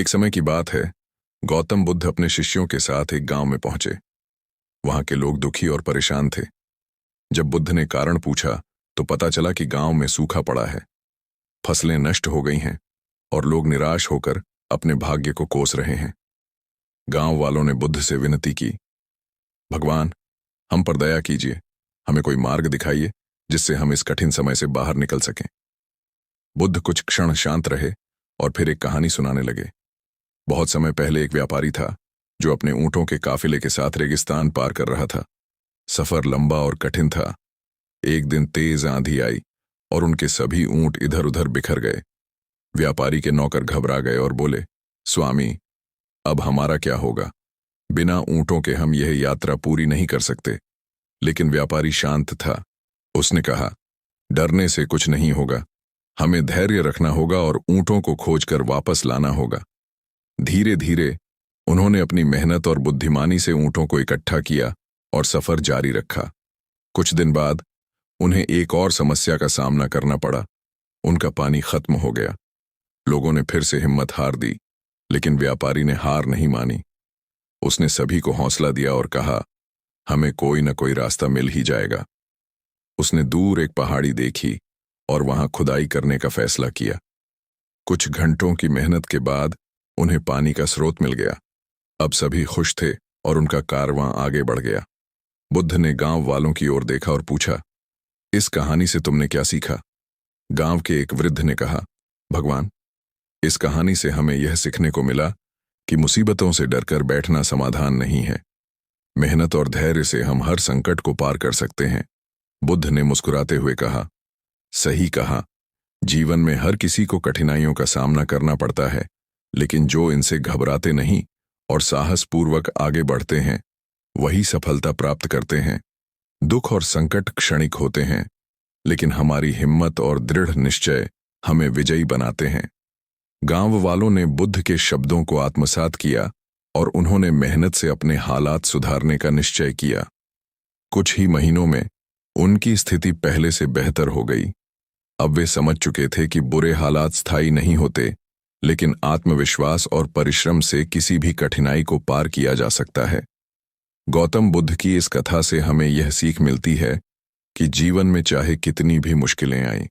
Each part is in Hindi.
एक समय की बात है, गौतम बुद्ध अपने शिष्यों के साथ एक गांव में पहुंचे। वहां के लोग दुखी और परेशान थे। जब बुद्ध ने कारण पूछा तो पता चला कि गांव में सूखा पड़ा है, फसलें नष्ट हो गई हैं और लोग निराश होकर अपने भाग्य को कोस रहे हैं। गांव वालों ने बुद्ध से विनती की, भगवान, हम पर दया कीजिए, हमें कोई मार्ग दिखाइए जिससे हम इस कठिन समय से बाहर निकल सकें। बुद्ध कुछ क्षण शांत रहे और फिर एक कहानी सुनाने लगे। बहुत समय पहले एक व्यापारी था जो अपने ऊंटों के काफिले के साथ रेगिस्तान पार कर रहा था। सफर लंबा और कठिन था। एक दिन तेज आंधी आई और उनके सभी ऊंट इधर उधर बिखर गए। व्यापारी के नौकर घबरा गए और बोले, स्वामी, अब हमारा क्या होगा? बिना ऊंटों के हम यह यात्रा पूरी नहीं कर सकते। लेकिन व्यापारी शांत था। उसने कहा, डरने से कुछ नहीं होगा, हमें धैर्य रखना होगा और ऊंटों को खोजकर वापस लाना होगा। धीरे धीरे उन्होंने अपनी मेहनत और बुद्धिमानी से ऊंटों को इकट्ठा किया और सफर जारी रखा। कुछ दिन बाद उन्हें एक और समस्या का सामना करना पड़ा। उनका पानी खत्म हो गया। लोगों ने फिर से हिम्मत हार दी, लेकिन व्यापारी ने हार नहीं मानी। उसने सभी को हौसला दिया और कहा, हमें कोई न कोई रास्ता मिल ही जाएगा। उसने दूर एक पहाड़ी देखी और वहां खुदाई करने का फैसला किया। कुछ घंटों की मेहनत के बाद उन्हें पानी का स्रोत मिल गया। अब सभी खुश थे और उनका कारवां आगे बढ़ गया। बुद्ध ने गांव वालों की ओर देखा और पूछा, इस कहानी से तुमने क्या सीखा? गांव के एक वृद्ध ने कहा, भगवान, इस कहानी से हमें यह सीखने को मिला कि मुसीबतों से डरकर बैठना समाधान नहीं है। मेहनत और धैर्य से हम हर संकट को पार कर सकते हैं। बुद्ध ने मुस्कुराते हुए कहा, सही कहा, जीवन में हर किसी को कठिनाइयों का सामना करना पड़ता है, लेकिन जो इनसे घबराते नहीं और साहसपूर्वक आगे बढ़ते हैं, वही सफलता प्राप्त करते हैं। दुख और संकट क्षणिक होते हैं, लेकिन हमारी हिम्मत और दृढ़ निश्चय हमें विजयी बनाते हैं। गांव वालों ने बुद्ध के शब्दों को आत्मसात किया और उन्होंने मेहनत से अपने हालात सुधारने का निश्चय किया। कुछ ही महीनों में उनकी स्थिति पहले से बेहतर हो गई। अब वे समझ चुके थे कि बुरे हालात स्थायी नहीं होते, लेकिन आत्मविश्वास और परिश्रम से किसी भी कठिनाई को पार किया जा सकता है। गौतम बुद्ध की इस कथा से हमें यह सीख मिलती है कि जीवन में चाहे कितनी भी मुश्किलें आएं,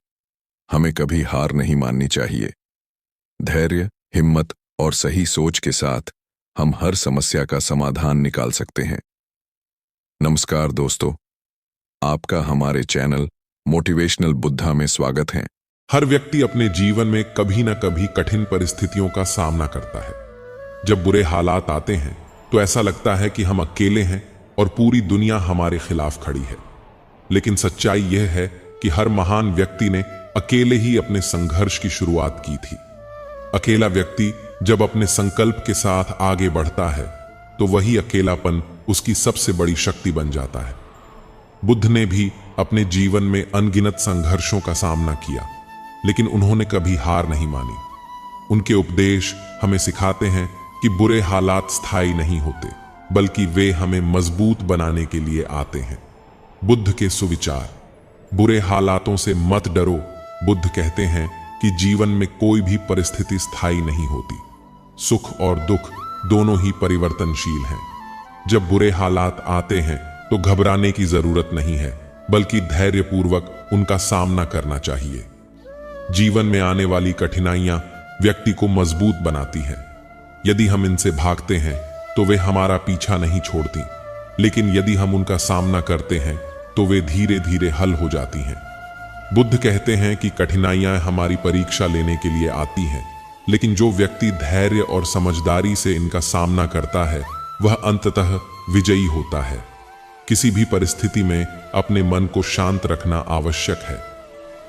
हमें कभी हार नहीं माननी चाहिए। धैर्य, हिम्मत और सही सोच के साथ हम हर समस्या का समाधान निकाल सकते हैं। नमस्कार दोस्तों, आपका हमारे चैनल मोटिवेशनल बुद्धा में स्वागत है। हर व्यक्ति अपने जीवन में कभी न कभी कठिन परिस्थितियों का सामना करता है। जब बुरे हालात आते हैं तो ऐसा लगता है कि हम अकेले हैं और पूरी दुनिया हमारे खिलाफ खड़ी है। लेकिन सच्चाई यह है कि हर महान व्यक्ति ने अकेले ही अपने संघर्ष की शुरुआत की थी। अकेला व्यक्ति जब अपने संकल्प के साथ आगे बढ़ता है तो वही अकेलापन उसकी सबसे बड़ी शक्ति बन जाता है। बुद्ध ने भी अपने जीवन में अनगिनत संघर्षों का सामना किया, लेकिन उन्होंने कभी हार नहीं मानी। उनके उपदेश हमें सिखाते हैं कि बुरे हालात स्थायी नहीं होते, बल्कि वे हमें मजबूत बनाने के लिए आते हैं। बुद्ध के सुविचार, बुरे हालातों से मत डरो। बुद्ध कहते हैं कि जीवन में कोई भी परिस्थिति स्थायी नहीं होती। सुख और दुख दोनों ही परिवर्तनशील हैं। जब बुरे हालात आते हैं तो घबराने की जरूरत नहीं है, बल्कि धैर्यपूर्वक उनका सामना करना चाहिए। जीवन में आने वाली कठिनाइयां व्यक्ति को मजबूत बनाती हैं। यदि हम इनसे भागते हैं तो वे हमारा पीछा नहीं छोड़ती, लेकिन यदि हम उनका सामना करते हैं तो वे धीरे धीरे हल हो जाती हैं। बुद्ध कहते हैं कि कठिनाइयां हमारी परीक्षा लेने के लिए आती हैं, लेकिन जो व्यक्ति धैर्य और समझदारी से इनका सामना करता है वह अंततः विजयी होता है। किसी भी परिस्थिति में अपने मन को शांत रखना आवश्यक है।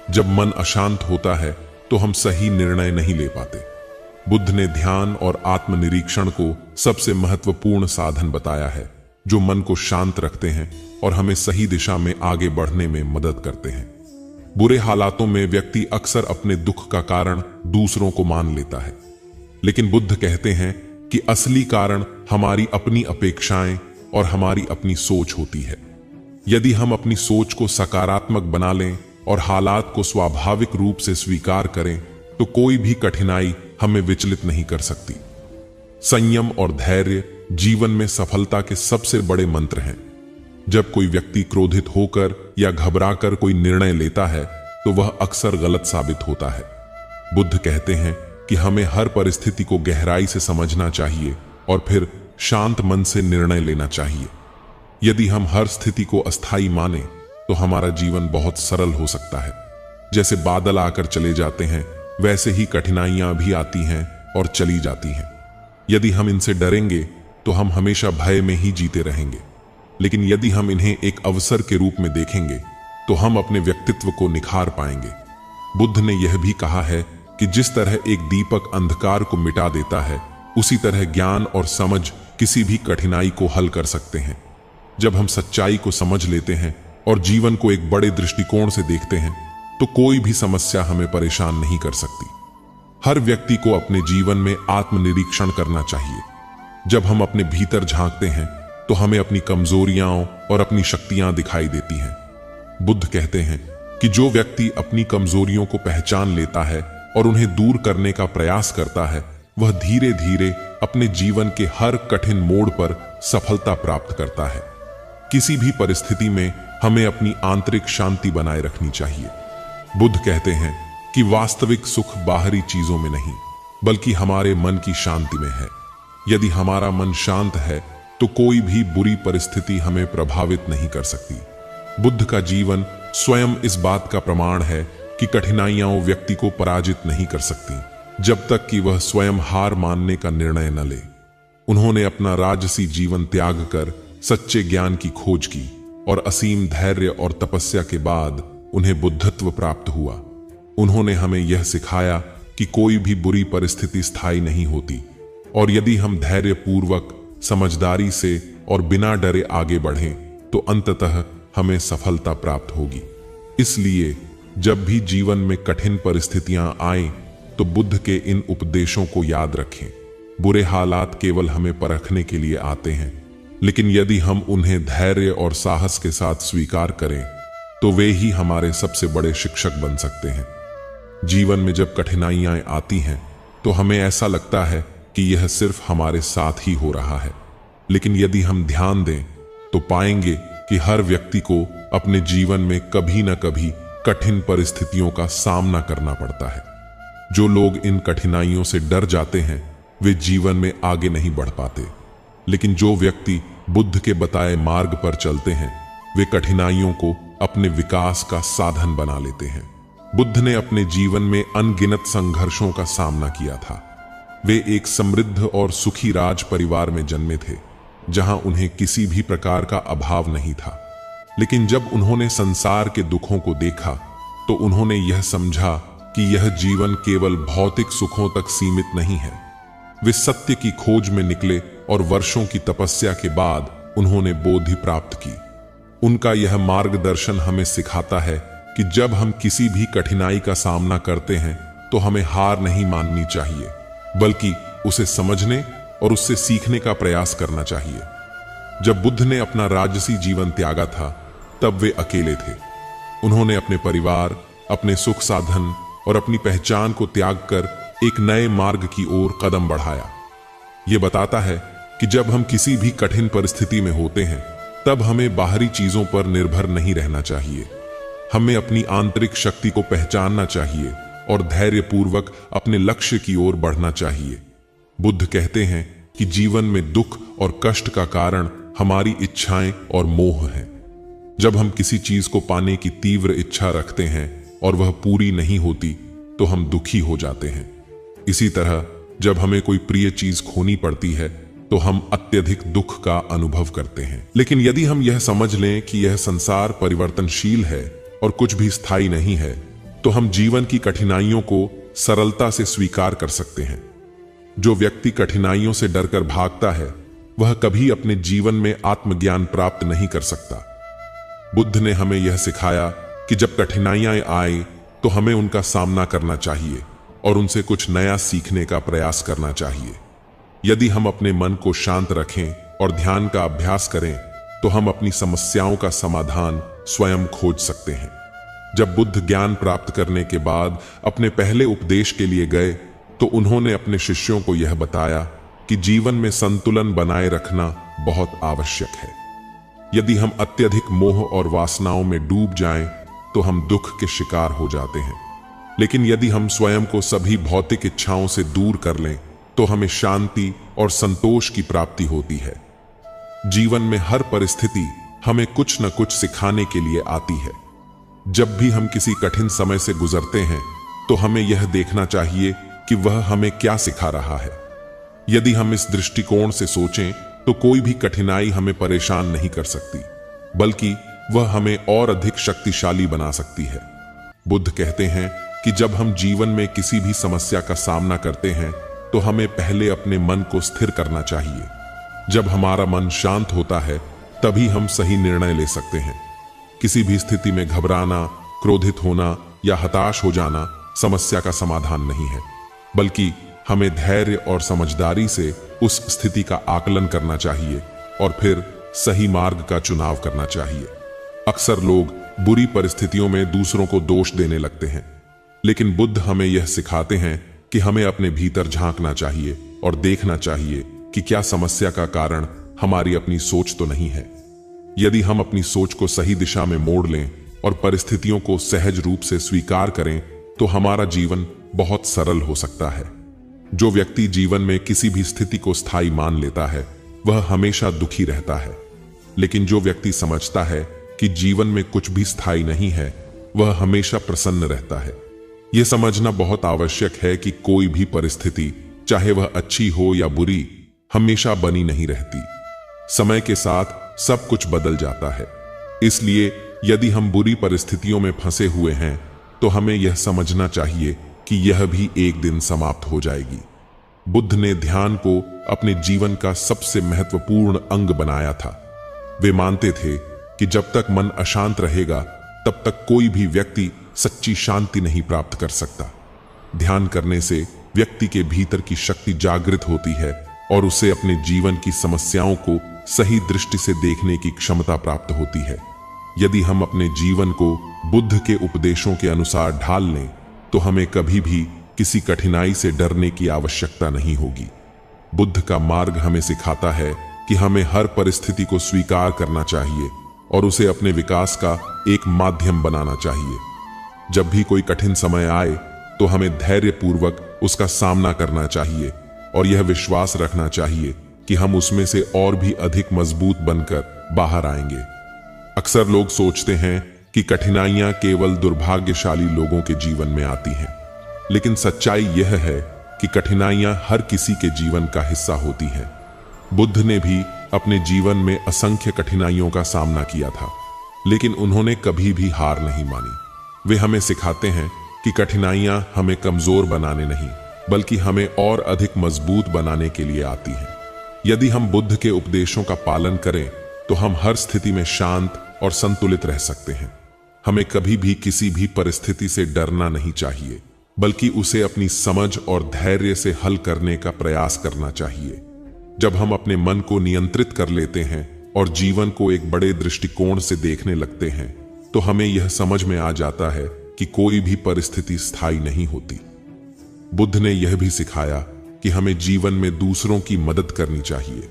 जब मन अशांत होता है तो हम सही निर्णय नहीं ले पाते। बुद्ध ने ध्यान और आत्मनिरीक्षण को सबसे महत्वपूर्ण साधन बताया है, जो मन को शांत रखते हैं और हमें सही दिशा में आगे बढ़ने में मदद करते हैं। बुरे हालातों में व्यक्ति अक्सर अपने दुख का कारण दूसरों को मान लेता है, लेकिन बुद्ध कहते हैं कि असली कारण हमारी अपनी अपेक्षाएं और हमारी अपनी सोच होती है। यदि हम अपनी सोच को सकारात्मक बना लें और हालात को स्वाभाविक रूप से स्वीकार करें तो कोई भी कठिनाई हमें विचलित नहीं कर सकती। संयम और धैर्य जीवन में सफलता के सबसे बड़े मंत्र हैं। जब कोई व्यक्ति क्रोधित होकर या घबराकर कोई निर्णय लेता है तो वह अक्सर गलत साबित होता है। बुद्ध कहते हैं कि हमें हर परिस्थिति को गहराई से समझना चाहिए और फिर शांत मन से निर्णय लेना चाहिए। यदि हम हर स्थिति को अस्थायी माने तो हमारा जीवन बहुत सरल हो सकता है। जैसे बादल आकर चले जाते हैं वैसे ही कठिनाइयां भी आती हैं और चली जाती हैं। यदि हम इनसे डरेंगे तो हम हमेशा भय में ही जीते रहेंगे, लेकिन यदि हम इन्हें एक अवसर के रूप में देखेंगे तो हम अपने व्यक्तित्व को निखार पाएंगे। बुद्ध ने यह भी कहा है कि जिस तरह एक दीपक अंधकार को मिटा देता है, उसी तरह ज्ञान और समझ किसी भी कठिनाई को हल कर सकते हैं। जब हम सच्चाई को समझ लेते हैं और जीवन को एक बड़े दृष्टिकोण से देखते हैं तो कोई भी समस्या हमें परेशान नहीं कर सकती। हर व्यक्ति को अपने जीवन में आत्मनिरीक्षण करना चाहिए। जब हम अपने भीतर झांकते हैं तो हमें अपनी कमजोरियां और अपनी शक्तियां दिखाई देती हैं। बुद्ध कहते हैं कि जो व्यक्ति अपनी कमजोरियों को पहचान लेता है और उन्हें दूर करने का प्रयास करता है, वह धीरे धीरे अपने जीवन के हर कठिन मोड़ पर सफलता प्राप्त करता है। किसी भी परिस्थिति में हमें अपनी आंतरिक शांति बनाए रखनी चाहिए। बुद्ध कहते हैं कि वास्तविक सुख बाहरी चीजों में नहीं, बल्कि हमारे मन की शांति में है। यदि हमारा मन शांत है तो कोई भी बुरी परिस्थिति हमें प्रभावित नहीं कर सकती। बुद्ध का जीवन स्वयं इस बात का प्रमाण है कि कठिनाइयां व्यक्ति को पराजित नहीं कर सकती जब तक कि वह स्वयं हार मानने का निर्णय न ले। उन्होंने अपना राजसी जीवन त्याग कर सच्चे ज्ञान की खोज की और असीम धैर्य और तपस्या के बाद उन्हें बुद्धत्व प्राप्त हुआ। उन्होंने हमें यह सिखाया कि कोई भी बुरी परिस्थिति स्थायी नहीं होती और यदि हम धैर्यपूर्वक, समझदारी से और बिना डरे आगे बढ़ें तो अंततः हमें सफलता प्राप्त होगी। इसलिए जब भी जीवन में कठिन परिस्थितियां आएं तो बुद्ध के इन उपदेशों को याद रखें। बुरे हालात केवल हमें परखने के लिए आते हैं, लेकिन यदि हम उन्हें धैर्य और साहस के साथ स्वीकार करें तो वे ही हमारे सबसे बड़े शिक्षक बन सकते हैं। जीवन में जब कठिनाइयां आती हैं तो हमें ऐसा लगता है कि यह सिर्फ हमारे साथ ही हो रहा है, लेकिन यदि हम ध्यान दें तो पाएंगे कि हर व्यक्ति को अपने जीवन में कभी न कभी कठिन परिस्थितियों का सामना करना पड़ता है। जो लोग इन कठिनाइयों से डर जाते हैं वे जीवन में आगे नहीं बढ़ पाते, लेकिन जो व्यक्ति बुद्ध के बताए मार्ग पर चलते हैं वे कठिनाइयों को अपने विकास का साधन बना लेते हैं। बुद्ध ने अपने जीवन में अनगिनत संघर्षों का सामना किया था। वे एक समृद्ध और सुखी राज परिवार में जन्मे थे जहां उन्हें किसी भी प्रकार का अभाव नहीं था, लेकिन जब उन्होंने संसार के दुखों को देखा तो उन्होंने यह समझा कि यह जीवन केवल भौतिक सुखों तक सीमित नहीं है। वे सत्य की खोज में निकले और वर्षों की तपस्या के बाद उन्होंने बोधि प्राप्त की। उनका यह मार्गदर्शन हमें सिखाता है कि जब हम किसी भी कठिनाई का सामना करते हैं तो हमें हार नहीं माननी चाहिए, बल्कि उसे समझने और उससे सीखने का प्रयास करना चाहिए। जब बुद्ध ने अपना राजसी जीवन त्यागा था तब वे अकेले थे। उन्होंने अपने परिवार, अपने सुख साधन और अपनी पहचान को त्याग कर एक नए मार्ग की ओर कदम बढ़ाया। यह बताता है कि जब हम किसी भी कठिन परिस्थिति में होते हैं तब हमें बाहरी चीजों पर निर्भर नहीं रहना चाहिए। हमें अपनी आंतरिक शक्ति को पहचानना चाहिए और धैर्यपूर्वक अपने लक्ष्य की ओर बढ़ना चाहिए। बुद्ध कहते हैं कि जीवन में दुख और कष्ट का कारण हमारी इच्छाएं और मोह हैं। जब हम किसी चीज को पाने की तीव्र इच्छा रखते हैं और वह पूरी नहीं होती तो हम दुखी हो जाते हैं। इसी तरह जब हमें कोई प्रिय चीज खोनी पड़ती है तो हम अत्यधिक दुख का अनुभव करते हैं। लेकिन यदि हम यह समझ लें कि यह संसार परिवर्तनशील है और कुछ भी स्थायी नहीं है, तो हम जीवन की कठिनाइयों को सरलता से स्वीकार कर सकते हैं। जो व्यक्ति कठिनाइयों से डरकर भागता है वह कभी अपने जीवन में आत्मज्ञान प्राप्त नहीं कर सकता। बुद्ध ने हमें यह सिखाया कि जब कठिनाइयां आए तो हमें उनका सामना करना चाहिए और उनसे कुछ नया सीखने का प्रयास करना चाहिए। यदि हम अपने मन को शांत रखें और ध्यान का अभ्यास करें तो हम अपनी समस्याओं का समाधान स्वयं खोज सकते हैं। जब बुद्ध ज्ञान प्राप्त करने के बाद अपने पहले उपदेश के लिए गए तो उन्होंने अपने शिष्यों को यह बताया कि जीवन में संतुलन बनाए रखना बहुत आवश्यक है। यदि हम अत्यधिक मोह और वासनाओं में डूब जाएं, तो हम दुख के शिकार हो जाते हैं। लेकिन यदि हम स्वयं को सभी भौतिक इच्छाओं से दूर कर लें, तो हमें शांति और संतोष की प्राप्ति होती है। जीवन में हर परिस्थिति हमें कुछ न कुछ सिखाने के लिए आती है। जब भी हम किसी कठिन समय से गुजरते हैं, तो हमें यह देखना चाहिए कि वह हमें क्या सिखा रहा है। यदि हम इस दृष्टिकोण से सोचें, तो कोई भी कठिनाई हमें परेशान नहीं कर सकती, बल्कि वह हमें और अधिक शक्तिशाली बना सकती है। बुद्ध कहते हैं कि जब हम जीवन में किसी भी समस्या का सामना करते हैं, तो हमें पहले अपने मन को स्थिर करना चाहिए। जब हमारा मन शांत होता है, तभी हम सही निर्णय ले सकते हैं। किसी भी स्थिति में घबराना, क्रोधित होना या हताश हो जाना समस्या का समाधान नहीं है, बल्कि हमें धैर्य और समझदारी से उस स्थिति का आकलन करना चाहिए और फिर सही मार्ग का चुनाव करना चाहिए। अक्सर लोग बुरी परिस्थितियों में दूसरों को दोष देने लगते हैं, लेकिन बुद्ध हमें यह सिखाते हैं कि हमें अपने भीतर झांकना चाहिए और देखना चाहिए कि क्या समस्या का कारण हमारी अपनी सोच तो नहीं है। यदि हम अपनी सोच को सही दिशा में मोड़ लें और परिस्थितियों को सहज रूप से स्वीकार करें, तो हमारा जीवन बहुत सरल हो सकता है। जो व्यक्ति जीवन में किसी भी स्थिति को स्थायी मान लेता है, वह हमेशा दुखी रहता है। लेकिन जो व्यक्ति समझता है कि जीवन में कुछ भी स्थायी नहीं है, वह हमेशा प्रसन्न रहता है। यह समझना बहुत आवश्यक है कि कोई भी परिस्थिति, चाहे वह अच्छी हो या बुरी, हमेशा बनी नहीं रहती। समय के साथ सब कुछ बदल जाता है। इसलिए यदि हम बुरी परिस्थितियों में फंसे हुए हैं, तो हमें यह समझना चाहिए कि यह भी एक दिन समाप्त हो जाएगी। बुद्ध ने ध्यान को अपने जीवन का सबसे महत्वपूर्ण अंग बनाया था। वे मानते थे कि जब तक मन अशांत रहेगा, तब तक कोई भी व्यक्ति सच्ची शांति नहीं प्राप्त कर सकता। ध्यान करने से व्यक्ति के भीतर की शक्ति जागृत होती है और उसे अपने जीवन की समस्याओं को सही दृष्टि से देखने की क्षमता प्राप्त होती है। यदि हम अपने जीवन को बुद्ध के उपदेशों के अनुसार ढाल लें, तो हमें कभी भी किसी कठिनाई से डरने की आवश्यकता नहीं होगी। बुद्ध का मार्ग हमें सिखाता है कि हमें हर परिस्थिति को स्वीकार करना चाहिए और उसे अपने विकास का एक माध्यम बनाना चाहिए। जब भी कोई कठिन समय आए, तो हमें धैर्यपूर्वक उसका सामना करना चाहिए और यह विश्वास रखना चाहिए कि हम उसमें से और भी अधिक मजबूत बनकर बाहर आएंगे। अक्सर लोग सोचते हैं कि कठिनाइयां केवल दुर्भाग्यशाली लोगों के जीवन में आती हैं, लेकिन सच्चाई यह है कि कठिनाइयां हर किसी के जीवन का हिस्सा होती हैं। बुद्ध ने भी अपने जीवन में असंख्य कठिनाइयों का सामना किया था, लेकिन उन्होंने कभी भी हार नहीं मानी। वे हमें सिखाते हैं कि कठिनाइयां हमें कमजोर बनाने नहीं, बल्कि हमें और अधिक मजबूत बनाने के लिए आती हैं। यदि हम बुद्ध के उपदेशों का पालन करें, तो हम हर स्थिति में शांत और संतुलित रह सकते हैं। हमें कभी भी किसी भी परिस्थिति से डरना नहीं चाहिए, बल्कि उसे अपनी समझ और धैर्य से हल करने का प्रयास करना चाहिए। जब हम अपने मन को नियंत्रित कर लेते हैं और जीवन को एक बड़े दृष्टिकोण से देखने लगते हैं, तो हमें यह समझ में आ जाता है कि कोई भी परिस्थिति स्थायी नहीं होती। बुद्ध ने यह भी सिखाया कि हमें जीवन में दूसरों की मदद करनी चाहिए।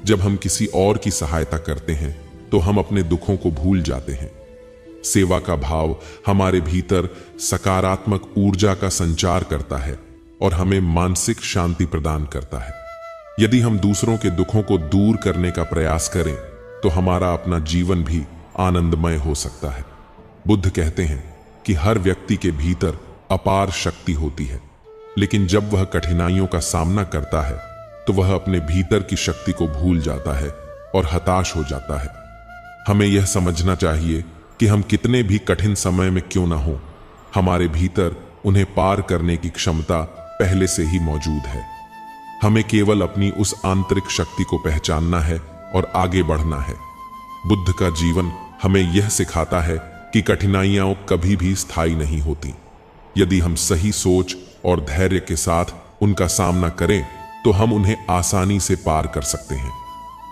जब हम किसी और की सहायता करते हैं, तो हम अपने दुखों को भूल जाते हैं। सेवा का भाव हमारे भीतर सकारात्मक ऊर्जा का संचार करता है और हमें मानसिक शांति प्रदान करता है। यदि हम दूसरों के दुखों को दूर करने का प्रयास करें, तो हमारा अपना जीवन भी आनंदमय हो सकता है। बुद्ध कहते हैं कि हर व्यक्ति के भीतर अपार शक्ति होती है, लेकिन जब वह कठिनाइयों का सामना करता है, तो वह अपने भीतर की शक्ति को भूल जाता है और हताश हो जाता है। हमें यह समझना चाहिए कि हम कितने भी कठिन समय में क्यों ना हो, हमारे भीतर उन्हें पार करने की क्षमता पहले से ही मौजूद है। हमें केवल अपनी उस आंतरिक शक्ति को पहचानना है और आगे बढ़ना है। बुद्ध का जीवन हमें यह सिखाता है कि कठिनाइयां कभी भी स्थायी नहीं होती। यदि हम सही सोच और धैर्य के साथ उनका सामना करें, तो हम उन्हें आसानी से पार कर सकते हैं।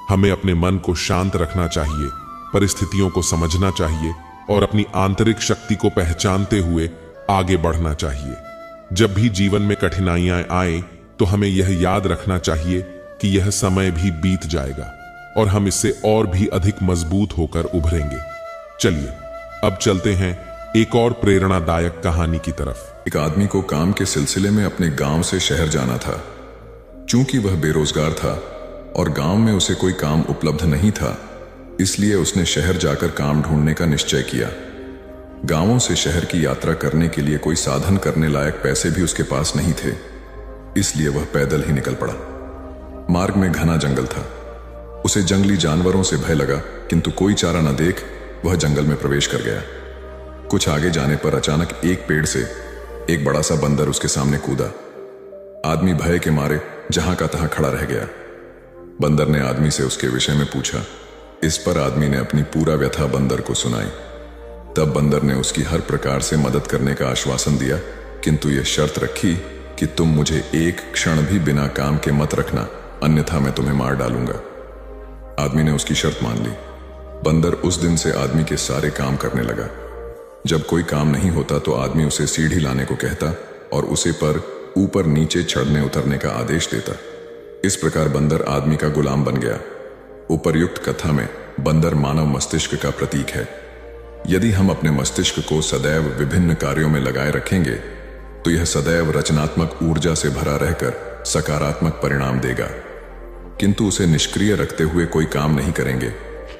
हमें अपने मन को शांत रखना चाहिए, परिस्थितियों को समझना चाहिए और अपनी आंतरिक शक्ति को पहचानते हुए आगे बढ़ना चाहिए। जब भी जीवन में कठिनाइयां आए, तो हमें यह याद रखना चाहिए कि यह समय भी बीत जाएगा और हम इससे और भी अधिक मजबूत होकर उभरेंगे। चलिए अब चलते हैं एक और प्रेरणादायक कहानी की तरफ। एक आदमी को काम के सिलसिले में अपने गांव से शहर जाना था। चूंकि वह बेरोजगार था और गांव में उसे कोई काम उपलब्ध नहीं था, इसलिए उसने शहर जाकर काम ढूंढने का निश्चय किया। गांवों से शहर की यात्रा करने के लिए कोई साधन करने लायक पैसे भी उसके पास नहीं थे, इसलिए वह पैदल ही निकल पड़ा। मार्ग में घना जंगल था। उसे जंगली जानवरों से भय लगा, किंतु कोई चारा न देख वह जंगल में प्रवेश कर गया। कुछ आगे जाने पर अचानक एक पेड़ से एक बड़ा सा बंदर उसके सामने कूदा। आदमी भय के मारे जहां का तहां खड़ा रह गया। बंदर ने आदमी से उसके विषय में पूछा। इस पर आदमी ने अपनी पूरा व्यथा बंदर को सुनाई। तब बंदर ने उसकी हर प्रकार से मदद करने का आश्वासन दिया, किंतु यह शर्त रखी कि तुम मुझे एक क्षण भी बिना काम के मत रखना, अन्यथा मैं तुम्हें मार डालूंगा। आदमी ने उसकी शर्त मान ली। बंदर उस दिन से आदमी के सारे काम करने लगा। जब कोई काम नहीं होता तो आदमी उसे सीढ़ी लाने को कहता और उसे पर ऊपर नीचे चढ़ने उतरने का आदेश देता। इस प्रकार बंदर आदमी का गुलाम बन गया। उपर्युक्त कथा में बंदर मानव मस्तिष्क का प्रतीक है। यदि हम अपने मस्तिष्क को सदैव विभिन्न कार्यों में लगाए रखेंगे तो यह सदैव रचनात्मक ऊर्जा से भरा रहकर सकारात्मक परिणाम देगा, किंतु उसे निष्क्रिय रखते हुए कोई काम नहीं करेंगे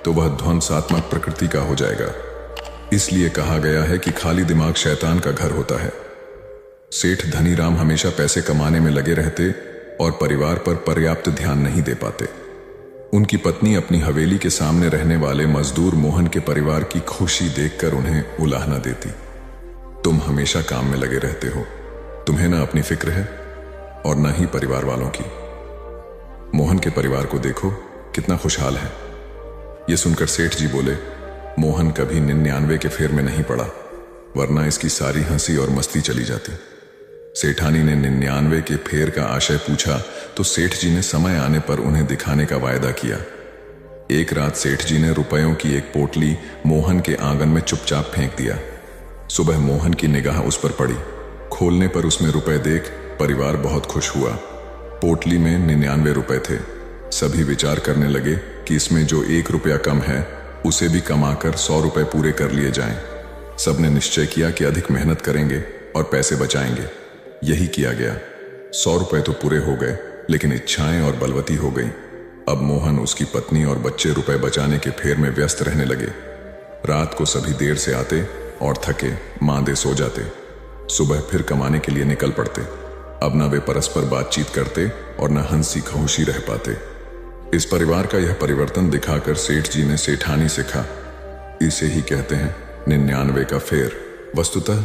तो वह ध्वंसात्मक प्रकृति का हो जाएगा। इसलिए कहा गया है कि खाली दिमाग शैतान का घर होता है। सेठ धनीराम हमेशा पैसे कमाने में लगे रहते और परिवार पर पर्याप्त ध्यान नहीं दे पाते। उनकी पत्नी अपनी हवेली के सामने रहने वाले मजदूर मोहन के परिवार की खुशी देखकर उन्हें उलाहना देती। तुम हमेशा काम में लगे रहते हो, तुम्हें ना अपनी फिक्र है और ना ही परिवार वालों की। मोहन के परिवार को देखो कितना खुशहाल है। यह सुनकर सेठ जी बोले, मोहन कभी 99 के फेर में नहीं पड़ा, वरना इसकी सारी हंसी और मस्ती चली जाती। सेठानी ने 99 के फेर का आशय पूछा तो सेठ जी ने समय आने पर उन्हें दिखाने का वायदा किया। एक रात सेठ जी ने रुपयों की एक पोटली मोहन के आंगन में चुपचाप फेंक दिया। सुबह मोहन की निगाह उस पर पड़ी। खोलने पर उसमें रुपए देख परिवार बहुत खुश हुआ। पोटली में 99 रुपए थे। सभी विचार करने लगे कि इसमें जो 1 रुपया कम है उसे भी कमाकर 100 रुपए पूरे कर लिए जाएं। सबने निश्चय किया कि अधिक मेहनत करेंगे और पैसे बचाएंगे। यही किया गया। 100 रुपए तो पूरे हो गए, लेकिन इच्छाएं और बलवती हो गई। अब मोहन, उसकी पत्नी और बच्चे रुपए बचाने के फेर में व्यस्त रहने लगे। रात को सभी देर से आते और थके मांदे सो जाते। सुबह फिर कमाने के लिए निकल पड़ते। अब न वे परस्पर बातचीत करते और न हंसी खहुशी रह पाते। इस परिवार का यह परिवर्तन दिखाकर सेठ जी ने सेठानी से कहा, इसे ही कहते हैं 99 का फेर। वस्तुतः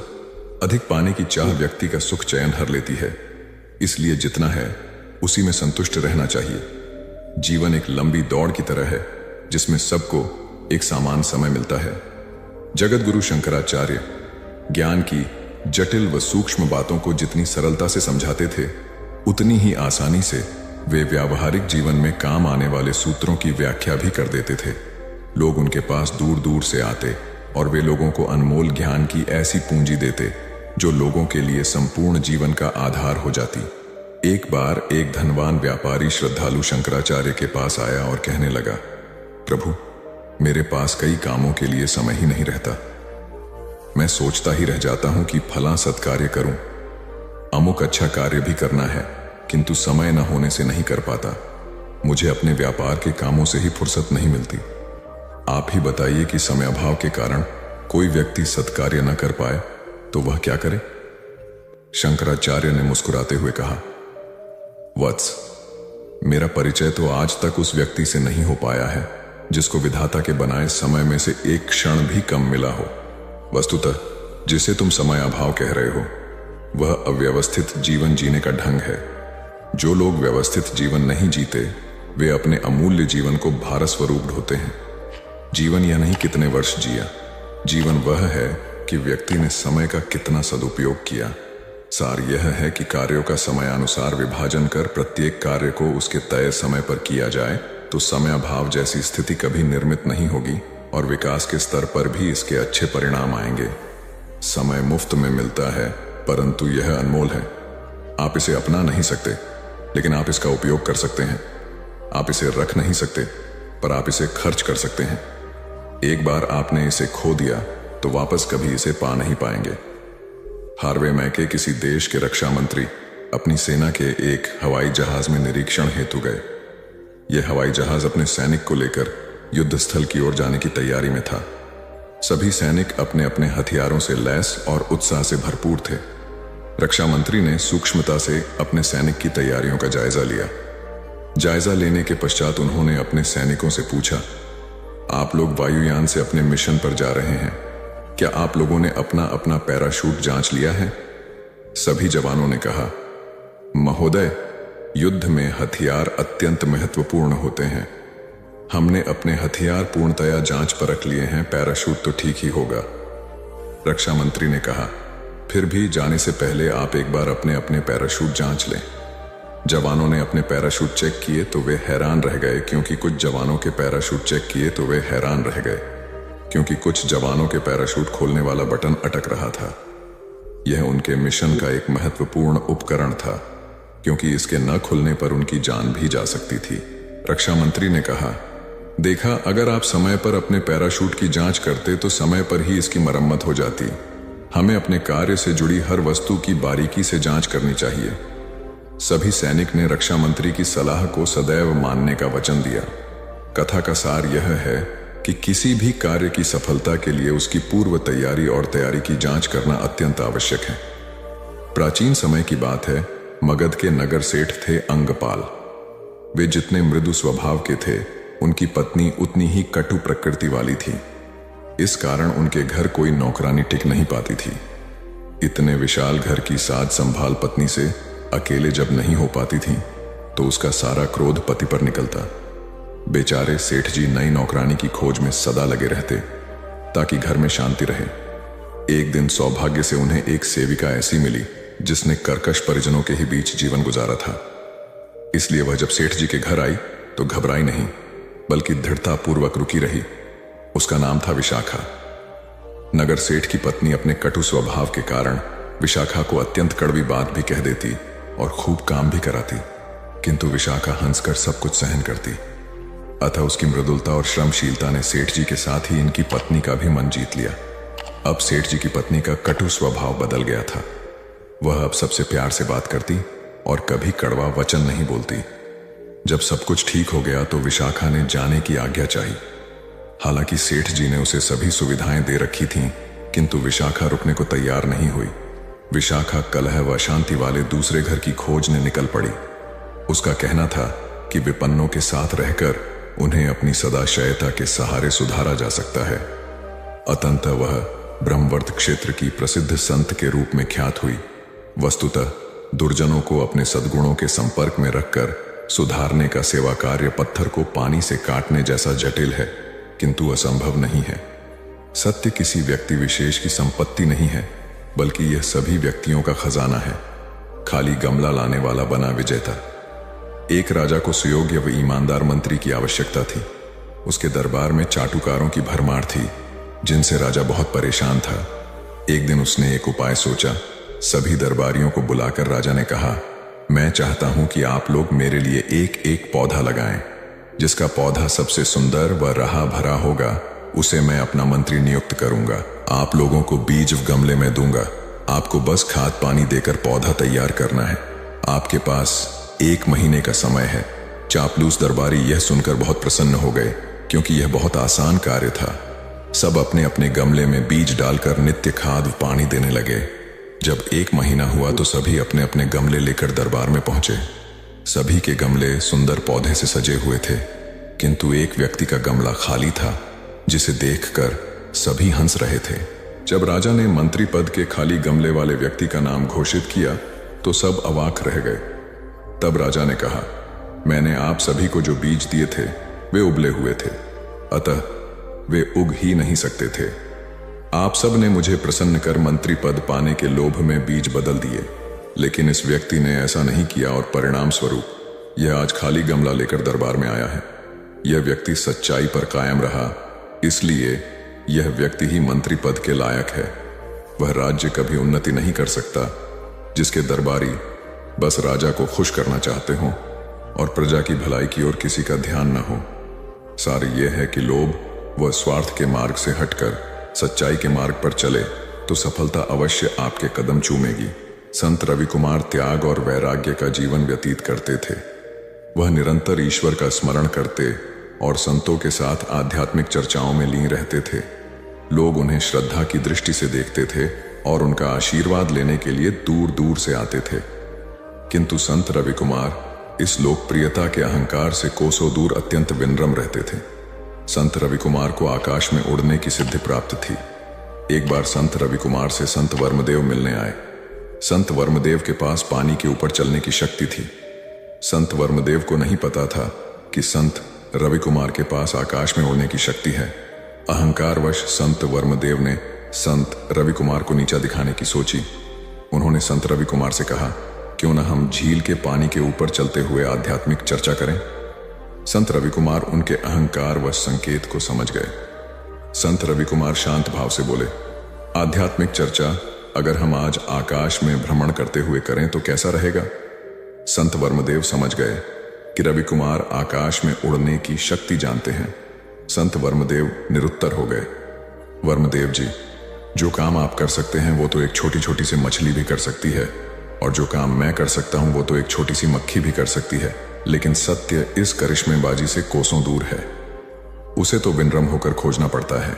अधिक पाने की चाह व्यक्ति का सुख चैन हर लेती है, इसलिए जितना है उसी में संतुष्ट रहना चाहिए। जीवन एक लंबी दौड़ की तरह है जिसमें सबको एक समान समय मिलता है। जगत गुरु शंकराचार्य ज्ञान की जटिल व सूक्ष्म बातों को जितनी सरलता से समझाते थे, उतनी ही आसानी से वे व्यावहारिक जीवन में काम आने वाले सूत्रों की व्याख्या भी कर देते थे। लोग उनके पास दूर दूर से आते और वे लोगों को अनमोल ज्ञान की ऐसी पूंजी देते जो लोगों के लिए संपूर्ण जीवन का आधार हो जाती। एक बार एक धनवान व्यापारी श्रद्धालु शंकराचार्य के पास आया और कहने लगा, प्रभु, मेरे पास कई कामों के लिए समय ही नहीं रहता। मैं सोचता ही रह जाता हूं कि फला सत्कार्य करूं, अमुक अच्छा कार्य भी करना है, किंतु समय न होने से नहीं कर पाता। मुझे अपने व्यापार के कामों से ही फुर्सत नहीं मिलती। आप ही बताइए कि समय अभाव के कारण कोई व्यक्ति सत्कार्य न कर पाए तो वह क्या करे? शंकराचार्य ने मुस्कुराते हुए कहा, वत्स, मेरा परिचय तो आज तक उस व्यक्ति से नहीं हो पाया है जिसको विधाता के बनाए समय में से एक क्षण भी कम मिला हो। वस्तुतः जिसे तुम समय अभाव कह रहे हो वह अव्यवस्थित जीवन जीने का ढंग है। जो लोग व्यवस्थित जीवन नहीं जीते वे अपने अमूल्य जीवन को भारस्वरूप ढोते हैं। जीवन यह नहीं कितने वर्ष जिया, जीवन वह है कि व्यक्ति ने समय का कितना सदुपयोग किया। सार यह है कि कार्यों का समयानुसार विभाजन कर प्रत्येक कार्य को उसके तय समय पर किया जाए तो समय अभाव जैसी स्थिति कभी निर्मित नहीं होगी और विकास के स्तर पर भी इसके अच्छे परिणाम आएंगे। समय मुफ्त में मिलता है, परंतु यह अनमोल है। आप इसे अपना नहीं सकते, लेकिन आप इसका उपयोग कर सकते हैं। आप इसे रख नहीं सकते, पर आप इसे खर्च कर सकते हैं। एक बार आपने इसे खो दिया तो वापस कभी इसे पा नहीं पाएंगे। हार्वे मैके किसी देश के रक्षा मंत्री अपनी सेना के एक हवाई जहाज में निरीक्षण हेतु गए। यह हवाई जहाज अपने सैनिक को लेकर युद्ध स्थल की ओर जाने की तैयारी में था। सभी सैनिक अपने अपने हथियारों से लैस और उत्साह से भरपूर थे। रक्षा मंत्री ने सूक्ष्मता से अपने सैनिक की तैयारियों का जायजा लिया। जायजा लेने के पश्चात उन्होंने अपने सैनिकों से पूछा, आप लोग वायुयान से अपने मिशन पर जा रहे हैं, क्या आप लोगों ने अपना अपना पैराशूट जांच लिया है? सभी जवानों ने कहा, महोदय, युद्ध में हथियार अत्यंत महत्वपूर्ण होते हैं। हमने अपने हथियार पूर्णतया जांच परख लिए हैं, पैराशूट तो ठीक ही होगा। रक्षा मंत्री ने कहा, फिर भी जाने से पहले आप एक बार अपने अपने पैराशूट जांच लें। जवानों ने अपने पैराशूट चेक किए तो वे हैरान रह गए, क्योंकि कुछ जवानों के पैराशूट चेक किए तो वे हैरान रह गए क्योंकि कुछ जवानों के पैराशूट खोलने वाला बटन अटक रहा था। यह उनके मिशन का एक महत्वपूर्ण उपकरण था, क्योंकि इसके न खुलने पर उनकी जान भी जा सकती थी। रक्षा मंत्री ने कहा, देखा, अगर आप समय पर अपने पैराशूट की जांच करते तो समय पर ही इसकी मरम्मत हो जाती। हमें अपने कार्य से जुड़ी हर वस्तु की बारीकी से जांच करनी चाहिए। सभी सैनिक ने रक्षा मंत्री की सलाह को सदैव मानने का वचन दिया। कथा का सार यह है कि किसी भी कार्य की सफलता के लिए उसकी पूर्व तैयारी और तैयारी की जांच करना अत्यंत आवश्यक है। प्राचीन समय की बात है, मगध के नगर सेठ थे अंगपाल। वे जितने मृदु स्वभाव के थे, उनकी पत्नी उतनी ही कटु प्रकृति वाली थी। इस कारण उनके घर कोई नौकरानी टिक नहीं पाती थी। इतने विशाल घर की साज संभाल पत्नी से अकेले जब नहीं हो पाती थी तो उसका सारा क्रोध पति पर निकलता। बेचारे सेठ जी नई नौकरानी की खोज में सदा लगे रहते ताकि घर में शांति रहे। एक दिन सौभाग्य से उन्हें एक सेविका ऐसी मिली जिसने कर्कश परिजनों के ही बीच जीवन गुजारा था। इसलिए वह जब सेठ जी के घर आई तो घबराई नहीं, बल्कि दृढ़तापूर्वक रुकी रही। उसका नाम था विशाखा। नगर सेठ की पत्नी अपने कटु स्वभाव के कारण विशाखा को अत्यंत कड़वी बात भी कह देती और खूब काम भी कराती, किंतु विशाखा हंसकर सब कुछ सहन करती। अतः उसकी मृदुलता और श्रमशीलता ने सेठ जी के साथ ही इनकी पत्नी का भी मन जीत लिया। अब सेठ जी की पत्नी का कटु स्वभाव बदल गया था। वह अब सबसे प्यार से बात करती और कभी कड़वा वचन नहीं बोलती। जब सब कुछ ठीक हो गया तो विशाखा ने जाने की आज्ञा चाही। हालांकि सेठ जी ने उसे सभी सुविधाएं दे रखी थीं, किंतु विशाखा रुकने को तैयार नहीं हुई। विशाखा कलह व अशांति वाले दूसरे घर की खोज ने निकल पड़ी। उसका कहना था कि विपन्नों के साथ रहकर उन्हें अपनी सदाशयता के सहारे सुधारा जा सकता है। अतंतः वह ब्रह्मवर्त क्षेत्र की प्रसिद्ध संत के रूप में ख्यात हुई। वस्तुतः दुर्जनों को अपने सद्गुणों के संपर्क में रखकर सुधारने का सेवा कार्य पत्थर को पानी से काटने जैसा जटिल है, किंतु असंभव नहीं है। सत्य किसी व्यक्ति विशेष की संपत्ति नहीं है, बल्कि यह सभी व्यक्तियों का खजाना है। खाली गमला लाने वाला बना विजेता। एक राजा को सुयोग्य व ईमानदार मंत्री की आवश्यकता थी। उसके दरबार में चाटुकारों की भरमार थी, जिनसे राजा बहुत परेशान था। एक दिन उसने एक उपाय सोचा। सभी दरबारियों को बुलाकर राजा ने कहा, मैं चाहता हूं कि आप लोग मेरे लिए एक एक पौधा लगाएं। जिसका पौधा सबसे सुंदर व रहा भरा होगा, उसे मैं अपना मंत्री नियुक्त करूंगा। आप लोगों को बीज गमले में दूंगा। आपको बस खाद पानी देकर पौधा तैयार करना है। आपके पास 1 महीने का समय है। चापलूस दरबारी यह सुनकर बहुत प्रसन्न हो गए, क्योंकि यह बहुत आसान कार्य था। सब अपने अपने गमले में बीज डालकर नित्य खाद व पानी देने लगे। जब 1 महीना हुआ तो सभी अपने अपने गमले लेकर दरबार में पहुंचे। सभी के गमले सुंदर पौधे से सजे हुए थे, किंतु एक व्यक्ति का गमला खाली था, जिसे देखकर सभी हंस रहे थे। जब राजा ने मंत्री पद के खाली गमले वाले व्यक्ति का नाम घोषित किया तो सब अवाक रह गए। तब राजा ने कहा, मैंने आप सभी को जो बीज दिए थे वे उबले हुए थे, अतः वे उग ही नहीं सकते थे। आप सब ने मुझे प्रसन्न कर मंत्री पद पाने के लोभ में बीज बदल दिए, लेकिन इस व्यक्ति ने ऐसा नहीं किया और परिणाम स्वरूप यह आज खाली गमला लेकर दरबार में आया है। यह व्यक्ति सच्चाई पर कायम रहा, इसलिए यह व्यक्ति ही मंत्री पद के लायक है। वह राज्य कभी उन्नति नहीं कर सकता जिसके दरबारी बस राजा को खुश करना चाहते हो और प्रजा की भलाई की ओर किसी का ध्यान न हो। सार ये है कि लोभ व स्वार्थ के मार्ग से हटकर सच्चाई के मार्ग पर चले तो सफलता अवश्य आपके कदम चूमेगी। संत रवि कुमार त्याग और वैराग्य का जीवन व्यतीत करते थे। वह निरंतर ईश्वर का स्मरण करते और संतों के साथ आध्यात्मिक चर्चाओं में लीन रहते थे। लोग उन्हें श्रद्धा की दृष्टि से देखते थे और उनका आशीर्वाद लेने के लिए दूर दूर से आते थे। किंतु संत रवि कुमार इस लोकप्रियता के अहंकार से कोसों दूर अत्यंत विनम्र रहते थे। संत रवि कुमार को आकाश में उड़ने की सिद्धि प्राप्त थी। एक बार संत रवि कुमार से संत वर्मदेव मिलने आए। संत वर्मदेव के पास पानी के ऊपर चलने की शक्ति थी। संत वर्मदेव को नहीं पता था कि संत रवि कुमार के पास आकाश में उड़ने की शक्ति है। अहंकारवश संत वर्मदेव ने संत रवि कुमार को नीचा दिखाने की सोची। उन्होंने संत रवि कुमार से कहा, क्यों न हम झील के पानी के ऊपर चलते हुए आध्यात्मिक चर्चा करें। संत रवि कुमार उनके अहंकार व संकेत को समझ गए। संत रवि कुमार शांत भाव से बोले, आध्यात्मिक चर्चा अगर हम आज आकाश में भ्रमण करते हुए करें तो कैसा रहेगा। संत वर्मदेव समझ गए कि रवि कुमार आकाश में उड़ने की शक्ति जानते हैं। संत वर्मदेव निरुत्तर हो गए। वर्मदेव जी, जो काम आप कर सकते हैं वो तो एक छोटी छोटी सी मछली भी कर सकती है, और जो काम मैं कर सकता हूं वो तो एक छोटी सी मक्खी भी कर सकती है, लेकिन सत्य इस करिश्मेबाजी से कोसों दूर है। उसे तो विनम्र होकर खोजना पड़ता है।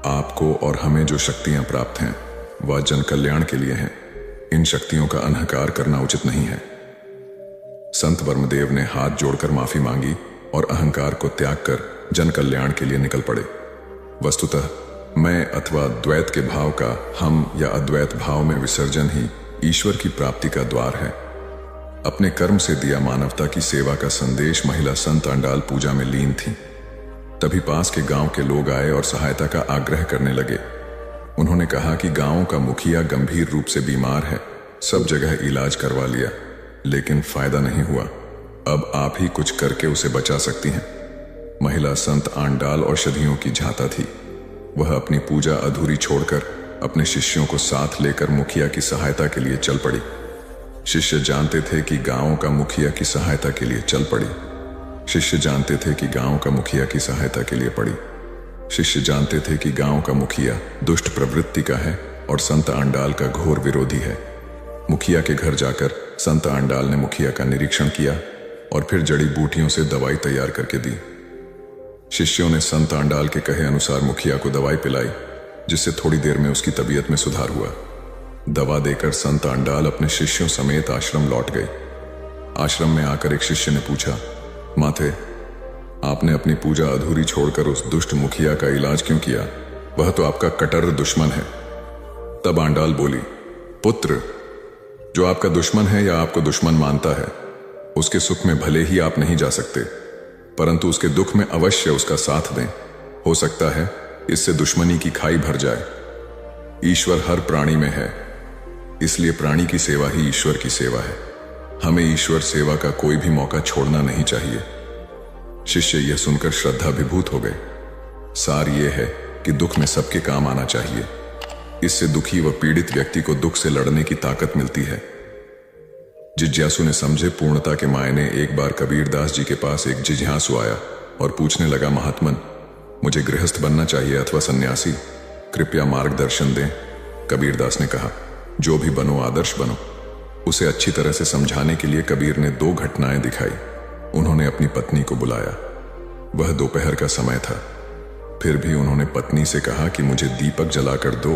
आपको और हमें जो शक्तियां प्राप्त हैं वह जन कल्याण के लिए हैं। इन शक्तियों का अनहकार करना उचित नहीं है। संत वर्मदेव ने हाथ जोड़कर माफी मांगी और अहंकार को त्याग कर जन कल्याण के लिए निकल पड़े। वस्तुतः मैं अथवा द्वैत के भाव का हम या अद्वैत भाव में विसर्जन ही ईश्वर की प्राप्ति का द्वार है। अपने कर्म से दिया मानवता की सेवा का संदेश महिला संत आंडाल पूजा में लीन थी। तभी पास के गांव के लोग आए और सहायता का आग्रह करने लगे। उन्होंने कहा कि गांव का मुखिया गंभीर रूप से बीमार है। सब जगह इलाज करवा लिया लेकिन फायदा नहीं हुआ। अब आप ही कुछ करके उसे बचा सकती हैं। महिला संत आंडाल औषधियों की झाता थी। वह अपनी पूजा अधूरी छोड़कर अपने शिष्यों को साथ लेकर मुखिया की सहायता के लिए चल पड़ी। शिष्य जानते थे कि गांव का मुखिया की सहायता के लिए चल पड़ी। शिष्य जानते थे कि गांव का मुखिया की सहायता के लिए पड़ी। शिष्य जानते थे कि गांव का मुखिया दुष्ट प्रवृत्ति का है और संत आंडाल का घोर विरोधी है। मुखिया के घर जाकर संत आंडाल ने मुखिया का निरीक्षण किया और फिर जड़ी बूटियों से दवाई तैयार करके दी। शिष्यों ने संत आंडाल के कहे अनुसार मुखिया को दवाई पिलाई, जिससे थोड़ी देर में उसकी तबीयत में सुधार हुआ। दवा देकर संत आंडाल अपने शिष्यों समेत आश्रम लौट गए। आश्रम में आकर एक शिष्य ने पूछा, माथे, आपने अपनी पूजा अधूरी छोड़कर उस दुष्ट मुखिया का इलाज क्यों किया? वह तो आपका कट्टर दुश्मन है। तब आंडाल बोली, पुत्र, जो आपका दुश्मन है या आपको दुश्मन मानता है, उसके सुख में भले ही आप नहीं जा सकते, परंतु उसके दुख में अवश्य उसका साथ दें। हो सकता है इससे दुश्मनी की खाई भर जाए। ईश्वर हर प्राणी में है, इसलिए प्राणी की सेवा ही ईश्वर की सेवा है। हमें ईश्वर सेवा का कोई भी मौका छोड़ना नहीं चाहिए। शिष्य यह सुनकर श्रद्धा विभूत हो गए। सार यह है कि दुख में सबके काम आना चाहिए। इससे दुखी व पीड़ित व्यक्ति को दुख से लड़ने की ताकत मिलती है। जिज्ञासु ने समझे पूर्णता के मायने एक बार कबीरदास जी के पास एक जिज्ञासु आया और पूछने लगा, महात्मन, मुझे गृहस्थ बनना चाहिए अथवा सन्यासी, कृपया मार्गदर्शन दें। कबीरदास ने कहा, जो भी बनो आदर्श बनो। उसे अच्छी तरह से समझाने के लिए कबीर ने 2 घटनाएं दिखाई। उन्होंने अपनी पत्नी को बुलाया। वह दोपहर का समय था। फिर भी उन्होंने पत्नी से कहा कि मुझे दीपक जलाकर दो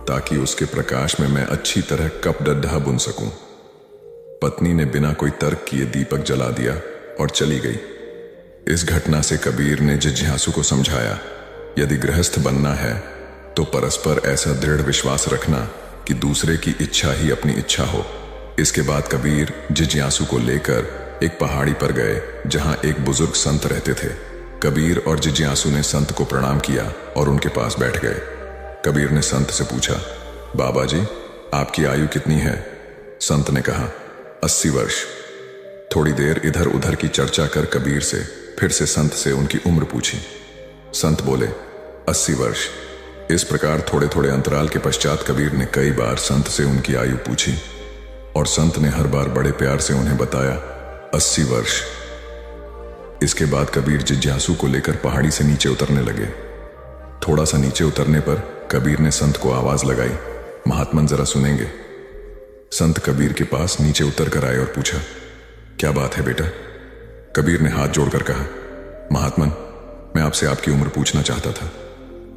ताकि उसके प्रकाश में मैं अच्छी तरह कपडढ़ा बुन सकूं। पत्नी ने बिना कोई तर्क किए दीपक जला दिया और चली गई। इस घटना से कबीर ने जिज्ञासु को समझाया, यदि गृहस्थ बनना है तो परस्पर ऐसा दृढ़ विश्वास रखना कि दूसरे की इच्छा ही अपनी इच्छा हो। इसके बाद कबीर जिज्ञासु को लेकर एक पहाड़ी पर गए जहां एक बुजुर्ग संत रहते थे। कबीर और जिज्ञासु ने संत को प्रणाम किया और उनके पास बैठ गए। कबीर ने संत से पूछा, बाबा जी, आपकी आयु कितनी है? संत ने कहा, 80 वर्ष। थोड़ी देर इधर उधर की चर्चा कर कबीर से फिर से संत से उनकी उम्र पूछी। संत बोले, 80 वर्ष। इस प्रकार थोड़े थोड़े अंतराल के पश्चात कबीर ने कई बार संत से उनकी आयु पूछी। और संत ने हर बार बड़े प्यार से उन्हें बताया 80 वर्ष। इसके बाद कबीर जिज्ञासु को लेकर पहाड़ी से नीचे उतरने लगे। थोड़ा सा नीचे उतरने पर कबीर ने संत को आवाज लगाई, महात्मन जरा सुनेंगे। संत कबीर के पास नीचे उतर कर आए और पूछा, क्या बात है बेटा? कबीर ने हाथ जोड़कर कहा, महात्मन, मैं आपसे आपकी उम्र पूछना चाहता था।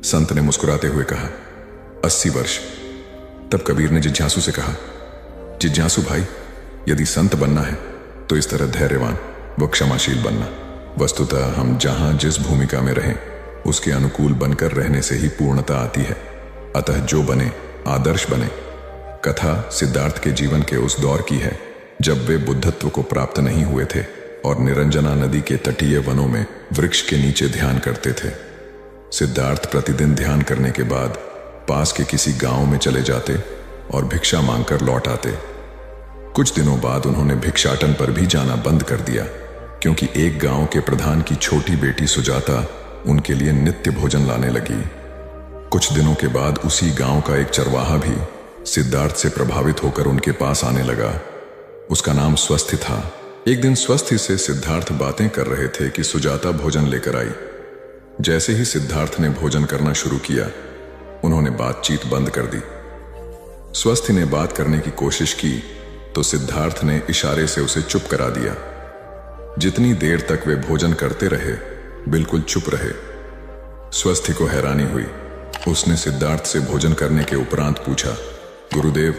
संत ने मुस्कुराते हुए कहा, 80 वर्ष। तब कबीर ने जिज्ञासु से कहा, जिज्ञासु भाई, यदि संत बनना है तो इस तरह धैर्यवान व क्षमाशील बनना। वस्तुतः हम जहां जिस भूमिका में रहें उसके अनुकूल बनकर रहने से ही पूर्णता आती है। अतः जो बने आदर्श बने। कथा सिद्धार्थ के जीवन के उस दौर की है जब वे बुद्धत्व को प्राप्त नहीं हुए थे और निरंजना नदी के तटीय वनों में वृक्ष के नीचे ध्यान करते थे। सिद्धार्थ प्रतिदिन ध्यान करने के बाद पास के किसी गांव में चले जाते और भिक्षा मांगकर लौट आते। कुछ दिनों बाद उन्होंने भिक्षाटन पर भी जाना बंद कर दिया, क्योंकि एक गांव के प्रधान की छोटी बेटी सुजाता उनके लिए नित्य भोजन लाने लगी। कुछ दिनों के बाद उसी गांव का एक चरवाहा भी सिद्धार्थ से प्रभावित होकर उनके पास आने लगा। उसका नाम स्वस्थ था। एक दिन स्वस्थ से सिद्धार्थ बातें कर रहे थे कि सुजाता भोजन लेकर आई। जैसे ही सिद्धार्थ ने भोजन करना शुरू किया, उन्होंने बातचीत बंद कर दी। स्वस्थ ने बात करने की कोशिश की तो सिद्धार्थ ने इशारे से उसे चुप करा दिया। जितनी देर तक वे भोजन करते रहे, बिल्कुल चुप रहे। स्वस्थ को हैरानी हुई। उसने सिद्धार्थ से भोजन करने के उपरांत पूछा, गुरुदेव,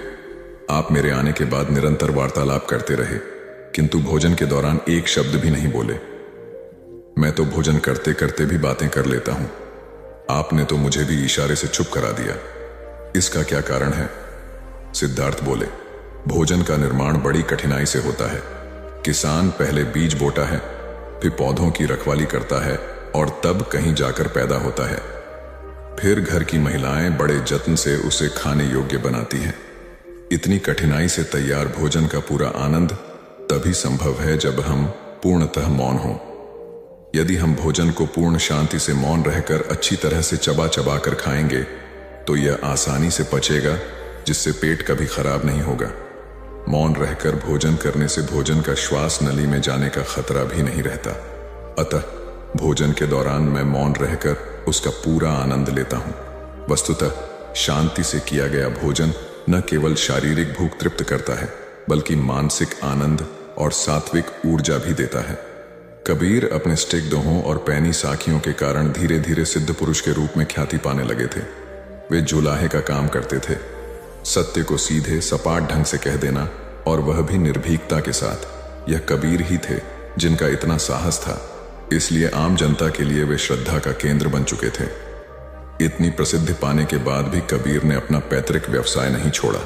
आप मेरे आने के बाद निरंतर वार्तालाप करते रहे, किंतु भोजन के दौरान एक शब्द भी नहीं बोले। मैं तो भोजन करते करते भी बातें कर लेता हूं। आपने तो मुझे भी इशारे से चुप करा दिया। इसका क्या कारण है? सिद्धार्थ बोले, भोजन का निर्माण बड़ी कठिनाई से होता है। किसान पहले बीज बोता है, फिर पौधों की रखवाली करता है और तब कहीं जाकर पैदा होता है। फिर घर की महिलाएं बड़े जत्न से उसे खाने योग्य बनाती हैं। इतनी कठिनाई से तैयार भोजन का पूरा आनंद तभी संभव है जब हम पूर्णतः मौन हों। यदि हम भोजन को पूर्ण शांति से मौन रहकर अच्छी तरह से चबा चबा कर खाएंगे तो यह आसानी से पचेगा, जिससे पेट कभी खराब नहीं होगा। मौन रहकर भोजन करने से भोजन का श्वास नली में जाने का खतरा भी नहीं रहता। अतः भोजन के दौरान मैं मौन रहकर उसका पूरा आनंद लेता हूं। वस्तुतः शांति से किया गया भोजन न केवल शारीरिक भूख तृप्त करता है, बल्कि मानसिक आनंद और सात्विक ऊर्जा भी देता है। कबीर अपने स्टिक दोहों और पैनी साखियों के कारण धीरे धीरे सिद्ध पुरुष के रूप में ख्याति पाने लगे थे। वे जुलाहे का काम करते थे, सत्य को सीधे सपाट ढंग से कह देना, और वह भी निर्भीकता के साथ। यह कबीर ही थे जिनका इतना साहस था, इसलिए आम जनता के लिए वे श्रद्धा का केंद्र बन चुके थे। इतनी प्रसिद्धि पाने के बाद भी कबीर ने अपना पैतृक व्यवसाय नहीं छोड़ा।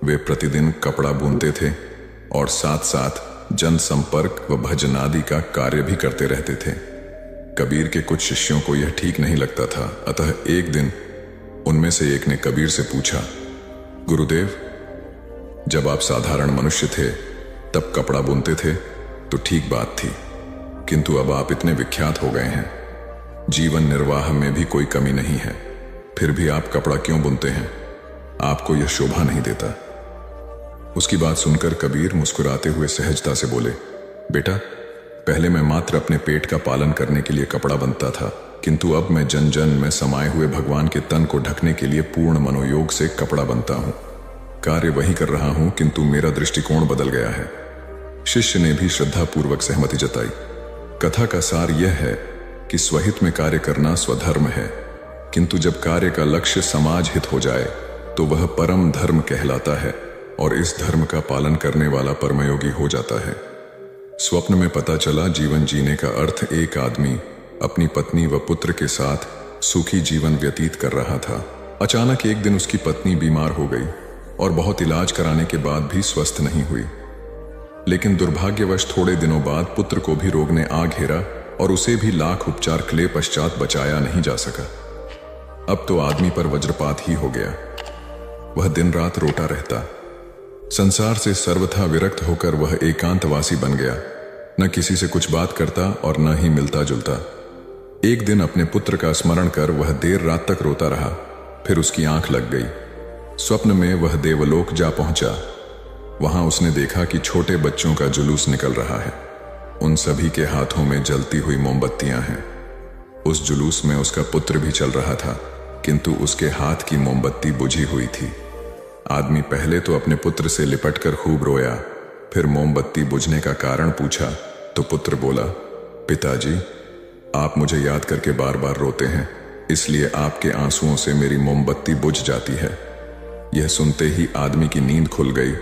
वे प्रतिदिन कपड़ा बुनते थे और साथ साथ जनसंपर्क व भजन आदि का कार्य भी करते रहते थे। कबीर के कुछ शिष्यों को यह ठीक नहीं लगता था, अतः एक दिन उनमें से एक ने कबीर से पूछा, गुरुदेव, जब आप साधारण मनुष्य थे तब कपड़ा बुनते थे तो ठीक बात थी, किंतु अब आप इतने विख्यात हो गए हैं, जीवन निर्वाह में भी कोई कमी नहीं है, फिर भी आप कपड़ा क्यों बुनते हैं? आपको यह शोभा नहीं देता। उसकी बात सुनकर कबीर मुस्कुराते हुए सहजता से बोले, बेटा, पहले मैं मात्र अपने पेट का पालन करने के लिए कपड़ा बनता था, किंतु अब मैं जन जन में समाये हुए भगवान के तन को ढकने के लिए पूर्ण मनोयोग से कपड़ा बनता हूं। कार्य वही कर रहा हूं, किंतु मेरा दृष्टिकोण बदल गया है। शिष्य ने भी श्रद्धापूर्वक सहमति जताई। कथा का सार यह है कि स्वहित में कार्य करना स्वधर्म है, किंतु जब कार्य का लक्ष्य समाज हित हो जाए तो वह परम धर्म कहलाता है और इस धर्म का पालन करने वाला परमयोगी हो जाता है। स्वप्न में पता चला जीवन जीने का अर्थ एक आदमी अपनी पत्नी व पुत्र के साथ सुखी जीवन व्यतीत कर रहा था। अचानक एक दिन उसकी पत्नी बीमार हो गई और बहुत इलाज कराने के बाद भी स्वस्थ नहीं हुई। लेकिन दुर्भाग्यवश थोड़े दिनों बाद पुत्र को भी रोग ने आ घेरा और उसे भी लाख उपचार के पश्चात बचाया नहीं जा सका। अब तो आदमी पर वज्रपात ही हो गया। वह दिन रात रोता रहता। संसार से सर्वथा विरक्त होकर वह एकांतवासी बन गया, न किसी से कुछ बात करता और न ही मिलता जुलता। एक दिन अपने पुत्र का स्मरण कर वह देर रात तक रोता रहा, फिर उसकी आंख लग गई। स्वप्न में वह देवलोक जा पहुंचा। वहां उसने देखा कि छोटे बच्चों का जुलूस निकल रहा है। उन सभी के हाथों में जलती हुई मोमबत्तियां हैं। उस जुलूस में उसका पुत्र भी चल रहा था, किंतु उसके हाथ की मोमबत्ती बुझी हुई थी। आदमी पहले तो अपने पुत्र से लिपटकर खूब रोया, फिर मोमबत्ती बुझने का कारण पूछा तो पुत्र बोला, पिताजी, आप मुझे याद करके बार बार रोते हैं, इसलिए आपके आंसुओं से मेरी मोमबत्ती बुझ जाती है। यह सुनते ही आदमी की नींद खुल गई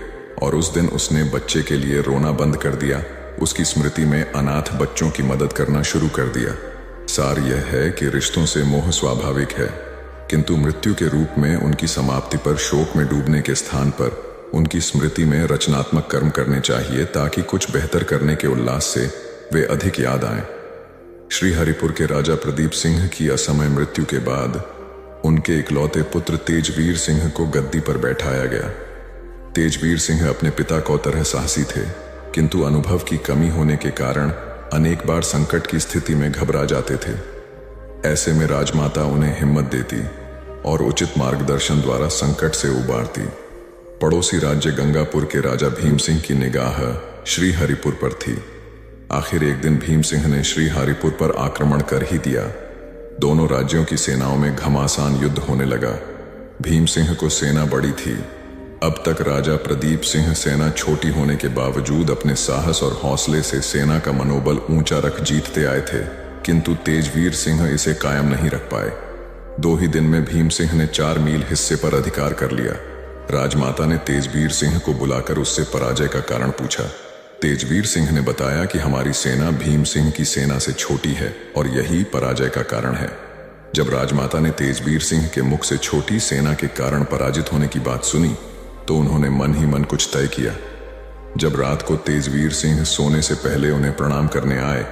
और उस दिन उसने बच्चे के लिए रोना बंद कर दिया। उसकी स्मृति में अनाथ बच्चों की मदद करना शुरू कर दिया। सार यह है कि रिश्तों से मोह स्वाभाविक है, किंतु मृत्यु के रूप में उनकी समाप्ति पर शोक में डूबने के स्थान पर उनकी स्मृति में रचनात्मक कर्म करने चाहिए, ताकि कुछ बेहतर करने के उल्लास से वे अधिक याद आएं। श्री हरिपुर के राजा प्रदीप सिंह की असमय मृत्यु के बाद उनके इकलौते पुत्र तेजवीर सिंह को गद्दी पर बैठाया गया। तेजवीर सिंह अपने पिता को तरह साहसी थे, किंतु अनुभव की कमी होने के कारण अनेक बार संकट की स्थिति में घबरा जाते थे। ऐसे में राजमाता उन्हें हिम्मत देती और उचित मार्गदर्शन द्वारा संकट से उबारती। पड़ोसी राज्य गंगापुर के राजा भीम सिंह की निगाह श्री हरिपुर पर थी। आखिर एक दिन भीम सिंह ने श्री हरिपुर पर आक्रमण कर ही दिया। दोनों राज्यों की सेनाओं में घमासान युद्ध होने लगा। भीम सिंह को सेना बड़ी थी। अब तक राजा प्रदीप सिंह सेना छोटी होने के बावजूद अपने साहस और हौसले से सेना का मनोबल ऊंचा रख जीतते आए थे, किंतु तेजवीर सिंह इसे कायम नहीं रख पाए। 2 ही दिन में भीम सिंह ने 4 मील हिस्से पर अधिकार कर लिया। राजमाता ने तेजवीर सिंह को बुलाकर उससे पराजय का कारण पूछा। तेजवीर सिंह ने बताया कि हमारी सेना भीम सिंह की सेना से छोटी है और यही पराजय का कारण है। जब राजमाता ने तेजवीर सिंह के मुख से छोटी सेना के कारण पराजित होने की बात सुनी तो उन्होंने मन ही मन कुछ तय किया। जब रात को तेजवीर सिंह सोने से पहले उन्हें प्रणाम करने आए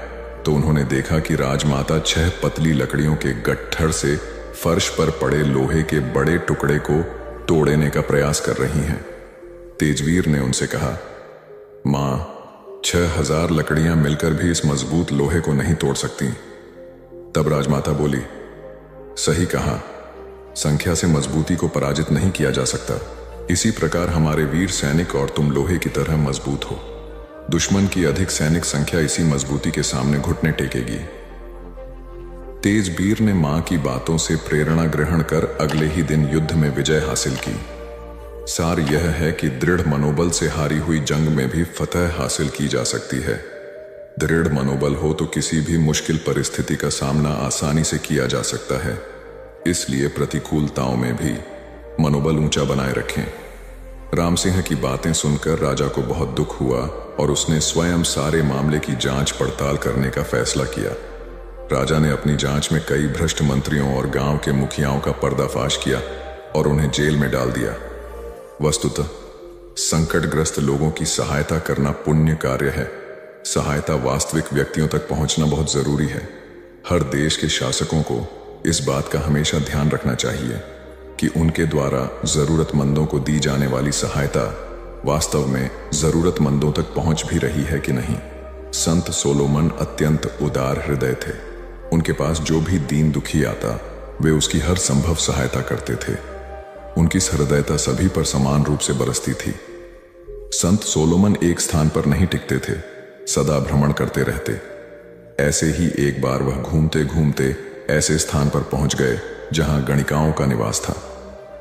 तो उन्होंने देखा कि राजमाता 6 पतली लकड़ियों के गट्ठर से फर्श पर पड़े लोहे के बड़े टुकड़े को तोड़ने का प्रयास कर रही हैं। तेजवीर ने उनसे कहा, मां, 6000 लकड़ियां मिलकर भी इस मजबूत लोहे को नहीं तोड़ सकती। तब राजमाता बोली, सही कहा, संख्या से मजबूती को पराजित नहीं किया जा सकता। इसी प्रकार हमारे वीर सैनिक और तुम लोहे की तरह मजबूत हो। दुश्मन की अधिक सैनिक संख्या इसी मजबूती के सामने घुटने टेकेगी। तेजवीर ने मां की बातों से प्रेरणा ग्रहण कर अगले ही दिन युद्ध में विजय हासिल की। सार यह है कि दृढ़ मनोबल से हारी हुई जंग में भी फतह हासिल की जा सकती है। दृढ़ मनोबल हो तो किसी भी मुश्किल परिस्थिति का सामना आसानी से किया जा सकता है। इसलिए प्रतिकूलताओं में भी मनोबल ऊंचा बनाए रखें। राम सिंह की बातें सुनकर राजा को बहुत दुख हुआ और उसने स्वयं सारे मामले की जांच पड़ताल करने का फैसला किया। राजा ने अपनी जांच में कई भ्रष्ट मंत्रियों और गांव के मुखियाओं का पर्दाफाश किया और उन्हें जेल में डाल दिया। वस्तुतः संकटग्रस्त लोगों की सहायता करना पुण्य कार्य है। सहायता वास्तविक व्यक्तियों तक पहुंचना बहुत जरूरी है। हर देश के शासकों को इस बात का हमेशा ध्यान रखना चाहिए कि उनके द्वारा जरूरतमंदों को दी जाने वाली सहायता वास्तव में जरूरतमंदों तक पहुंच भी रही है कि नहीं। संत सोलोमन अत्यंत उदार हृदय थे। उनके पास जो भी दीन दुखी आता वे उसकी हर संभव सहायता करते थे। उनकी सहृदयता सभी पर समान रूप से बरसती थी। संत सोलोमन एक स्थान पर नहीं टिकते थे, सदा भ्रमण करते रहते। ऐसे ही एक बार वह घूमते घूमते ऐसे स्थान पर पहुंच गए जहां गणिकाओं का निवास था।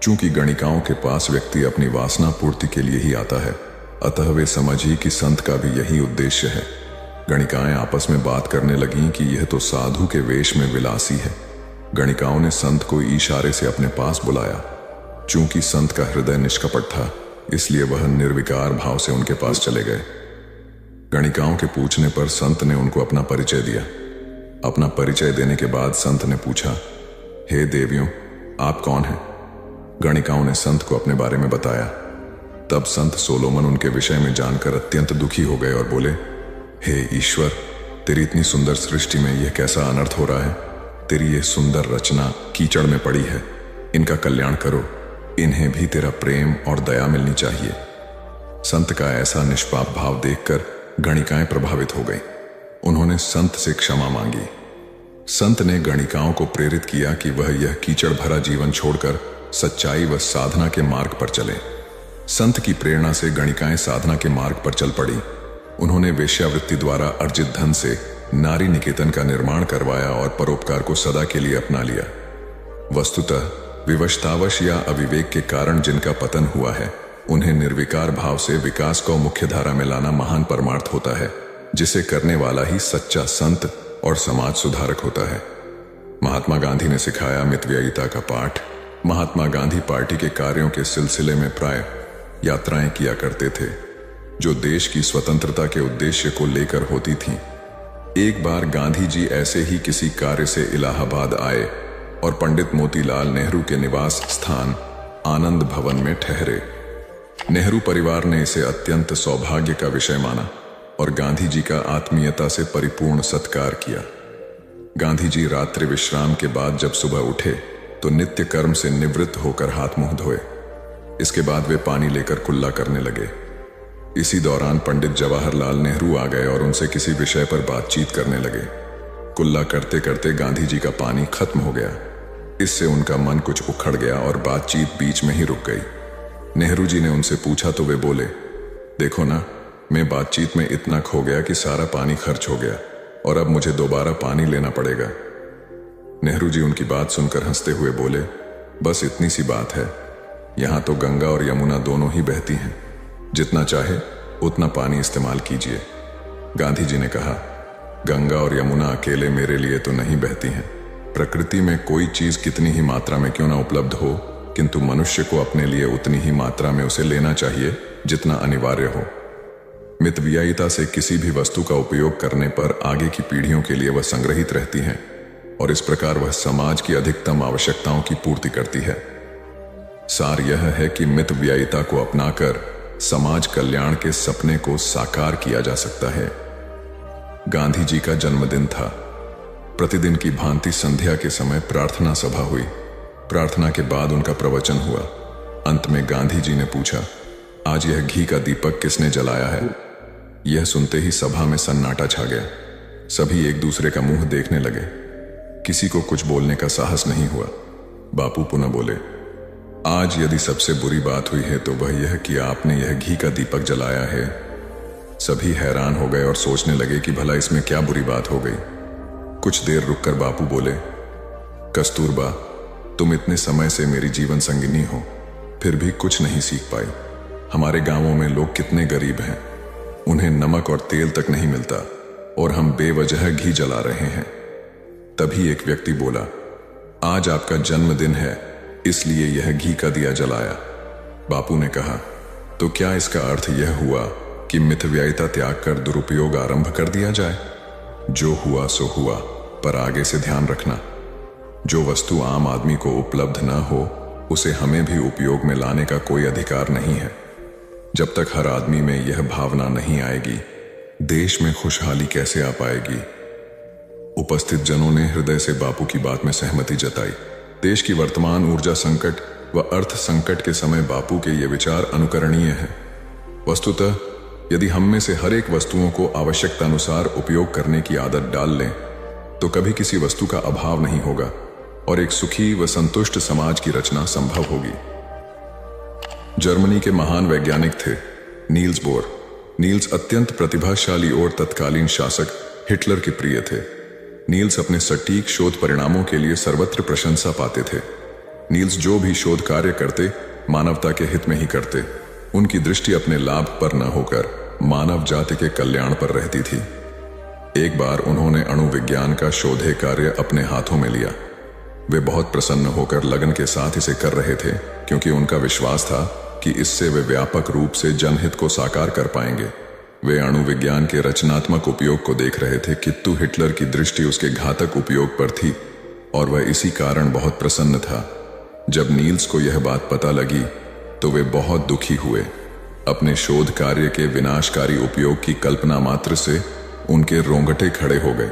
चूंकि गणिकाओं के पास व्यक्ति अपनी वासना पूर्ति के लिए ही आता है, अतः वे समझी कि संत का भी यही उद्देश्य है। गणिकाएं आपस में बात करने लगीं कि यह तो साधु के वेश में विलासी है। गणिकाओं ने संत को इशारे से अपने पास बुलाया। चूंकि संत का हृदय निष्कपट था, इसलिए वह निर्विकार भाव से उनके पास चले गए। गणिकाओं के पूछने पर संत ने उनको अपना परिचय दिया। अपना परिचय देने के बाद संत ने पूछा, हे देवियों, आप कौन हैं? गणिकाओं ने संत को अपने बारे में बताया। तब संत सोलोमन उनके विषय में जानकर अत्यंत दुखी हो गए और बोले, हे ईश्वर, तेरी इतनी सुंदर सृष्टि में यह कैसा अनर्थ हो रहा है? तेरी यह सुंदर रचना कीचड़ में पड़ी है। इनका कल्याण करो। इन्हें भी तेरा प्रेम और दया मिलनी चाहिए। संत का ऐसा निष्पाप भाव देखकर गणिकाएं प्रभावित हो गईं। उन्होंने संत से क्षमा मांगी। संत ने गणिकाओं को प्रेरित किया कि वह यह कीचड़ भरा जीवन छोड़कर सच्चाई व साधना के मार्ग पर चले। संत की प्रेरणा से गणिकाएं साधना के मार्ग पर चल पड़ी। उन्होंने वेश्यावृत्ति द्वारा अर्जित धन से नारी निकेतन का निर्माण करवाया और परोपकार को सदा के लिए अपना लिया। वस्तुतः विवशतावश या अविवेक के कारण जिनका पतन हुआ है, उन्हें निर्विकार भाव से विकास को मुख्य धारा में लाना महान परमार्थ होता है, जिसे करने वाला ही सच्चा संत और समाज सुधारक होता है। महात्मा गांधी ने सिखाया मितव्ययिता का पाठ। महात्मा गांधी पार्टी के कार्यों के सिलसिले में प्राय यात्राएं किया करते थे, जो देश की स्वतंत्रता के उद्देश्य को लेकर होती थीं। एक बार गांधी जी ऐसे ही किसी कार्य से इलाहाबाद आए और पंडित मोतीलाल नेहरू के निवास स्थान आनंद भवन में ठहरे। नेहरू परिवार ने इसे अत्यंत सौभाग्य का विषय माना और गांधी जी का आत्मीयता से परिपूर्ण सत्कार किया। गांधी जी रात्रि विश्राम के बाद जब सुबह उठे तो नित्य कर्म से निवृत्त होकर हाथ मुंह धोए। इसके बाद वे पानी लेकर कुल्ला करने लगे। इसी दौरान पंडित जवाहरलाल नेहरू आ गए और उनसे किसी विषय पर बातचीत करने लगे। कुल्ला करते करते गांधी जी का पानी खत्म हो गया। इससे उनका मन कुछ उखड़ गया और बातचीत बीच में ही रुक गई। नेहरू जी ने उनसे पूछा तो वे बोले, देखो ना, मैं बातचीत में इतना खो गया कि सारा पानी खर्च हो गया और अब मुझे दोबारा पानी लेना पड़ेगा। नेहरू जी उनकी बात सुनकर हंसते हुए बोले, बस इतनी सी बात है, यहां तो गंगा और यमुना दोनों ही बहती हैं, जितना चाहे उतना पानी इस्तेमाल कीजिए। गांधी जी ने कहा, गंगा और यमुना अकेले मेरे लिए तो नहीं बहती हैं। प्रकृति में कोई चीज कितनी ही मात्रा में क्यों ना उपलब्ध हो, किंतु मनुष्य को अपने लिए उतनी ही मात्रा में उसे लेना चाहिए जितना अनिवार्य हो। मितव्ययिता से किसी भी वस्तु का उपयोग करने पर आगे की पीढ़ियों के लिए वह संग्रहित रहती हैं और इस प्रकार वह समाज की अधिकतम आवश्यकताओं की पूर्ति करती है। सार यह है कि मितव्ययिता को अपनाकर समाज कल्याण के सपने को साकार किया जा सकता है। गांधी जी का जन्मदिन था। प्रतिदिन की भांति संध्या के समय प्रार्थना सभा हुई। प्रार्थना के बाद उनका प्रवचन हुआ। अंत में गांधी जी ने पूछा, आज यह घी का दीपक किसने जलाया है? यह सुनते ही सभा में सन्नाटा छा गया। सभी एक दूसरे का मुंह देखने लगे। किसी को कुछ बोलने का साहस नहीं हुआ। बापू पुनः बोले, आज यदि सबसे बुरी बात हुई है तो वह यह कि आपने यह घी का दीपक जलाया है। सभी हैरान हो गए और सोचने लगे कि भला इसमें क्या बुरी बात हो गई। कुछ देर रुककर बापू बोले, कस्तूरबा, तुम इतने समय से मेरी जीवन संगिनी हो, फिर भी कुछ नहीं सीख पाई। हमारे गांवों में लोग कितने गरीब हैं, उन्हें नमक और तेल तक नहीं मिलता और हम बेवजह घी जला रहे हैं। तभी एक व्यक्ति बोला, आज आपका जन्मदिन है, इसलिए यह घी का दिया जलाया। बापू ने कहा, तो क्या इसका अर्थ यह हुआ कि मितव्ययिता त्याग कर दुरुपयोग आरंभ कर दिया जाए? जो हुआ सो हुआ, पर आगे से ध्यान रखना, जो वस्तु आम आदमी को उपलब्ध न हो उसे हमें भी उपयोग में लाने का कोई अधिकार नहीं है। जब तक हर आदमी में यह भावना नहीं आएगी, देश में खुशहाली कैसे आ पाएगी? उपस्थित जनों ने हृदय से बापू की बात में सहमति जताई। देश की वर्तमान ऊर्जा संकट व अर्थ संकट के समय बापू के ये विचार अनुकरणीय हैं। वस्तुतः यदि हम में से हर एक वस्तुओं को आवश्यकता अनुसार उपयोग करने की आदत डाल लें तो कभी किसी वस्तु का अभाव नहीं होगा और एक सुखी व संतुष्ट समाज की रचना संभव होगी। जर्मनी के महान वैज्ञानिक थे नील्स बोर। नील्स अत्यंत प्रतिभाशाली और तत्कालीन शासक हिटलर के प्रिय थे। नील्स अपने सटीक शोध परिणामों के लिए सर्वत्र प्रशंसा पाते थे। नील्स जो भी शोध कार्य करते मानवता के हित में ही करते। उनकी दृष्टि अपने लाभ पर न होकर मानव जाति के कल्याण पर रहती थी। एक बार उन्होंने अणु विज्ञान का शोध कार्य अपने हाथों में लिया। वे बहुत प्रसन्न होकर लगन के साथ इसे कर रहे थे, क्योंकि उनका विश्वास था कि इससे वे व्यापक रूप से जनहित को साकार कर पाएंगे। वे अणु विज्ञान के रचनात्मक उपयोग को देख रहे थे, किंतु हिटलर की दृष्टि उसके घातक उपयोग पर थी और वह इसी कारण बहुत प्रसन्न था। जब नील्स को यह बात पता लगी तो वे बहुत दुखी हुए। अपने शोध कार्य के विनाशकारी उपयोग की कल्पना मात्र से उनके रोंगटे खड़े हो गए।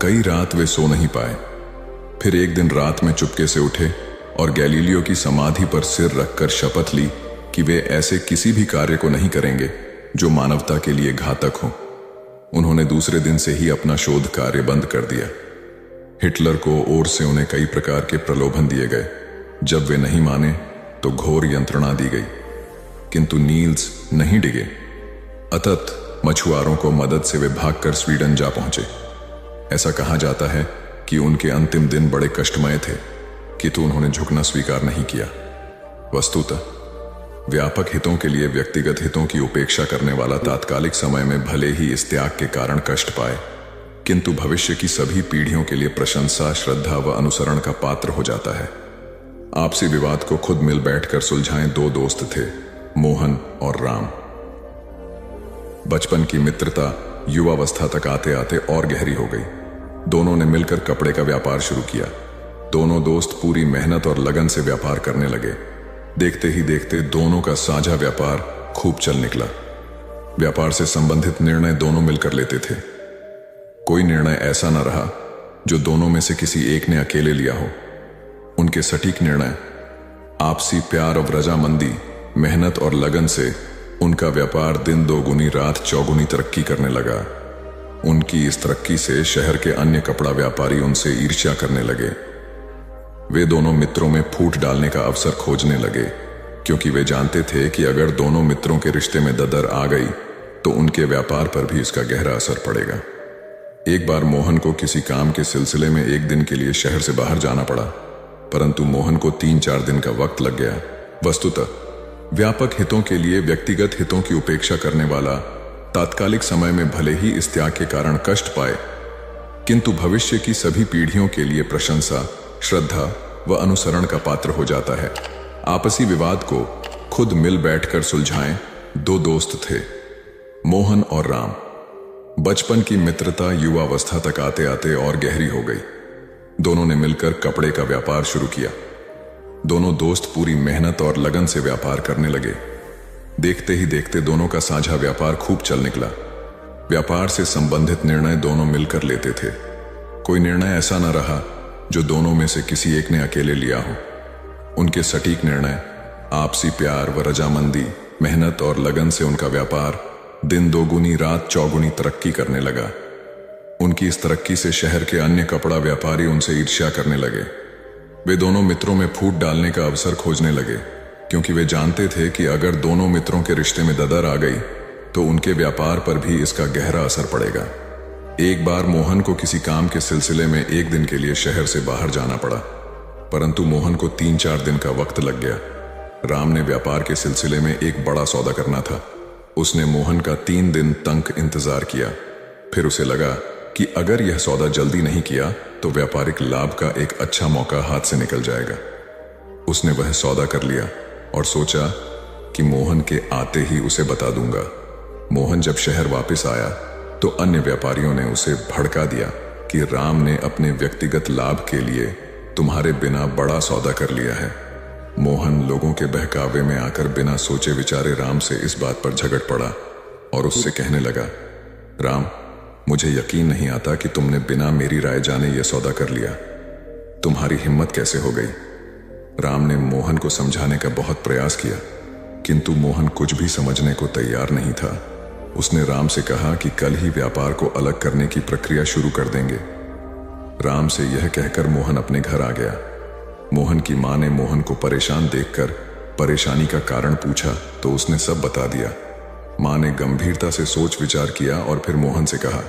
कई रात वे सो नहीं पाए। फिर एक दिन रात में चुपके से उठे और गैलीलियो की समाधि पर सिर रखकर शपथ ली कि वे ऐसे किसी भी कार्य को नहीं करेंगे जो मानवता के लिए घातक हो। उन्होंने दूसरे दिन से ही अपना शोध कार्य बंद कर दिया। हिटलर को ओर से उन्हें कई प्रकार के प्रलोभन दिए गए। जब वे नहीं माने तो घोर यंत्रणा दी गई। किंतु नील्स नहीं डिगे। अतत मछुआरों को मदद से वे भागकर स्वीडन जा पहुंचे। ऐसा कहा जाता है कि उनके अंतिम दिन बड़े कष्टमय थे, किंतु उन्होंने झुकना स्वीकार नहीं किया। वस्तुतः व्यापक हितों के लिए व्यक्तिगत हितों की उपेक्षा करने वाला तात्कालिक समय में भले ही इस त्याग के कारण कष्ट पाए, किंतु भविष्य की सभी पीढ़ियों के लिए प्रशंसा, श्रद्धा व अनुसरण का पात्र हो जाता है। आपसी विवाद को खुद मिल बैठकर सुलझाएं दो दोस्त थे, मोहन और राम। बचपन की मित्रता युवावस्था तक आते आते और गहरी हो गई। दोनों ने मिलकर कपड़े का व्यापार शुरू किया। दोनों दोस्त पूरी मेहनत और लगन से व्यापार करने लगे। देखते ही देखते दोनों का साझा व्यापार खूब चल निकला। व्यापार से संबंधित निर्णय दोनों मिलकर लेते थे। कोई निर्णय ऐसा न रहा जो दोनों में से किसी एक ने अकेले लिया हो। उनके सटीक निर्णय, आपसी प्यार और रजामंदी, मेहनत और लगन से उनका व्यापार दिन दोगुनी रात चौगुनी तरक्की करने लगा। उनकी इस तरक्की से शहर के अन्य कपड़ा व्यापारी उनसे ईर्ष्या करने लगे। वे दोनों मित्रों में फूट डालने का अवसर खोजने लगे, क्योंकि वे जानते थे कि अगर दोनों मित्रों के रिश्ते में ददर आ गई तो उनके व्यापार पर भी इसका गहरा असर पड़ेगा। एक बार मोहन को किसी काम के सिलसिले में एक दिन के लिए शहर से बाहर जाना पड़ा, परंतु मोहन को 3-4 दिन का वक्त लग गया। वस्तुतः व्यापक हितों के लिए व्यक्तिगत हितों की उपेक्षा करने वाला तात्कालिक समय में भले ही इस त्याग के कारण कष्ट पाए, किंतु भविष्य की सभी पीढ़ियों के लिए प्रशंसा, श्रद्धा व अनुसरण का पात्र हो जाता है। आपसी विवाद को खुद मिल बैठकर सुलझाएं दो दोस्त थे, मोहन और राम। बचपन की मित्रता युवावस्था तक आते आते और गहरी हो गई। दोनों ने मिलकर कपड़े का व्यापार शुरू किया। दोनों दोस्त पूरी मेहनत और लगन से व्यापार करने लगे। देखते ही देखते दोनों का साझा व्यापार खूब चल निकला। व्यापार से संबंधित निर्णय दोनों मिलकर लेते थे। कोई निर्णय ऐसा न रहा जो दोनों में से किसी एक ने अकेले लिया हो। उनके सटीक निर्णय, आपसी प्यार व रजामंदी, मेहनत और लगन से उनका व्यापार दिन दोगुनी रात चौगुनी तरक्की करने लगा। उनकी इस तरक्की से शहर के अन्य कपड़ा व्यापारी उनसे ईर्ष्या करने लगे। वे दोनों मित्रों में फूट डालने का अवसर खोजने लगे, क्योंकि वे जानते थे कि अगर दोनों मित्रों के रिश्ते में ददर आ गई तो उनके व्यापार पर भी इसका गहरा असर पड़ेगा। एक बार मोहन को किसी काम के सिलसिले में एक दिन के लिए शहर से बाहर जाना पड़ा, परंतु मोहन को 3-4 दिन का वक्त लग गया। राम ने व्यापार के सिलसिले में एक बड़ा सौदा करना था। उसने मोहन का 3 दिन तक इंतजार किया। फिर उसे लगा कि अगर यह सौदा जल्दी नहीं किया तो व्यापारिक लाभ का एक अच्छा मौका हाथ से निकल जाएगा। उसने वह सौदा कर लिया और सोचा कि मोहन के आते ही उसे बता दूंगा। मोहन जब शहर वापस आया तो अन्य व्यापारियों ने उसे भड़का दिया कि राम ने अपने व्यक्तिगत लाभ के लिए तुम्हारे बिना बड़ा सौदा कर लिया है। मोहन लोगों के बहकावे में आकर बिना सोचे विचारे राम से इस बात पर झगड़ पड़ा और उससे कहने लगा, राम, मुझे यकीन नहीं आता कि तुमने बिना मेरी राय जाने यह सौदा कर लिया। तुम्हारी हिम्मत कैसे हो गई? राम ने मोहन को समझाने का बहुत प्रयास किया, किंतु मोहन कुछ भी समझने को तैयार नहीं था। उसने राम से कहा कि कल ही व्यापार को अलग करने की प्रक्रिया शुरू कर देंगे। राम से यह कहकर मोहन अपने घर आ गया। मोहन की मां ने मोहन को परेशान देखकर परेशानी का कारण पूछा तो उसने सब बता दिया। मां ने गंभीरता से सोच विचार किया और फिर मोहन से कहा,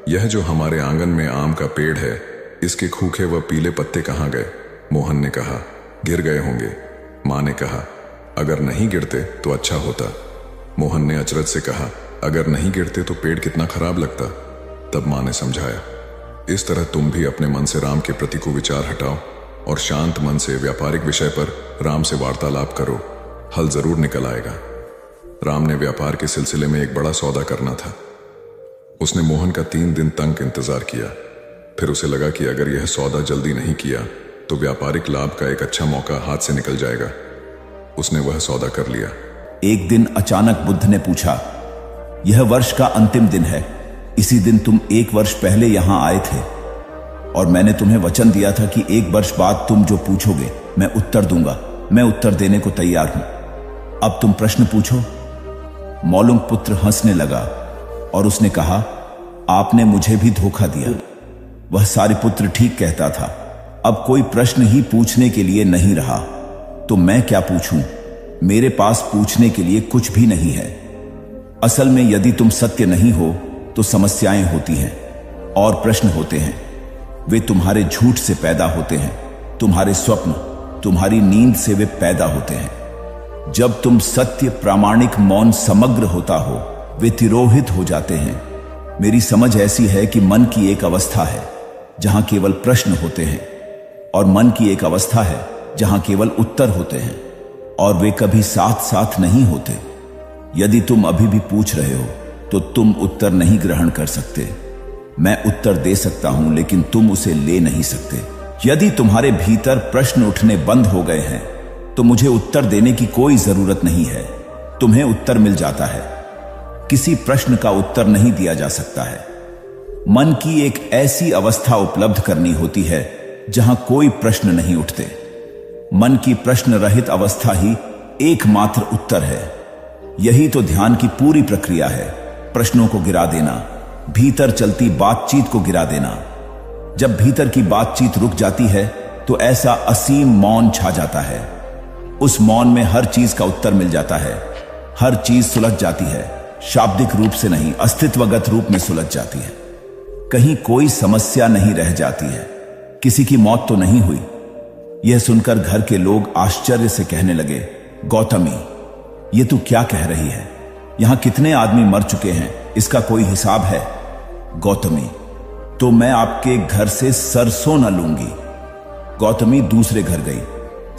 यह जो हमारे आंगन में आम का पेड़ है, इसके सूखे व पीले पत्ते कहाँ गए? मोहन ने कहा, गिर गए होंगे। मां ने कहा, अगर नहीं गिरते तो अच्छा होता। मोहन ने अचरज से कहा, अगर नहीं गिरते तो पेड़ कितना खराब लगता। तब मां ने समझाया, इस तरह तुम भी अपने मन से राम के प्रति को विचार हटाओ और शांत मन से व्यापारिक विषय पर राम से वार्तालाप करो, हल जरूर निकल आएगा। राम ने व्यापार के सिलसिले में एक बड़ा सौदा करना था। उसने मोहन का 3 दिन तक इंतजार किया। फिर उसे लगा कि अगर यह सौदा जल्दी नहीं किया तो व्यापारिक लाभ का एक अच्छा मौका हाथ से निकल जाएगा। उसने वह सौदा कर लिया। एक दिन अचानक बुद्ध ने पूछा, यह वर्ष का अंतिम दिन है। इसी दिन तुम 1 वर्ष पहले यहां आए थे और मैंने तुम्हें वचन दिया था कि 1 वर्ष बाद तुम जो पूछोगे मैं उत्तर दूंगा। मैं उत्तर देने को तैयार हूं। अब तुम प्रश्न पूछो। मौलुंग पुत्र हंसने लगा और उसने कहा, आपने मुझे भी धोखा दिया। वह सारिपुत्र ठीक कहता था। अब कोई प्रश्न ही पूछने के लिए नहीं रहा, तो मैं क्या पूछूं? मेरे पास पूछने के लिए कुछ भी नहीं है। असल में यदि तुम सत्य नहीं हो तो समस्याएं होती हैं और प्रश्न होते हैं। वे तुम्हारे झूठ से पैदा होते हैं, तुम्हारे स्वप्न, तुम्हारी नींद से वे पैदा होते हैं। जब तुम सत्य, प्रामाणिक, मौन, समग्र होता हो, वे तिरोहित हो जाते हैं। मेरी समझ ऐसी है कि मन की एक अवस्था है जहां केवल प्रश्न होते हैं और मन की एक अवस्था है जहां केवल उत्तर होते हैं, और वे कभी साथ साथ नहीं होते। यदि तुम अभी भी पूछ रहे हो तो तुम उत्तर नहीं ग्रहण कर सकते। मैं उत्तर दे सकता हूं लेकिन तुम उसे ले नहीं सकते। यदि तुम्हारे भीतर प्रश्न उठने बंद हो गए हैं तो मुझे उत्तर देने की कोई जरूरत नहीं है। तुम्हें उत्तर मिल जाता है। किसी प्रश्न का उत्तर नहीं दिया जा सकता है। मन की एक ऐसी अवस्था उपलब्ध करनी होती है जहां कोई प्रश्न नहीं उठते। मन की प्रश्न रहित अवस्था ही एकमात्र उत्तर है। यही तो ध्यान की पूरी प्रक्रिया है। प्रश्नों को गिरा देना, भीतर चलती बातचीत को गिरा देना। जब भीतर की बातचीत रुक जाती है तो ऐसा असीम मौन छा जाता है। उस मौन में हर चीज का उत्तर मिल जाता है। हर चीज सुलझ जाती है, शाब्दिक रूप से नहीं, अस्तित्वगत रूप में सुलझ जाती है। कहीं कोई समस्या नहीं रह जाती है। किसी की मौत तो नहीं हुई। यह सुनकर घर के लोग आश्चर्य से कहने लगे, गौतमी, ये तू क्या कह रही है? यहां कितने आदमी मर चुके हैं, इसका कोई हिसाब है? गौतमी, तो मैं आपके घर से सरसों न लूंगी। गौतमी दूसरे घर गई।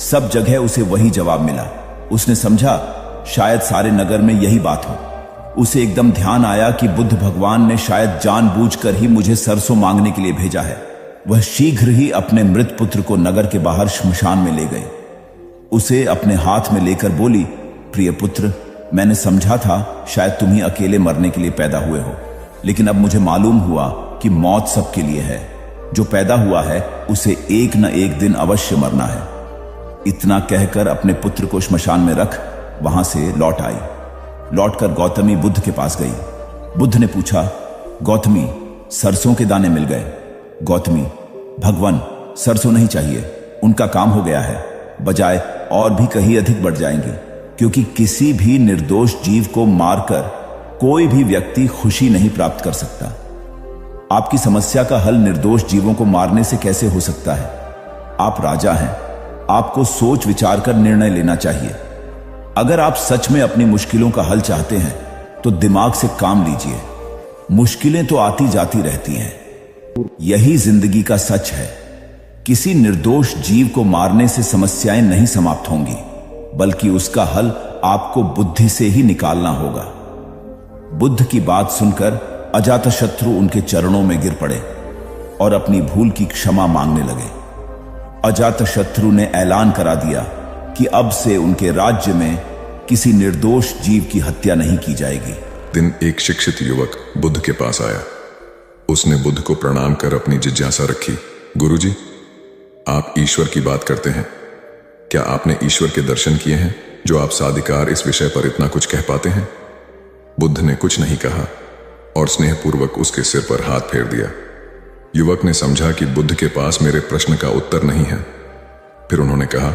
सब जगह उसे वही जवाब मिला। उसने समझा शायद सारे नगर में यही बात हो। उसे एकदम ध्यान आया कि बुद्ध भगवान ने शायद जानबूझकर ही मुझे सरसों मांगने के लिए भेजा है। वह शीघ्र ही अपने मृत पुत्र को नगर के बाहर श्मशान में ले गई। उसे अपने हाथ में लेकर बोली, प्रिय पुत्र, मैंने समझा था शायद तुम ही अकेले मरने के लिए पैदा हुए हो, लेकिन अब मुझे मालूम हुआ कि मौत सबके लिए है। जो पैदा हुआ है उसे एक न एक दिन अवश्य मरना है। इतना कहकर अपने पुत्र को श्मशान में रख वहां से लौट आई। लौटकर गौतमी बुद्ध के पास गई। बुद्ध ने पूछा, गौतमी, सरसों के दाने मिल गए? गौतमी, भगवान, सरसों नहीं चाहिए, उनका काम हो गया है। बजाय और भी कहीं अधिक बढ़ जाएंगी, क्योंकि किसी भी निर्दोष जीव को मारकर कोई भी व्यक्ति खुशी नहीं प्राप्त कर सकता। आपकी समस्या का हल निर्दोष जीवों को मारने से कैसे हो सकता है? आप राजा हैं, आपको सोच विचार कर निर्णय लेना चाहिए। अगर आप सच में अपनी मुश्किलों का हल चाहते हैं तो दिमाग से काम लीजिए। मुश्किलें तो आती जाती रहती हैं, यही जिंदगी का सच है। किसी निर्दोष जीव को मारने से समस्याएं नहीं समाप्त होंगी, बल्कि उसका हल आपको बुद्धि से ही निकालना होगा। बुद्ध की बात सुनकर अजातशत्रु उनके चरणों में गिर पड़े और अपनी भूल की क्षमा मांगने लगे। अजातशत्रु ने ऐलान करा दिया कि अब से उनके राज्य में किसी निर्दोष जीव की हत्या नहीं की जाएगी। दिन एक शिक्षित युवक बुद्ध के पास आया। उसने बुद्ध को प्रणाम कर अपनी जिज्ञासा रखी। गुरुजी, आप ईश्वर की बात करते हैं, क्या आपने ईश्वर के दर्शन किए हैं जो आप साधिकार इस विषय पर इतना कुछ कह पाते हैं? बुद्ध ने कुछ नहीं कहा और स्नेहपूर्वक उसके सिर पर हाथ फेर दिया। युवक ने समझा कि बुद्ध के पास मेरे प्रश्न का उत्तर नहीं है। फिर उन्होंने कहा,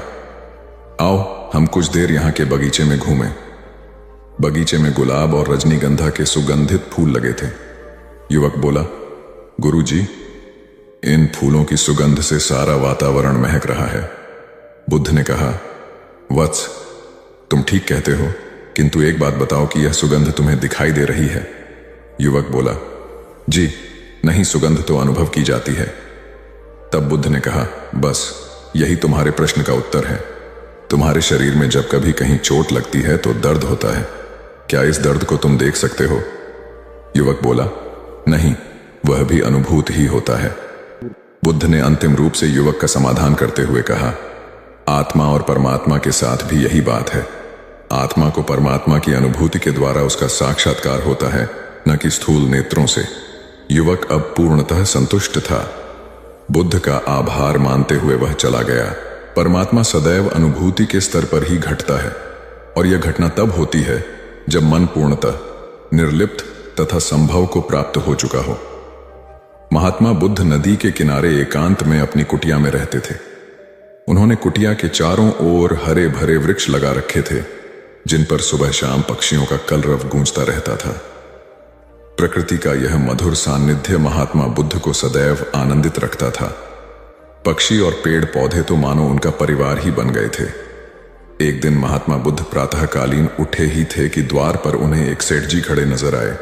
आओ हम कुछ देर यहां के बगीचे में घूमें। बगीचे में गुलाब और रजनीगंधा के सुगंधित फूल लगे थे। युवक बोला, गुरुजी, इन फूलों की सुगंध से सारा वातावरण महक रहा है। बुद्ध ने कहा, वत्स, तुम ठीक कहते हो, किंतु एक बात बताओ कि यह सुगंध तुम्हें दिखाई दे रही है? युवक बोला, जी नहीं, सुगंध तो अनुभव की जाती है। तब बुद्ध ने कहा, बस यही तुम्हारे प्रश्न का उत्तर है। तुम्हारे शरीर में जब कभी कहीं चोट लगती है तो दर्द होता है। क्या इस दर्द को तुम देख सकते हो? युवक बोला, नहीं, वह भी अनुभूत ही होता है। बुद्ध ने अंतिम रूप से युवक का समाधान करते हुए कहा, आत्मा और परमात्मा के साथ भी यही बात है। आत्मा को परमात्मा की अनुभूति के द्वारा उसका साक्षात्कार होता है, न कि स्थूल नेत्रों से। युवक अब पूर्णतः संतुष्ट था। बुद्ध का आभार मानते हुए वह चला गया। परमात्मा सदैव अनुभूति के स्तर पर ही घटता है, और यह घटना तब होती है जब मन पूर्णतः निर्लिप्त तथा संभव को प्राप्त हो चुका हो। महात्मा बुद्ध नदी के किनारे एकांत में अपनी कुटिया में रहते थे। उन्होंने कुटिया के चारों ओर हरे भरे वृक्ष लगा रखे थे, जिन पर सुबह शाम पक्षियों का कलरव गूंजता रहता था। प्रकृति का यह मधुर सान्निध्य महात्मा बुद्ध को सदैव आनंदित रखता था। पक्षी और पेड़ पौधे तो मानो उनका परिवार ही बन गए थे। एक दिन महात्मा बुद्ध प्रातःकालीन उठे ही थे कि द्वार पर उन्हें एक सेठ जी खड़े नजर आए।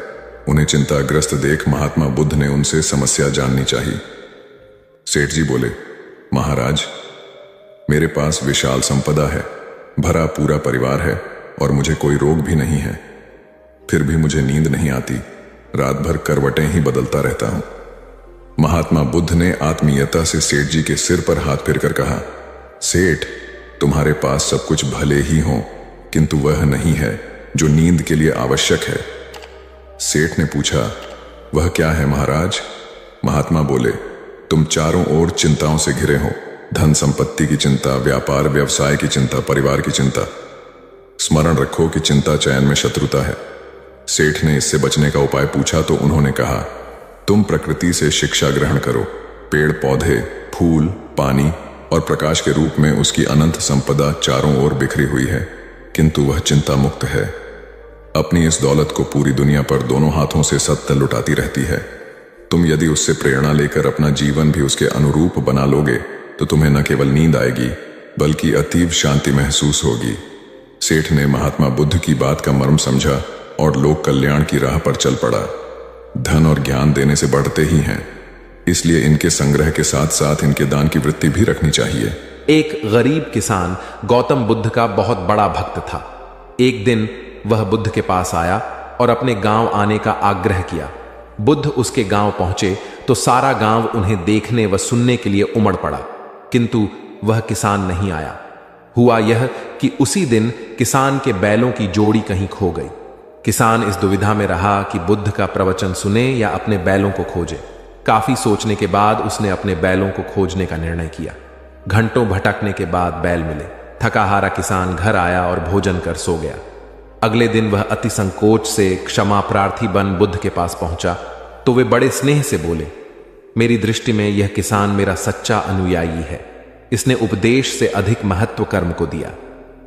उन्हें चिंताग्रस्त देख महात्मा बुद्ध ने उनसे समस्या जाननी चाहिए। सेठ जी बोले, महाराज, मेरे पास विशाल संपदा है, भरा पूरा परिवार है और मुझे कोई रोग भी नहीं है। फिर भी मुझे नींद नहीं आती, रात भर करवटें ही बदलता रहता हूं। महात्मा बुद्ध ने आत्मीयता से सेठ जी के सिर पर हाथ फेरकर कहा, सेठ, तुम्हारे पास सब कुछ भले ही हो, किंतु वह नहीं है जो नींद के लिए आवश्यक है। सेठ ने पूछा, वह क्या है महाराज? महात्मा बोले, तुम चारों ओर चिंताओं से घिरे हो, धन संपत्ति की चिंता, व्यापार व्यवसाय की चिंता, परिवार की चिंता। स्मरण रखो कि चिंता चयन में शत्रुता है। सेठ ने इससे बचने का उपाय पूछा तो उन्होंने कहा, तुम प्रकृति से शिक्षा ग्रहण करो। पेड़ पौधे, फूल, पानी और प्रकाश के रूप में उसकी अनंत संपदा चारों ओर बिखरी हुई है, किंतु वह चिंता मुक्त है। अपनी इस दौलत को पूरी दुनिया पर दोनों हाथों से सत्य लुटाती रहती है। तुम यदि उससे प्रेरणा लेकर अपना जीवन भी उसके अनुरूप बना लोगे तो तुम्हें न केवल नींद आएगी बल्कि अतीव शांति महसूस होगी। सेठ ने महात्मा बुद्ध की बात का मर्म समझा और लोक कल्याण की राह पर चल पड़ा। धन और ज्ञान देने से बढ़ते ही हैं, इसलिए इनके संग्रह के साथ साथ इनके दान की वृत्ति भी रखनी चाहिए। एक गरीब किसान गौतम बुद्ध का बहुत बड़ा भक्त था। एक दिन वह बुद्ध के पास आया और अपने गांव आने का आग्रह किया। बुद्ध उसके गांव पहुंचे तो सारा गांव उन्हें देखने व सुनने के लिए उमड़ पड़ा, किंतु वह किसान नहीं आया। हुआ यह कि उसी दिन किसान के बैलों की जोड़ी कहीं खो गई। किसान इस दुविधा में रहा कि बुद्ध का प्रवचन सुने या अपने बैलों को खोजे। काफी सोचने के बाद उसने अपने बैलों को खोजने का निर्णय किया। घंटों भटकने के बाद बैल मिले। थका हारा किसान घर आया और भोजन कर सो गया। अगले दिन वह अति संकोच से क्षमा प्रार्थी बन बुद्ध के पास पहुंचा तो वे बड़े स्नेह से बोले, मेरी दृष्टि में यह किसान मेरा सच्चा अनुयायी है। इसने उपदेश से अधिक महत्व कर्म को दिया।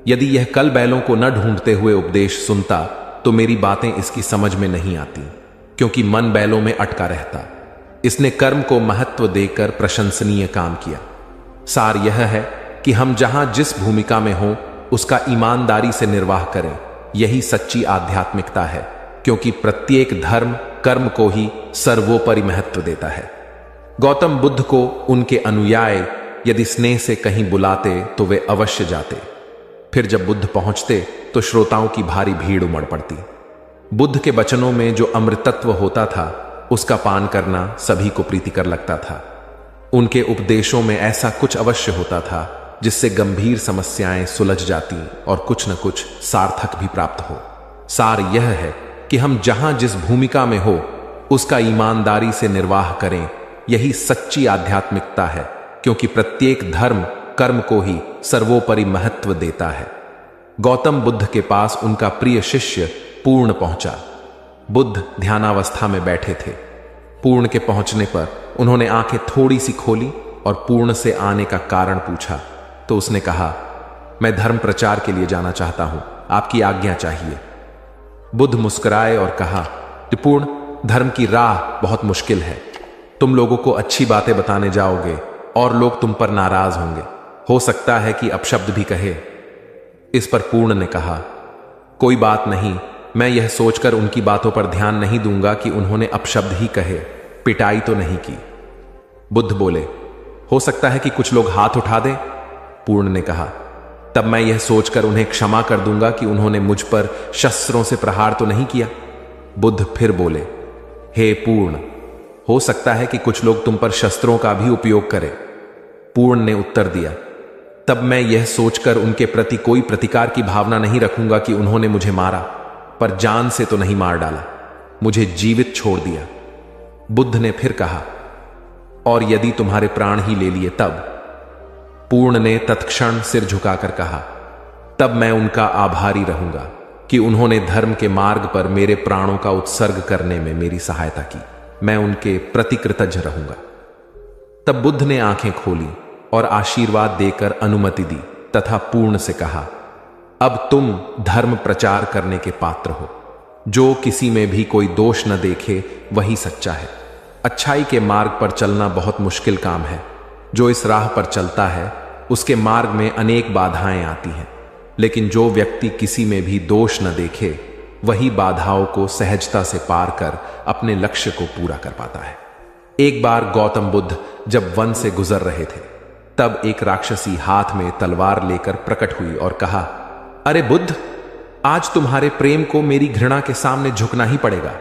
यदि यह कल बैलों को न ढूंढते हुए उपदेश सुनता तो मेरी बातें इसकी समझ में नहीं आती, क्योंकि मन बैलों में अटका रहता। इसने कर्म को महत्व देकर प्रशंसनीय काम किया। सार यह है कि हम जहां जिस भूमिका में हों उसका ईमानदारी से निर्वाह करें। यही सच्ची आध्यात्मिकता है, क्योंकि प्रत्येक धर्म कर्म को ही सर्वोपरि महत्व देता है। गौतम बुद्ध को उनके अनुयायी यदि स्नेह से कहीं बुलाते तो वे अवश्य जाते। फिर जब बुद्ध पहुंचते तो श्रोताओं की भारी भीड़ उमड़ पड़ती। बुद्ध के वचनों में जो अमृतत्व होता था उसका पान करना सभी को प्रीतिकर लगता था। उनके उपदेशों में ऐसा कुछ अवश्य होता था जिससे गंभीर समस्याएं सुलझ जाती और कुछ न कुछ सार्थक भी प्राप्त हो। सार यह है कि हम जहां जिस भूमिका में हो उसका ईमानदारी से निर्वाह करें। यही सच्ची आध्यात्मिकता है, क्योंकि प्रत्येक धर्म कर्म को ही सर्वोपरि महत्व देता है। गौतम बुद्ध के पास उनका प्रिय शिष्य पूर्ण पहुंचा। बुद्ध ध्यानावस्था में बैठे थे। पूर्ण के पहुंचने पर उन्होंने आंखें थोड़ी सी खोली और पूर्ण से आने का कारण पूछा तो उसने कहा, मैं धर्म प्रचार के लिए जाना चाहता हूं, आपकी आज्ञा चाहिए। बुद्ध मुस्कुराए और कहा, पूर्ण, धर्म की राह बहुत मुश्किल है। तुम लोगों को अच्छी बातें बताने जाओगे और लोग तुम पर नाराज होंगे। हो सकता है कि अपशब्द भी कहे। इस पर पूर्ण ने कहा, कोई बात नहीं, मैं यह सोचकर उनकी बातों पर ध्यान नहीं दूंगा कि उन्होंने अपशब्द ही कहे, पिटाई तो नहीं की। बुद्ध बोले, हो सकता है कि कुछ लोग हाथ उठा दें। पूर्ण ने कहा, तब मैं यह सोचकर उन्हें क्षमा कर दूंगा कि उन्होंने मुझ पर शस्त्रों से प्रहार तो नहीं किया। बुद्ध फिर बोले, हे पूर्ण, हो सकता है कि कुछ लोग तुम पर शस्त्रों का भी उपयोग करें। पूर्ण ने उत्तर दिया, तब मैं यह सोचकर उनके प्रति कोई प्रतिकार की भावना नहीं रखूंगा कि उन्होंने मुझे मारा, पर जान से तो नहीं मार डाला, मुझे जीवित छोड़ दिया। बुद्ध ने फिर कहा, और यदि तुम्हारे प्राण ही ले लिए तब? पूर्ण ने तत्क्षण सिर झुकाकर कहा, तब मैं उनका आभारी रहूंगा कि उन्होंने धर्म के मार्ग पर मेरे प्राणों का उत्सर्ग करने में मेरी सहायता की। मैं उनके प्रति कृतज्ञ रहूंगा। तब बुद्ध ने आंखें खोली और आशीर्वाद देकर अनुमति दी तथा पूर्ण से कहा, अब तुम धर्म प्रचार करने के पात्र हो। जो किसी में भी कोई दोष न देखे वही सच्चा है। अच्छाई के मार्ग पर चलना बहुत मुश्किल काम है। जो इस राह पर चलता है उसके मार्ग में अनेक बाधाएं आती हैं, लेकिन जो व्यक्ति किसी में भी दोष न देखे वही बाधाओं को सहजता से पार कर अपने लक्ष्य को पूरा कर पाता है। एक बार गौतम बुद्ध जब वन से गुजर रहे थे, तब एक राक्षसी हाथ में तलवार लेकर प्रकट हुई और कहा, अरे बुद्ध, आज तुम्हारे प्रेम को मेरी घृणा के सामने झुकना ही पड़ेगा।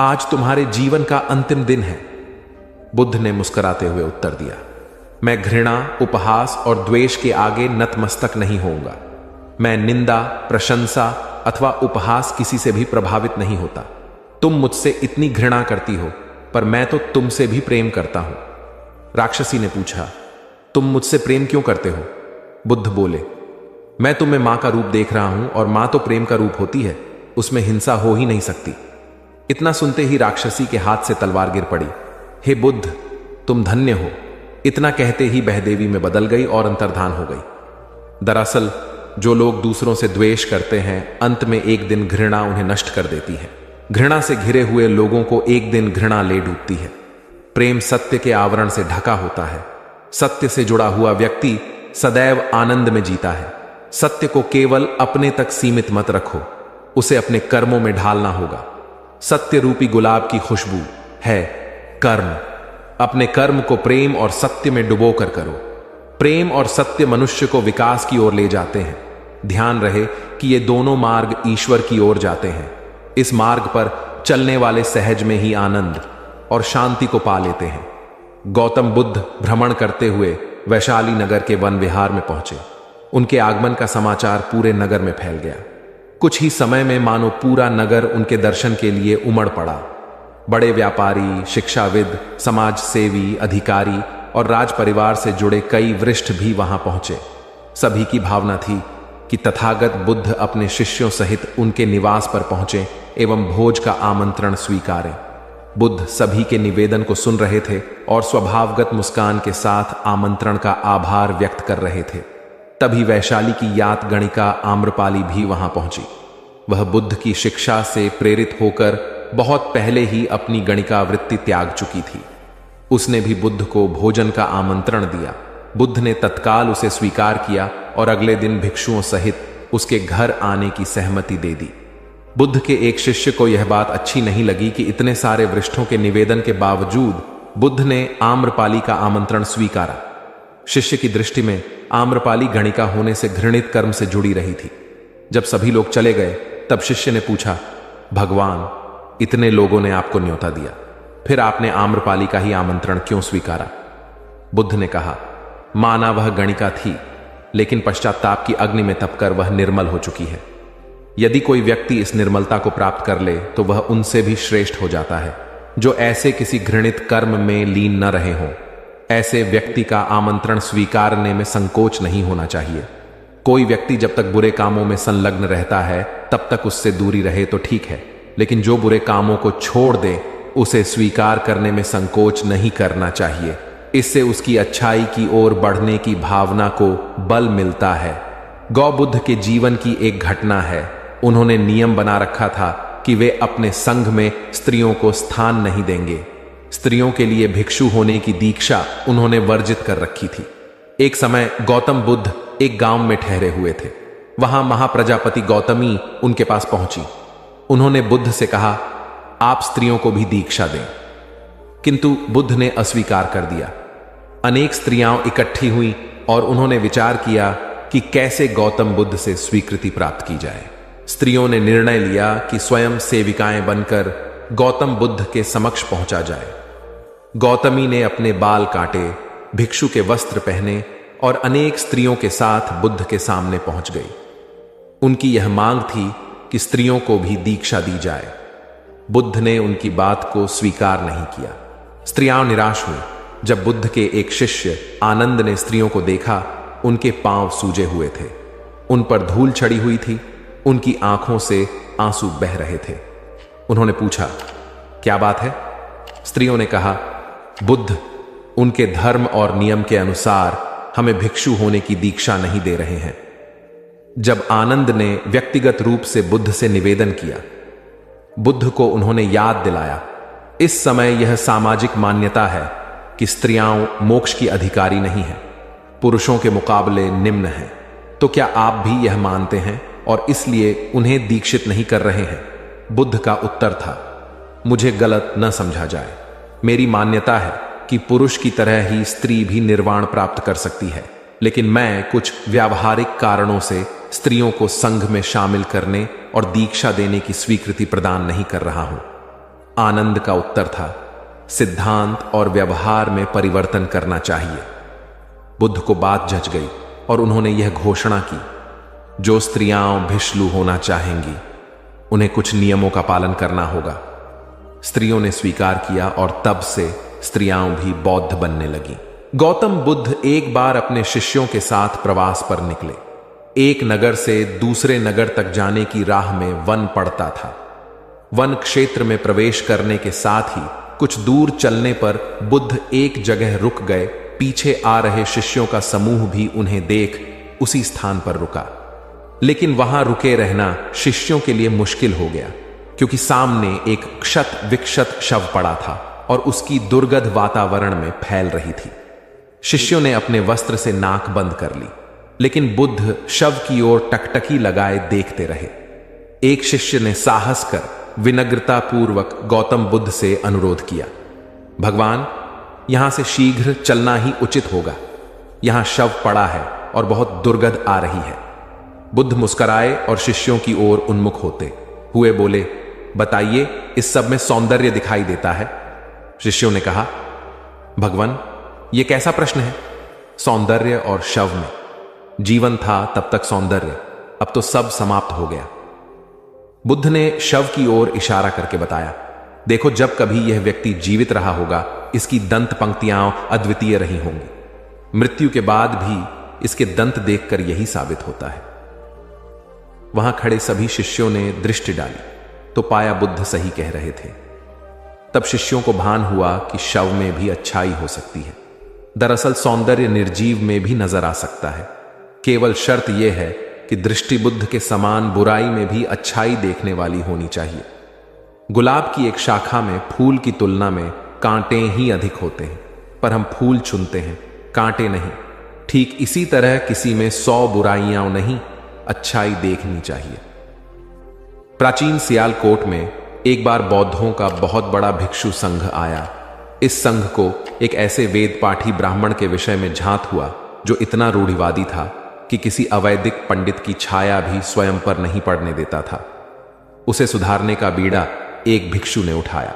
आज तुम्हारे जीवन का अंतिम दिन है। बुद्ध ने मुस्कुराते हुए उत्तर दिया, मैं घृणा, उपहास और द्वेष के आगे नतमस्तक नहीं होऊंगा। मैं निंदा, प्रशंसा अथवा उपहास किसी से भी प्रभावित नहीं होता। तुम मुझसे इतनी घृणा करती हो, पर मैं तो तुमसे भी प्रेम करता हूं। राक्षसी ने पूछा, तुम मुझसे प्रेम क्यों करते हो? बुद्ध बोले, मैं तुम्हें मां का रूप देख रहा हूं और मां तो प्रेम का रूप होती है, उसमें हिंसा हो ही नहीं सकती। इतना सुनते ही राक्षसी के हाथ से तलवार गिर पड़ी। हे बुद्ध, तुम धन्य हो। इतना कहते ही बहदेवी में बदल गई और अंतर्धान हो गई। दरअसल जो लोग दूसरों से द्वेष करते हैं, अंत में एक दिन घृणा उन्हें नष्ट कर देती है। घृणा से घिरे हुए लोगों को एक दिन घृणा ले डूबती है। प्रेम सत्य के आवरण से ढका होता है। सत्य से जुड़ा हुआ व्यक्ति सदैव आनंद में जीता है। सत्य को केवल अपने तक सीमित मत रखो, उसे अपने कर्मों में ढालना होगा। सत्य रूपी गुलाब की खुशबू है कर्म। अपने कर्म को प्रेम और सत्य में डुबो कर करो। प्रेम और सत्य मनुष्य को विकास की ओर ले जाते हैं। ध्यान रहे कि ये दोनों मार्ग ईश्वर की ओर जाते हैं। इस मार्ग पर चलने वाले सहज में ही आनंद और शांति को पा लेते हैं। गौतम बुद्ध भ्रमण करते हुए वैशाली नगर के वन विहार में पहुंचे। उनके आगमन का समाचार पूरे नगर में फैल गया। कुछ ही समय में मानो पूरा नगर उनके दर्शन के लिए उमड़ पड़ा। बड़े व्यापारी, शिक्षाविद, समाज सेवी, अधिकारी और राज परिवार से जुड़े कई वरिष्ठ भी वहां पहुंचे। सभी की भावना थी कि तथागत बुद्ध अपने शिष्यों सहित उनके निवास पर पहुंचे एवं भोज का आमंत्रण स्वीकारें। बुद्ध सभी के निवेदन को सुन रहे थे और स्वभावगत मुस्कान के साथ आमंत्रण का आभार व्यक्त कर रहे थे। तभी वैशाली की यात गणिका आम्रपाली भी वहां पहुंची। वह बुद्ध की शिक्षा से प्रेरित होकर बहुत पहले ही अपनी गणिका वृत्ति त्याग चुकी थी। उसने भी बुद्ध को भोजन का आमंत्रण दिया। बुद्ध ने तत्काल उसे स्वीकार किया और अगले दिन भिक्षुओं सहित उसके घर आने की सहमति दे दी। बुद्ध के एक शिष्य को यह बात अच्छी नहीं लगी कि इतने सारे वरिष्ठों के निवेदन के बावजूद बुद्ध ने आम्रपाली का आमंत्रण स्वीकारा। शिष्य की दृष्टि में आम्रपाली गणिका होने से घृणित कर्म से जुड़ी रही थी। जब सभी लोग चले गए तब शिष्य ने पूछा, भगवान, इतने लोगों ने आपको न्योता दिया, फिर आपने आम्रपाली का ही आमंत्रण क्यों स्वीकारा? बुद्ध ने कहा, माना वह गणिका थी, लेकिन पश्चाताप की अग्नि में तपकर वह निर्मल हो चुकी है। यदि कोई व्यक्ति इस निर्मलता को प्राप्त कर ले तो वह उनसे भी श्रेष्ठ हो जाता है जो ऐसे किसी घृणित कर्म में लीन न रहे हों। ऐसे व्यक्ति का आमंत्रण स्वीकारने में संकोच नहीं होना चाहिए। कोई व्यक्ति जब तक बुरे कामों में संलग्न रहता है तब तक उससे दूरी रहे तो ठीक है, लेकिन जो बुरे कामों को छोड़ दे उसे स्वीकार करने में संकोच नहीं करना चाहिए। इससे उसकी अच्छाई की ओर बढ़ने की भावना को बल मिलता है। गौ बुद्ध के जीवन की एक घटना है। उन्होंने नियम बना रखा था कि वे अपने संघ में स्त्रियों को स्थान नहीं देंगे। स्त्रियों के लिए भिक्षु होने की दीक्षा उन्होंने वर्जित कर रखी थी। एक समय गौतम बुद्ध एक गांव में ठहरे हुए थे। वहां महाप्रजापति गौतमी उनके पास पहुंची। उन्होंने बुद्ध से कहा, आप स्त्रियों को भी दीक्षा दें। किंतु बुद्ध ने अस्वीकार कर दिया। अनेक स्त्रियां इकट्ठी हुई और उन्होंने विचार किया कि कैसे गौतम बुद्ध से स्वीकृति प्राप्त की जाए। स्त्रियों ने निर्णय लिया कि स्वयं सेविकाएं बनकर गौतम बुद्ध के समक्ष पहुंचा जाए। गौतमी ने अपने बाल काटे, भिक्षु के वस्त्र पहने और अनेक स्त्रियों के साथ बुद्ध के सामने पहुंच गई। उनकी यह मांग थी कि स्त्रियों को भी दीक्षा दी जाए। बुद्ध ने उनकी बात को स्वीकार नहीं किया। स्त्रियां निराश हुई। जब बुद्ध के एक शिष्य आनंद ने स्त्रियों को देखा, उनके पांव सूजे हुए थे, उन पर धूल चढ़ी हुई थी, उनकी आंखों से आंसू बह रहे थे। उन्होंने पूछा, क्या बात है? स्त्रियों ने कहा, बुद्ध उनके धर्म और नियम के अनुसार हमें भिक्षु होने की दीक्षा नहीं दे रहे हैं। जब आनंद ने व्यक्तिगत रूप से बुद्ध से निवेदन किया, बुद्ध को उन्होंने याद दिलाया, इस समय यह सामाजिक मान्यता है कि स्त्रियां मोक्ष की अधिकारी नहीं हैं, पुरुषों के मुकाबले निम्न हैं। तो क्या आप भी यह मानते हैं और इसलिए उन्हें दीक्षित नहीं कर रहे हैं? बुद्ध का उत्तर था, मुझे गलत न समझा जाए। मेरी मान्यता है कि पुरुष की तरह ही स्त्री भी निर्वाण प्राप्त कर सकती है, लेकिन मैं कुछ व्यावहारिक कारणों से स्त्रियों को संघ में शामिल करने और दीक्षा देने की स्वीकृति प्रदान नहीं कर रहा हूं। आनंद का उत्तर था, सिद्धांत और व्यवहार में परिवर्तन करना चाहिए। बुद्ध को बात जच गई और उन्होंने यह घोषणा की, जो स्त्रियां भिक्षु होना चाहेंगी उन्हें कुछ नियमों का पालन करना होगा। स्त्रियों ने स्वीकार किया और तब से स्त्रियां भी बौद्ध बनने लगीं। गौतम बुद्ध एक बार अपने शिष्यों के साथ प्रवास पर निकले। एक नगर से दूसरे नगर तक जाने की राह में वन पड़ता था। वन क्षेत्र में प्रवेश करने के साथ ही कुछ दूर चलने पर बुद्ध एक जगह रुक गए। पीछे आ रहे शिष्यों का समूह भी उन्हें देख उसी स्थान पर रुका, लेकिन वहां रुके रहना शिष्यों के लिए मुश्किल हो गया, क्योंकि सामने एक क्षत विक्षत शव पड़ा था और उसकी दुर्गंध वातावरण में फैल रही थी। शिष्यों ने अपने वस्त्र से नाक बंद कर ली, लेकिन बुद्ध शव की ओर टकटकी लगाए देखते रहे। एक शिष्य ने साहस कर विनम्रतापूर्वक गौतम बुद्ध से अनुरोध किया, भगवान, यहां से शीघ्र चलना ही उचित होगा। यहां शव पड़ा है और बहुत दुर्गंध आ रही है। बुद्ध मुस्कुराए और शिष्यों की ओर उन्मुख होते हुए बोले, बताइए, इस सब में सौंदर्य दिखाई देता है? शिष्यों ने कहा, भगवान, यह कैसा प्रश्न है? सौंदर्य और शव में? जीवन था तब तक सौंदर्य, अब तो सब समाप्त हो गया। बुद्ध ने शव की ओर इशारा करके बताया, देखो, जब कभी यह व्यक्ति जीवित रहा होगा, इसकी दंत पंक्तियां अद्वितीय रही होंगी। मृत्यु के बाद भी इसके दंत देखकर यही साबित होता है। वहां खड़े सभी शिष्यों ने दृष्टि डाली तो पाया बुद्ध सही कह रहे थे। तब शिष्यों को भान हुआ कि शव में भी अच्छाई हो सकती है। दरअसल सौंदर्य निर्जीव में भी नजर आ सकता है। केवल शर्त यह है कि दृष्टि बुद्ध के समान बुराई में भी अच्छाई देखने वाली होनी चाहिए। गुलाब की एक शाखा में फूल की तुलना में कांटे ही अधिक होते हैं, पर हम फूल चुनते हैं, कांटे नहीं। ठीक इसी तरह किसी में 100 बुराइयां नहीं, अच्छाई देखनी चाहिए। प्राचीन सियालकोट में एक बार बौद्धों का बहुत बड़ा भिक्षु संघ आया। इस संघ को एक ऐसे वेद पाठी ब्राह्मण के विषय में झांत हुआ जो इतना रूढ़िवादी था कि किसी अवैदिक पंडित की छाया भी स्वयं पर नहीं पड़ने देता था। उसे सुधारने का बीड़ा एक भिक्षु ने उठाया।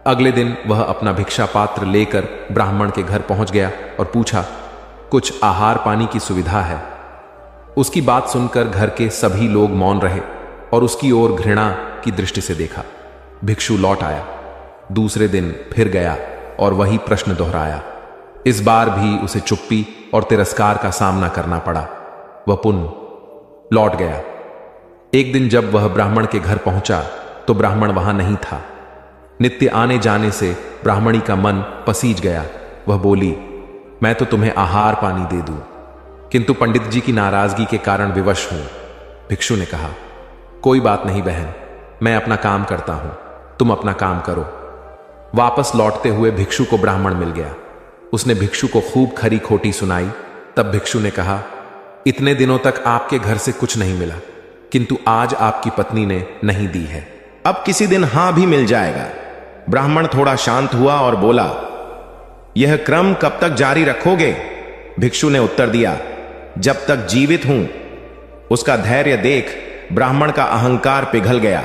अगले दिन वह अपना भिक्षा पात्र लेकर ब्राह्मण के घर पहुंच गया और पूछा, कुछ आहार पानी की सुविधा है? उसकी बात सुनकर घर के सभी लोग मौन रहे और उसकी ओर घृणा की दृष्टि से देखा। भिक्षु लौट आया। दूसरे दिन फिर गया और वही प्रश्न दोहराया। इस बार भी उसे चुप्पी और तिरस्कार का सामना करना पड़ा। वह पुनः लौट गया। एक दिन जब वह ब्राह्मण के घर पहुंचा तो ब्राह्मण वहां नहीं था। नित्य आने जाने से ब्राह्मणी का मन पसीज गया। वह बोली, मैं तो तुम्हें आहार पानी दे दूं, किंतु पंडित जी की नाराजगी के कारण विवश हूं। भिक्षु ने कहा, कोई बात नहीं बहन, मैं अपना काम करता हूं, तुम अपना काम करो। वापस लौटते हुए भिक्षु को ब्राह्मण मिल गया। उसने भिक्षु को खूब खरी खोटी सुनाई। तब भिक्षु ने कहा, इतने दिनों तक आपके घर से कुछ नहीं मिला, किंतु आज आपकी पत्नी ने नहीं दी है, अब किसी दिन हां भी मिल जाएगा। ब्राह्मण थोड़ा शांत हुआ और बोला, यह क्रम कब तक जारी रखोगे? भिक्षु ने उत्तर दिया, जब तक जीवित हूं। उसका धैर्य देख ब्राह्मण का अहंकार पिघल गया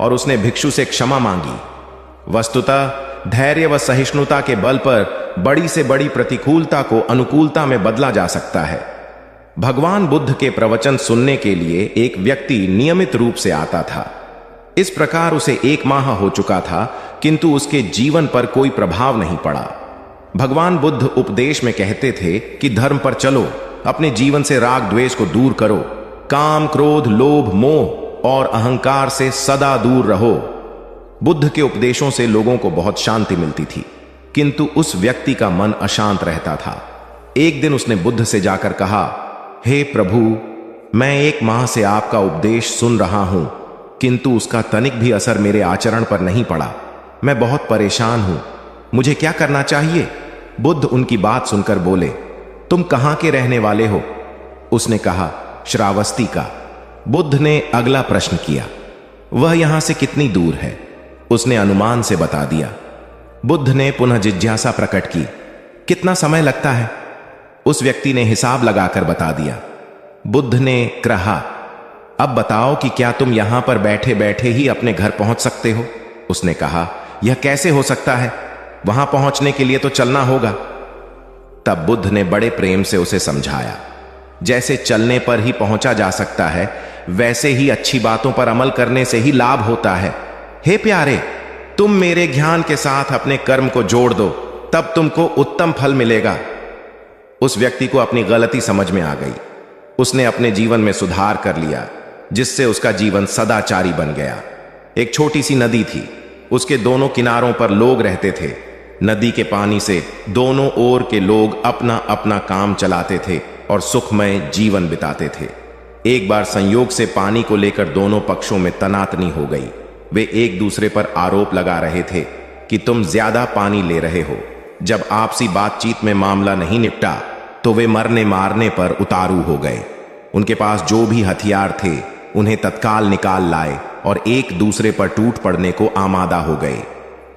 और उसने भिक्षु से क्षमा मांगी। वस्तुतः धैर्य व सहिष्णुता के बल पर बड़ी से बड़ी प्रतिकूलता को अनुकूलता में बदला जा सकता है। भगवान बुद्ध के प्रवचन सुनने के लिए एक व्यक्ति नियमित रूप से आता था। इस प्रकार उसे 1 माह हो चुका था, किंतु उसके जीवन पर कोई प्रभाव नहीं पड़ा। भगवान बुद्ध उपदेश में कहते थे कि धर्म पर चलो, अपने जीवन से राग द्वेष को दूर करो, काम क्रोध लोभ मोह और अहंकार से सदा दूर रहो। बुद्ध के उपदेशों से लोगों को बहुत शांति मिलती थी, किंतु उस व्यक्ति का मन अशांत रहता था। एक दिन उसने बुद्ध से जाकर कहा, हे प्रभु, मैं 1 माह से आपका उपदेश सुन रहा हूं, किंतु उसका तनिक भी असर मेरे आचरण पर नहीं पड़ा। मैं बहुत परेशान हूं, मुझे क्या करना चाहिए? बुद्ध उनकी बात सुनकर बोले, तुम कहां के रहने वाले हो? उसने कहा, श्रावस्ती का। बुद्ध ने अगला प्रश्न किया, वह यहां से कितनी दूर है? उसने अनुमान से बता दिया। बुद्ध ने पुनः जिज्ञासा प्रकट की, कितना समय लगता है? उस व्यक्ति ने हिसाब लगाकर बता दिया। बुद्ध ने कहा, अब बताओ कि क्या तुम यहां पर बैठे बैठे ही अपने घर पहुंच सकते हो? उसने कहा, यह कैसे हो सकता है? वहां पहुंचने के लिए तो चलना होगा। तब बुद्ध ने बड़े प्रेम से उसे समझाया, जैसे चलने पर ही पहुंचा जा सकता है, वैसे ही अच्छी बातों पर अमल करने से ही लाभ होता है। हे प्यारे, तुम मेरे ज्ञान के साथ अपने कर्म को जोड़ दो, तब तुमको उत्तम फल मिलेगा। उस व्यक्ति को अपनी गलती समझ में आ गई। उसने अपने जीवन में सुधार कर लिया, जिससे उसका जीवन सदाचारी बन गया। एक छोटी सी नदी थी, उसके दोनों किनारों पर लोग रहते थे। नदी के पानी से दोनों ओर के लोग अपना अपना काम चलाते थे और सुखमय जीवन बिताते थे। एक बार संयोग से पानी को लेकर दोनों पक्षों में तनातनी हो गई। वे एक दूसरे पर आरोप लगा रहे थे कि तुम ज्यादा पानी ले रहे हो। जब आपसी बातचीत में मामला नहीं निपटा तो वे मरने मारने पर उतारू हो गए। उनके पास जो भी हथियार थे उन्हें तत्काल निकाल लाए और एक दूसरे पर टूट पड़ने को आमादा हो गए।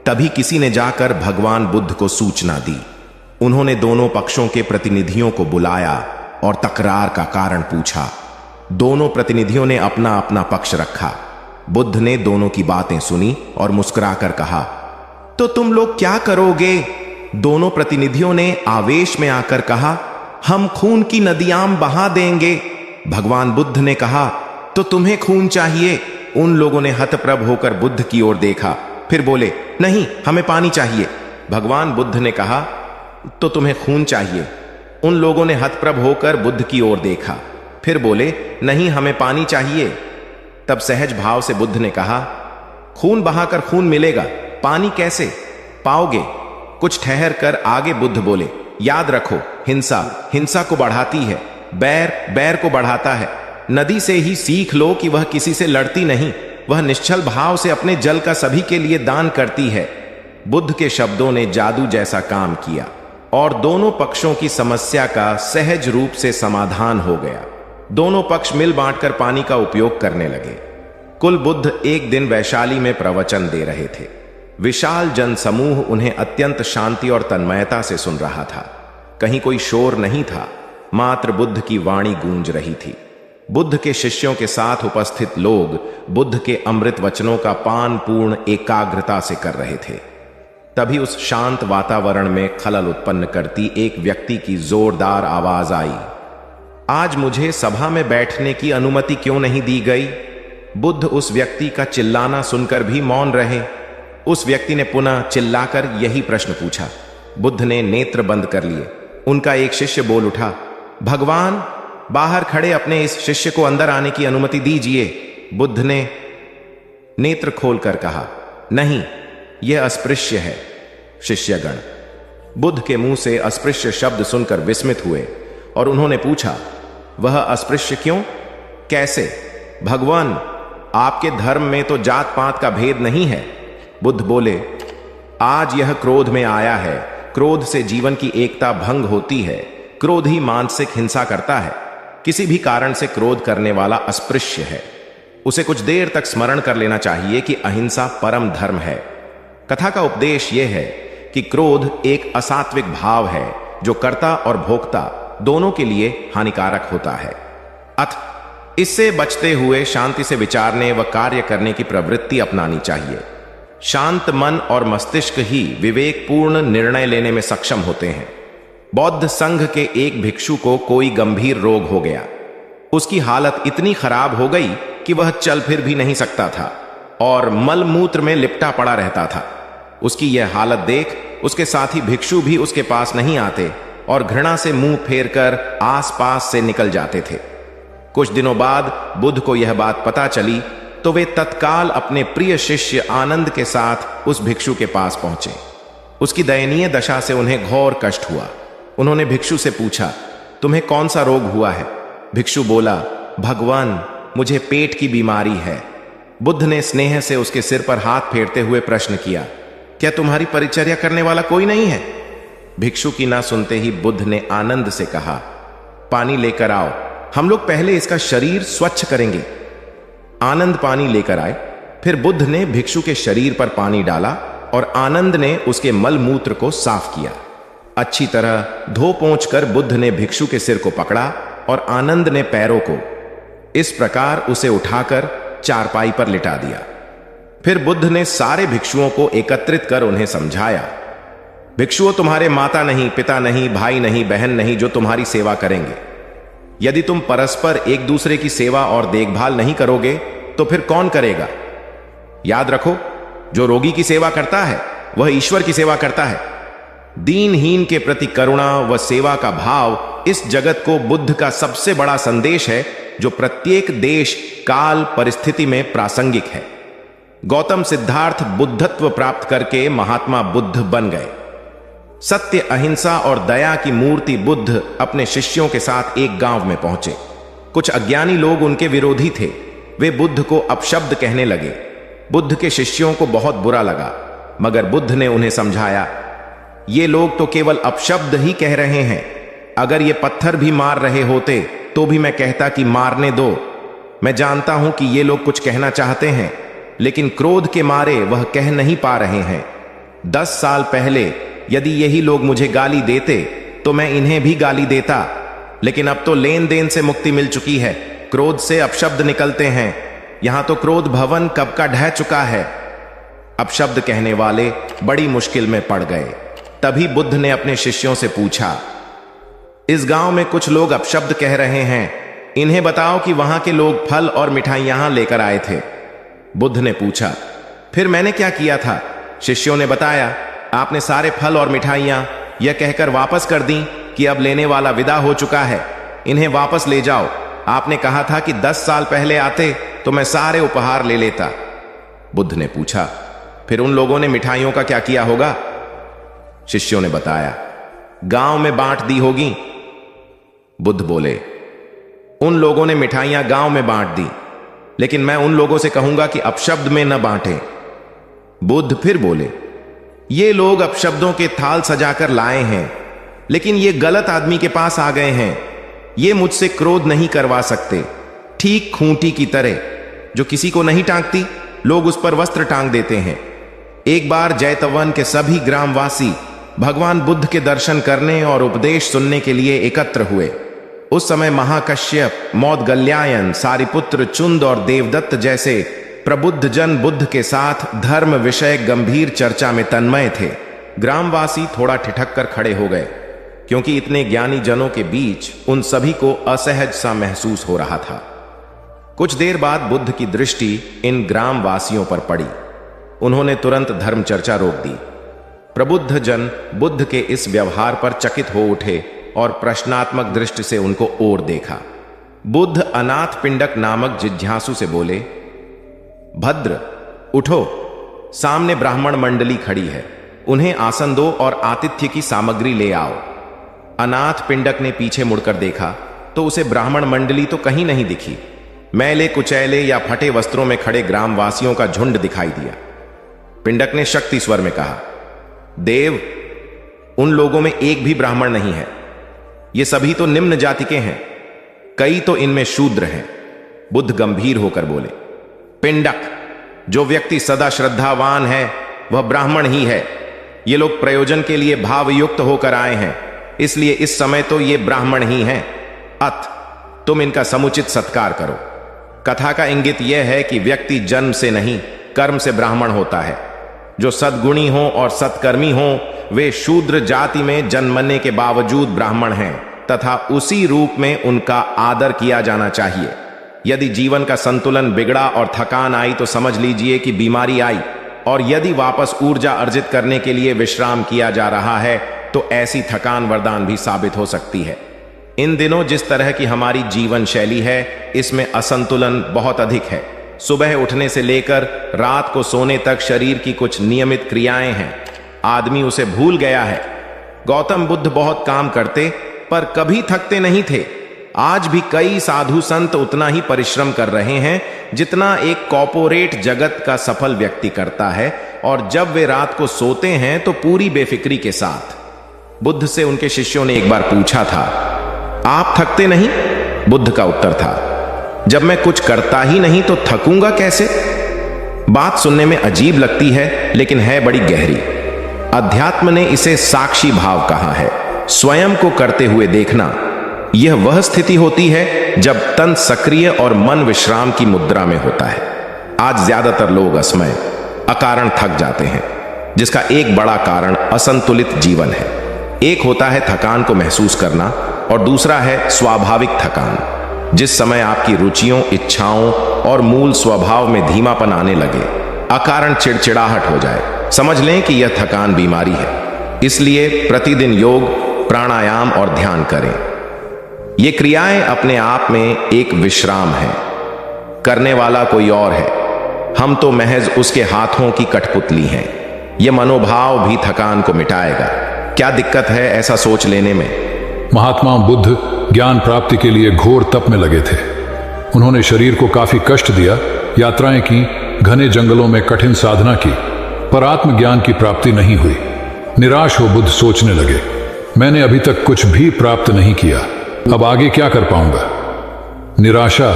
तभी किसी ने जाकर भगवान बुद्ध को सूचना दी। उन्होंने दोनों पक्षों के प्रतिनिधियों को बुलाया और तकरार का कारण पूछा। दोनों प्रतिनिधियों ने अपना अपना पक्ष रखा। बुद्ध ने दोनों की बातें सुनी और मुस्कुराकर कहा, तो तुम लोग क्या करोगे? दोनों प्रतिनिधियों ने आवेश में आकर कहा, हम खून की नदियां बहा देंगे। भगवान बुद्ध ने कहा, तो तुम्हें खून चाहिए? उन लोगों ने हतप्रभ होकर बुद्ध की ओर देखा, फिर बोले, नहीं, हमें पानी चाहिए। भगवान बुद्ध ने कहा, तो तुम्हें खून चाहिए? उन लोगों ने हतप्रभ होकर बुद्ध की ओर देखा, फिर बोले, नहीं, हमें पानी चाहिए। तब सहज भाव से बुद्ध ने कहा, खून बहाकर खून मिलेगा, पानी कैसे पाओगे? कुछ ठहर कर आगे बुद्ध बोले, याद रखो, हिंसा हिंसा को बढ़ाती है, बैर बैर को बढ़ाता है। नदी से ही सीख लो कि वह किसी से लड़ती नहीं, वह निश्चल भाव से अपने जल का सभी के लिए दान करती है। बुद्ध के शब्दों ने जादू जैसा काम किया और दोनों पक्षों की समस्या का सहज रूप से समाधान हो गया। दोनों पक्ष मिल बांटकर पानी का उपयोग करने लगे। कुल बुद्ध एक दिन वैशाली में प्रवचन दे रहे थे। विशाल जन समूह उन्हें अत्यंत शांति और तन्मयता से सुन रहा था। कहीं कोई शोर नहीं था, मात्र बुद्ध की वाणी गूंज रही थी। बुद्ध के शिष्यों के साथ उपस्थित लोग बुद्ध के अमृत वचनों का पान पूर्ण एकाग्रता से कर रहे थे। तभी उस शांत वातावरण में खलल उत्पन्न करती एक व्यक्ति की जोरदार आवाज आई, आज मुझे सभा में बैठने की अनुमति क्यों नहीं दी गई? बुद्ध उस व्यक्ति का चिल्लाना सुनकर भी मौन रहे। उस व्यक्ति ने पुनः चिल्लाकर यही प्रश्न पूछा। बुद्ध ने नेत्र बंद कर लिए। उनका एक शिष्य बोल उठा, भगवान, बाहर खड़े अपने इस शिष्य को अंदर आने की अनुमति दीजिए। बुद्ध ने नेत्र खोलकर कहा, नहीं, यह अस्पृश्य है। शिष्यगण बुद्ध के मुंह से अस्पृश्य शब्द सुनकर विस्मित हुए और उन्होंने पूछा, वह अस्पृश्य क्यों? कैसे? भगवान, आपके धर्म में तो जात पात का भेद नहीं है। बुद्ध बोले, आज यह क्रोध में आया है। क्रोध से जीवन की एकता भंग होती है। क्रोध ही मानसिक हिंसा करता है। किसी भी कारण से क्रोध करने वाला अस्पृश्य है। उसे कुछ देर तक स्मरण कर लेना चाहिए कि अहिंसा परम धर्म है। कथा का उपदेश यह है कि क्रोध एक असात्विक भाव है जो कर्ता और भोक्ता दोनों के लिए हानिकारक होता है। अतः इससे बचते हुए शांति से विचारने व कार्य करने की प्रवृत्ति अपनानी चाहिए। शांत मन और मस्तिष्क ही विवेकपूर्ण निर्णय लेने में सक्षम होते हैं। बौद्ध संघ के एक भिक्षु को कोई गंभीर रोग हो गया। उसकी हालत इतनी खराब हो गई कि वह चल फिर भी नहीं सकता था और मल मूत्र में लिपटा पड़ा रहता था। उसकी यह हालत देख उसके साथी भिक्षु भी उसके पास नहीं आते और घृणा से मुंह फेरकर आसपास से निकल जाते थे। कुछ दिनों बाद बुद्ध को यह बात पता चली तो वे तत्काल अपने प्रिय शिष्य आनंद के साथ उस भिक्षु के पास पहुंचे। उसकी दयनीय दशा से उन्हें घोर कष्ट हुआ। उन्होंने भिक्षु से पूछा, तुम्हें कौन सा रोग हुआ है? भिक्षु बोला, भगवान, मुझे पेट की बीमारी है। बुद्ध ने स्नेह से उसके सिर पर हाथ फेरते हुए प्रश्न किया, क्या तुम्हारी परिचर्या करने वाला कोई नहीं है? भिक्षु की ना सुनते ही बुद्ध ने आनंद से कहा, पानी लेकर आओ, हम लोग पहले इसका शरीर स्वच्छ करेंगे। आनंद पानी लेकर आए। फिर बुद्ध ने भिक्षु के शरीर पर पानी डाला और आनंद ने उसके मल मूत्र को साफ किया। अच्छी तरह धो पोंछ कर बुद्ध ने भिक्षु के सिर को पकड़ा और आनंद ने पैरों को। इस प्रकार उसे उठाकर चारपाई पर लिटा दिया। फिर बुद्ध ने सारे भिक्षुओं को एकत्रित कर उन्हें समझाया, भिक्षुओं, तुम्हारे माता नहीं, पिता नहीं, भाई नहीं, बहन नहीं जो तुम्हारी सेवा करेंगे। यदि तुम परस्पर एक दूसरे की सेवा और देखभाल नहीं करोगे तो फिर कौन करेगा? याद रखो, जो रोगी की सेवा करता है वह ईश्वर की सेवा करता है। दीनहीन के प्रति करुणा व सेवा का भाव इस जगत को बुद्ध का सबसे बड़ा संदेश है, जो प्रत्येक देश, काल, परिस्थिति में प्रासंगिक है। गौतम सिद्धार्थ बुद्धत्व प्राप्त करके महात्मा बुद्ध बन गए। सत्य, अहिंसा और दया की मूर्ति बुद्ध अपने शिष्यों के साथ एक गांव में पहुंचे। कुछ अज्ञानी लोग उनके विरोधी थे। वे बुद्ध को अपशब्द कहने लगे। बुद्ध के शिष्यों को बहुत बुरा लगा, मगर बुद्ध ने उन्हें समझाया, ये लोग तो केवल अपशब्द ही कह रहे हैं। अगर ये पत्थर भी मार रहे होते तो भी मैं कहता कि मारने दो। मैं जानता हूं कि ये लोग कुछ कहना चाहते हैं, लेकिन क्रोध के मारे वह कह नहीं पा रहे हैं। 10 साल पहले यदि यही लोग मुझे गाली देते तो मैं इन्हें भी गाली देता, लेकिन अब तो लेन देन से मुक्ति मिल चुकी है। क्रोध से अपशब्द निकलते हैं। यहां तो क्रोध भवन कब का ढह चुका है। अपशब्द कहने वाले बड़ी मुश्किल में पड़ गए। तभी बुद्ध ने अपने शिष्यों से पूछा, इस गांव में कुछ लोग अपशब्द कह रहे हैं, इन्हें बताओ कि वहां के लोग फल और मिठाई यहां लेकर आए थे। बुद्ध ने पूछा, फिर मैंने क्या किया था? शिष्यों ने बताया, आपने सारे फल और मिठाइयां यह कहकर वापस कर दी कि अब लेने वाला विदा हो चुका है, इन्हें वापस ले जाओ। आपने कहा था कि 10 साल पहले आते तो मैं सारे उपहार ले लेता। बुद्ध ने पूछा, फिर उन लोगों ने मिठाइयों का क्या किया होगा? शिष्यों ने बताया, गांव में बांट दी होगी। बुद्ध बोले, उन लोगों ने मिठाइयां गांव में बांट दी, लेकिन मैं उन लोगों से कहूंगा कि अपशब्द में न बांटें। बुद्ध फिर बोले, ये लोग अपशब्दों के थाल सजाकर लाए हैं, लेकिन ये गलत आदमी के पास आ गए हैं। ये मुझसे क्रोध नहीं करवा सकते। ठीक खूंटी की तरह जो किसी को नहीं टांगती, लोग उस पर वस्त्र टांग देते हैं। एक बार जैतवन के सभी ग्रामवासी भगवान बुद्ध के दर्शन करने और उपदेश सुनने के लिए एकत्र हुए। उस समय महाकश्यप, मौदगल्यायन, सारिपुत्र, चुंद और देवदत्त जैसे प्रबुद्ध जन बुद्ध के साथ धर्म विषय गंभीर चर्चा में तन्मय थे। ग्रामवासी थोड़ा ठिठक कर खड़े हो गए, क्योंकि इतने ज्ञानी जनों के बीच उन सभी को असहज सा महसूस हो रहा था। कुछ देर बाद बुद्ध की दृष्टि इन ग्रामवासियों पर पड़ी। उन्होंने तुरंत धर्म चर्चा रोक दी। प्रबुद्ध जन बुद्ध के इस व्यवहार पर चकित हो उठे और प्रश्नात्मक दृष्टि से उनको ओर देखा। बुद्ध अनाथ पिंडक नामक जिज्ञासु से बोले, भद्र, उठो, सामने ब्राह्मण मंडली खड़ी है, उन्हें आसन दो और आतिथ्य की सामग्री ले आओ। अनाथ पिंडक ने पीछे मुड़कर देखा तो उसे ब्राह्मण मंडली तो कहीं नहीं दिखी। मैले कुचैले या फटे वस्त्रों में खड़े ग्रामवासियों का झुंड दिखाई दिया। पिंडक ने शक्ति स्वर में कहा, देव, उन लोगों में एक भी ब्राह्मण नहीं है। ये सभी तो निम्न जाति के हैं, कई तो इनमें शूद्र हैं। बुद्ध गंभीर होकर बोले, पिंडक, जो व्यक्ति सदा श्रद्धावान है वह ब्राह्मण ही है। ये लोग प्रयोजन के लिए भावयुक्त होकर आए हैं, इसलिए इस समय तो ये ब्राह्मण ही हैं। अत तुम इनका समुचित सत्कार करो। कथा का इंगित यह है कि व्यक्ति जन्म से नहीं, कर्म से ब्राह्मण होता है। जो सद्गुणी हो और सत्कर्मी हो वे शूद्र जाति में जन्मने के बावजूद ब्राह्मण हैं, तथा उसी रूप में उनका आदर किया जाना चाहिए। यदि जीवन का संतुलन बिगड़ा और थकान आई तो समझ लीजिए कि बीमारी आई, और यदि वापस ऊर्जा अर्जित करने के लिए विश्राम किया जा रहा है तो ऐसी थकान वरदान भी साबित हो सकती है। इन दिनों जिस तरह की हमारी जीवन शैली है, इसमें असंतुलन बहुत अधिक है। सुबह उठने से लेकर रात को सोने तक शरीर की कुछ नियमित क्रियाएं हैं, आदमी उसे भूल गया है। गौतम बुद्ध बहुत काम करते पर कभी थकते नहीं थे। आज भी कई साधु संत उतना ही परिश्रम कर रहे हैं जितना एक कॉर्पोरेट जगत का सफल व्यक्ति करता है, और जब वे रात को सोते हैं तो पूरी बेफिक्री के साथ। बुद्ध से उनके शिष्यों ने एक बार पूछा था, आप थकते नहीं? बुद्ध का उत्तर था, जब मैं कुछ करता ही नहीं तो थकूंगा कैसे? बात सुनने में अजीब लगती है लेकिन है बड़ी गहरी। अध्यात्म ने इसे साक्षी भाव कहा है, स्वयं को करते हुए देखना। यह वह स्थिति होती है जब तन सक्रिय और मन विश्राम की मुद्रा में होता है। आज ज्यादातर लोग असमय, अकारण थक जाते हैं, जिसका एक बड़ा कारण असंतुलित जीवन है। एक होता है थकान को महसूस करना और दूसरा है स्वाभाविक थकान, जिस समय आपकी रुचियों, इच्छाओं और मूल स्वभाव में धीमापन आने लगे, अकारण चिड़चिड़ाहट हो जाए। समझ लें कि यह थकान बीमारी है। इसलिए प्रतिदिन योग, प्राणायाम और ध्यान करें। ये क्रियाएं अपने आप में एक विश्राम है, करने वाला कोई और है, हम तो महज उसके हाथों की कठपुतली हैं। यह मनोभाव भी थकान को मिटाएगा। क्या दिक्कत है ऐसा सोच लेने में? महात्मा बुद्ध ज्ञान प्राप्ति के लिए घोर तप में लगे थे। उन्होंने शरीर को काफी कष्ट दिया, यात्राएं की, घने जंगलों में कठिन साधना की, पर आत्मज्ञान की प्राप्ति नहीं हुई। निराश हो बुद्ध सोचने लगे, मैंने अभी तक कुछ भी प्राप्त नहीं किया, अब आगे क्या कर पाऊंगा? निराशा,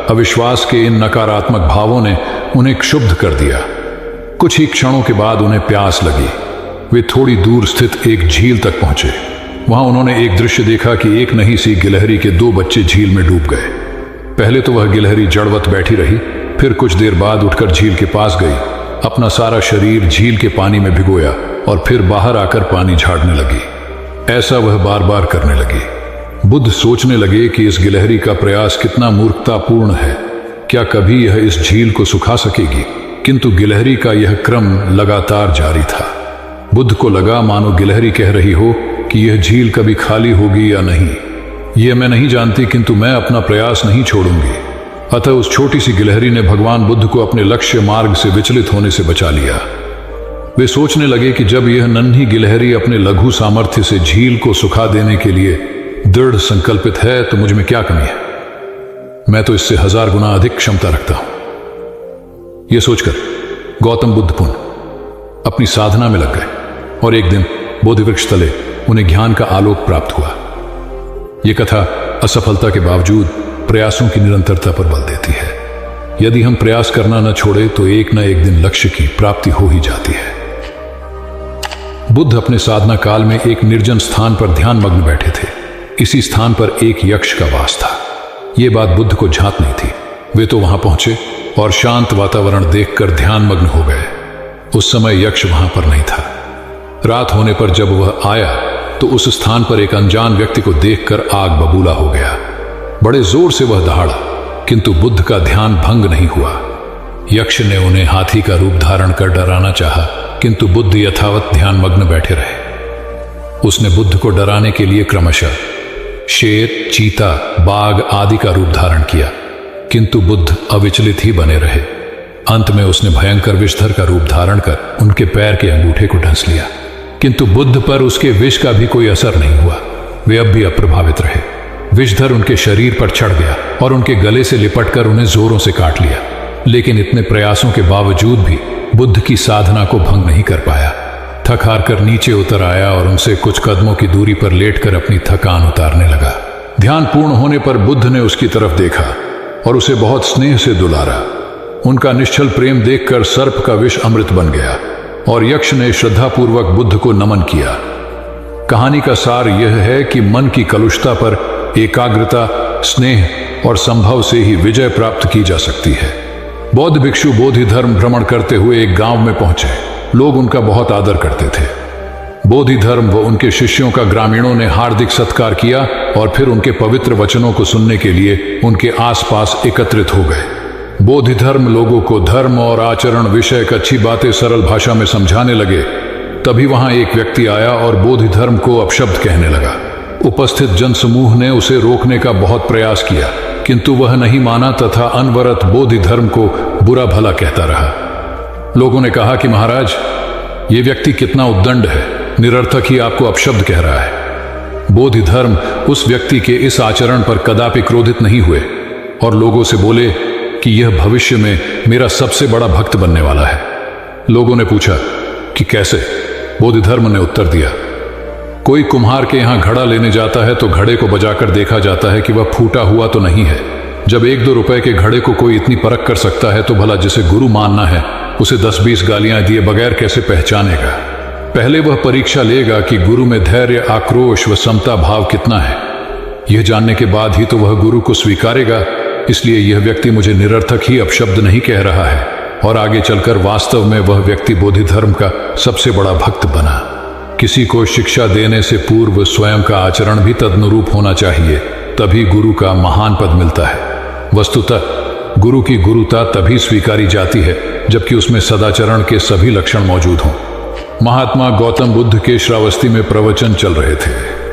अविश्वास के इन नकारात्मक भावों ने उन्हें क्षुब्ध कर दिया। कुछ ही क्षणों के बाद उन्हें प्यास लगी। वे थोड़ी दूर स्थित एक झील तक पहुंचे। वहां उन्होंने एक दृश्य देखा कि एक नन्ही सी गिलहरी के 2 बच्चे झील में डूब गए। पहले तो वह गिलहरी जड़वत बैठी रही, फिर कुछ देर बाद उठकर झील के पास गई, अपना सारा शरीर झील के पानी में भिगोया और फिर बाहर आकर पानी झाड़ने लगी। ऐसा वह बार बार करने लगी। बुद्ध सोचने लगे कि इस गिलहरी का प्रयास कितना मूर्खतापूर्ण है। क्या कभी यह इस झील को सुखा सकेगी? किंतु गिलहरी का यह क्रम लगातार जारी था। बुद्ध को लगा मानो गिलहरी कह रही हो कि यह झील कभी खाली होगी या नहीं, यह मैं नहीं जानती, किंतु मैं अपना प्रयास नहीं छोड़ूंगी। अतः उस छोटी सी गिलहरी ने भगवान बुद्ध को अपने लक्ष्य मार्ग से विचलित होने से बचा लिया। वे सोचने लगे कि जब यह नन्ही गिलहरी अपने लघु सामर्थ्य से झील को सुखा देने के लिए दृढ़ संकल्पित है तो मुझ में क्या कमी है? मैं तो इससे 1000 गुना अधिक क्षमता रखता हूं। यह सोचकर गौतम बुद्ध पुनः अपनी साधना में लग गए और एक दिन बोधि वृक्ष तले उन्हें ज्ञान का आलोक प्राप्त हुआ। यह कथा असफलता के बावजूद प्रयासों की निरंतरता पर बल देती है। यदि हम प्रयास करना न छोड़े तो एक न एक दिन लक्ष्य की प्राप्ति हो ही जाती है। बुद्ध अपने साधना काल में एक निर्जन स्थान पर ध्यान मग्न बैठे थे। इसी स्थान पर एक यक्ष का वास था। यह बात बुद्ध को झांक नहीं थी। वे तो वहां पहुंचे और शांत वातावरण देखकर ध्यान मग्न हो गए। उस समय यक्ष वहां पर नहीं था। रात होने पर जब वह आया तो उस स्थान पर एक अनजान व्यक्ति को देखकर आग बबूला हो गया। बड़े जोर से वह दहाड़ा, किंतु बुद्ध का ध्यान भंग नहीं हुआ। यक्ष ने उन्हें हाथी का रूप धारण कर डराना चाहा, किंतु बुद्ध यथावत ध्यान मग्न बैठे रहे। उसने बुद्ध को डराने के लिए क्रमशः शेर, चीता, बाघ आदि का रूप धारण किया, किंतु बुद्ध अविचलित ही बने रहे। अंत में उसने भयंकर विषधर का रूप धारण कर उनके पैर के अंगूठे को ढंस लिया, किंतु बुद्ध पर उसके विष का भी कोई असर नहीं हुआ। वे अब भी अप्रभावित रहे। विषधर उनके शरीर पर चढ़ गया और उनके गले से लिपटकर उन्हें जोरों से काट लिया, लेकिन इतने प्रयासों के बावजूद भी बुद्ध की साधना को भंग नहीं कर पाया। थक हार कर नीचे उतर आया और उनसे कुछ कदमों की दूरी पर लेटकर अपनी थकान उतारने लगा। ध्यान पूर्ण होने पर बुद्ध ने उसकी तरफ देखा और उसे बहुत स्नेह से दुलारा। उनका निश्चल प्रेम देखकर सर्प का विष अमृत बन गया और यक्ष ने श्रद्धापूर्वक बुद्ध को नमन किया। कहानी का सार यह है कि मन की कलुषता पर एकाग्रता, स्नेह और संभव से ही विजय प्राप्त की जा सकती है। बौद्ध भिक्षु बोधि धर्म भ्रमण करते हुए एक गांव में पहुंचे। लोग उनका बहुत आदर करते थे। बोधि धर्म व उनके शिष्यों का ग्रामीणों ने हार्दिक सत्कार किया और फिर उनके पवित्र वचनों को सुनने के लिए उनके आसपास एकत्रित हो गए। बोधि धर्म लोगों को धर्म और आचरण विषयक अच्छी बातें सरल भाषा में समझाने लगे। तभी वहां एक व्यक्ति आया और बोधि धर्म को अपशब्द कहने लगा। उपस्थित जनसमूह ने उसे रोकने का बहुत प्रयास किया, किंतु वह नहीं माना तथा अनवरत बोधि धर्म को बुरा भला कहता रहा। लोगों ने कहा कि महाराज, ये व्यक्ति कितना उद्दंड है, निरर्थक ही आपको अपशब्द कह रहा है। बोधि धर्म उस व्यक्ति के इस आचरण पर कदापि क्रोधित नहीं हुए और लोगों से बोले कि यह भविष्य में मेरा सबसे बड़ा भक्त बनने वाला है। लोगों ने पूछा कि कैसे? बोधि धर्म ने उत्तर दिया, कोई कुम्हार के यहां घड़ा लेने जाता है तो घड़े को बजाकर देखा जाता है कि वह फूटा हुआ तो नहीं है। जब 1-2 रुपए के घड़े को कोई इतनी परख कर सकता है तो भला जिसे गुरु मानना है उसे 10-20 गालियां दिए बगैर कैसे पहचानेगा? पहले वह परीक्षा लेगा कि गुरु में धैर्य, आक्रोश व समता भाव कितना है। यह जानने के बाद ही तो वह गुरु को स्वीकारेगा। इसलिए यह व्यक्ति मुझे निरर्थक ही अपशब्द नहीं कह रहा है और आगे चलकर वास्तव में वह व्यक्ति बोधि धर्म का सबसे बड़ा भक्त बना। किसी को शिक्षा देने से पूर्व स्वयं का आचरण भी तदनुरूप होना चाहिए, तभी गुरु का महान पद मिलता है। वस्तुतः गुरु की गुरुता तभी स्वीकारी जाती है जबकि उसमें सदाचरण के सभी लक्षण मौजूद हों। महात्मा गौतम बुद्ध के श्रावस्ती में प्रवचन चल रहे थे।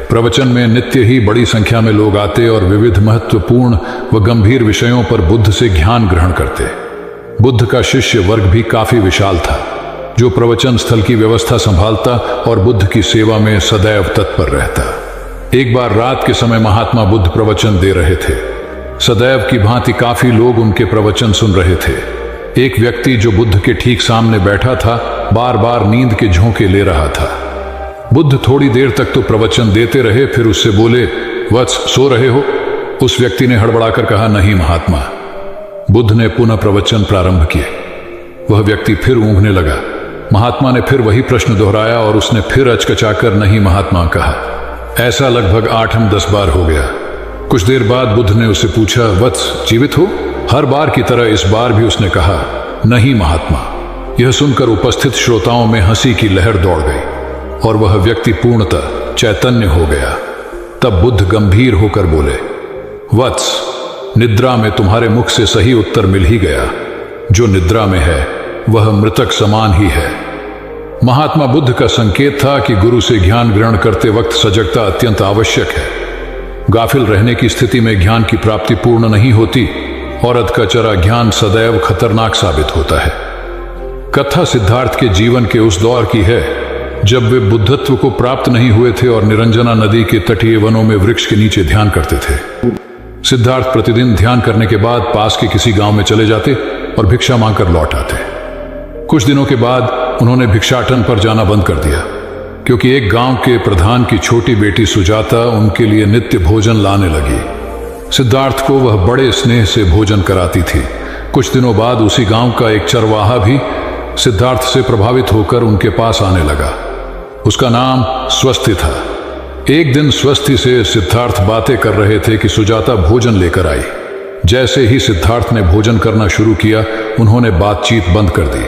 प्रवचन में नित्य ही बड़ी संख्या में लोग आते और विविध महत्वपूर्ण व गंभीर विषयों पर बुद्ध से ज्ञान ग्रहण करते। बुद्ध का शिष्य वर्ग भी काफी विशाल था, जो प्रवचन स्थल की व्यवस्था संभालता और बुद्ध की सेवा में सदैव तत्पर रहता। एक बार रात के समय महात्मा बुद्ध प्रवचन दे रहे थे। सदैव की भांति काफी लोग उनके प्रवचन सुन रहे थे। एक व्यक्ति जो बुद्ध के ठीक सामने बैठा था बार बार नींद के झोंके ले रहा था। बुद्ध थोड़ी देर तक तो प्रवचन देते रहे, फिर उससे बोले, वत्स, सो रहे हो? उस व्यक्ति ने हड़बड़ाकर कहा, नहीं महात्मा। बुद्ध ने पुनः प्रवचन प्रारंभ किए। वह व्यक्ति फिर ऊँघने लगा। महात्मा ने फिर वही प्रश्न दोहराया और उसने फिर अचकचाकर नहीं महात्मा कहा। ऐसा लगभग 8-10 बार हो गया। कुछ देर बाद बुद्ध ने उससे पूछा, वत्स, जीवित हो? हर बार की तरह इस बार भी उसने कहा, नहीं महात्मा। यह सुनकर उपस्थित श्रोताओं में हंसी की लहर दौड़ गई और वह व्यक्ति पूर्णतः चैतन्य हो गया। तब बुद्ध गंभीर होकर बोले, वत्स, निद्रा में तुम्हारे मुख से सही उत्तर मिल ही गया। जो निद्रा में है वह मृतक समान ही है। महात्मा बुद्ध का संकेत था कि गुरु से ज्ञान ग्रहण करते वक्त सजगता अत्यंत आवश्यक है। गाफिल रहने की स्थिति में ज्ञान की प्राप्ति पूर्ण नहीं होती और अधकचरा ज्ञान सदैव खतरनाक साबित होता है। कथा सिद्धार्थ के जीवन के उस दौर की है जब वे बुद्धत्व को प्राप्त नहीं हुए थे और निरंजना नदी के तटीय वनों में वृक्ष के नीचे ध्यान करते थे। सिद्धार्थ प्रतिदिन ध्यान करने के बाद पास के किसी गांव में चले जाते और भिक्षा मांगकर लौट आते। कुछ दिनों के बाद उन्होंने भिक्षाटन पर जाना बंद कर दिया, क्योंकि एक गांव के प्रधान की छोटी बेटी सुजाता उनके लिए नित्य भोजन लाने लगी। सिद्धार्थ को वह बड़े स्नेह से भोजन कराती थी। कुछ दिनों बाद उसी गांव का एक चरवाहा भी सिद्धार्थ से प्रभावित होकर उनके पास आने लगा। उसका नाम स्वस्ति था। एक दिन स्वस्ति से सिद्धार्थ बातें कर रहे थे कि सुजाता भोजन लेकर आई। जैसे ही सिद्धार्थ ने भोजन करना शुरू किया, उन्होंने बातचीत बंद कर दी।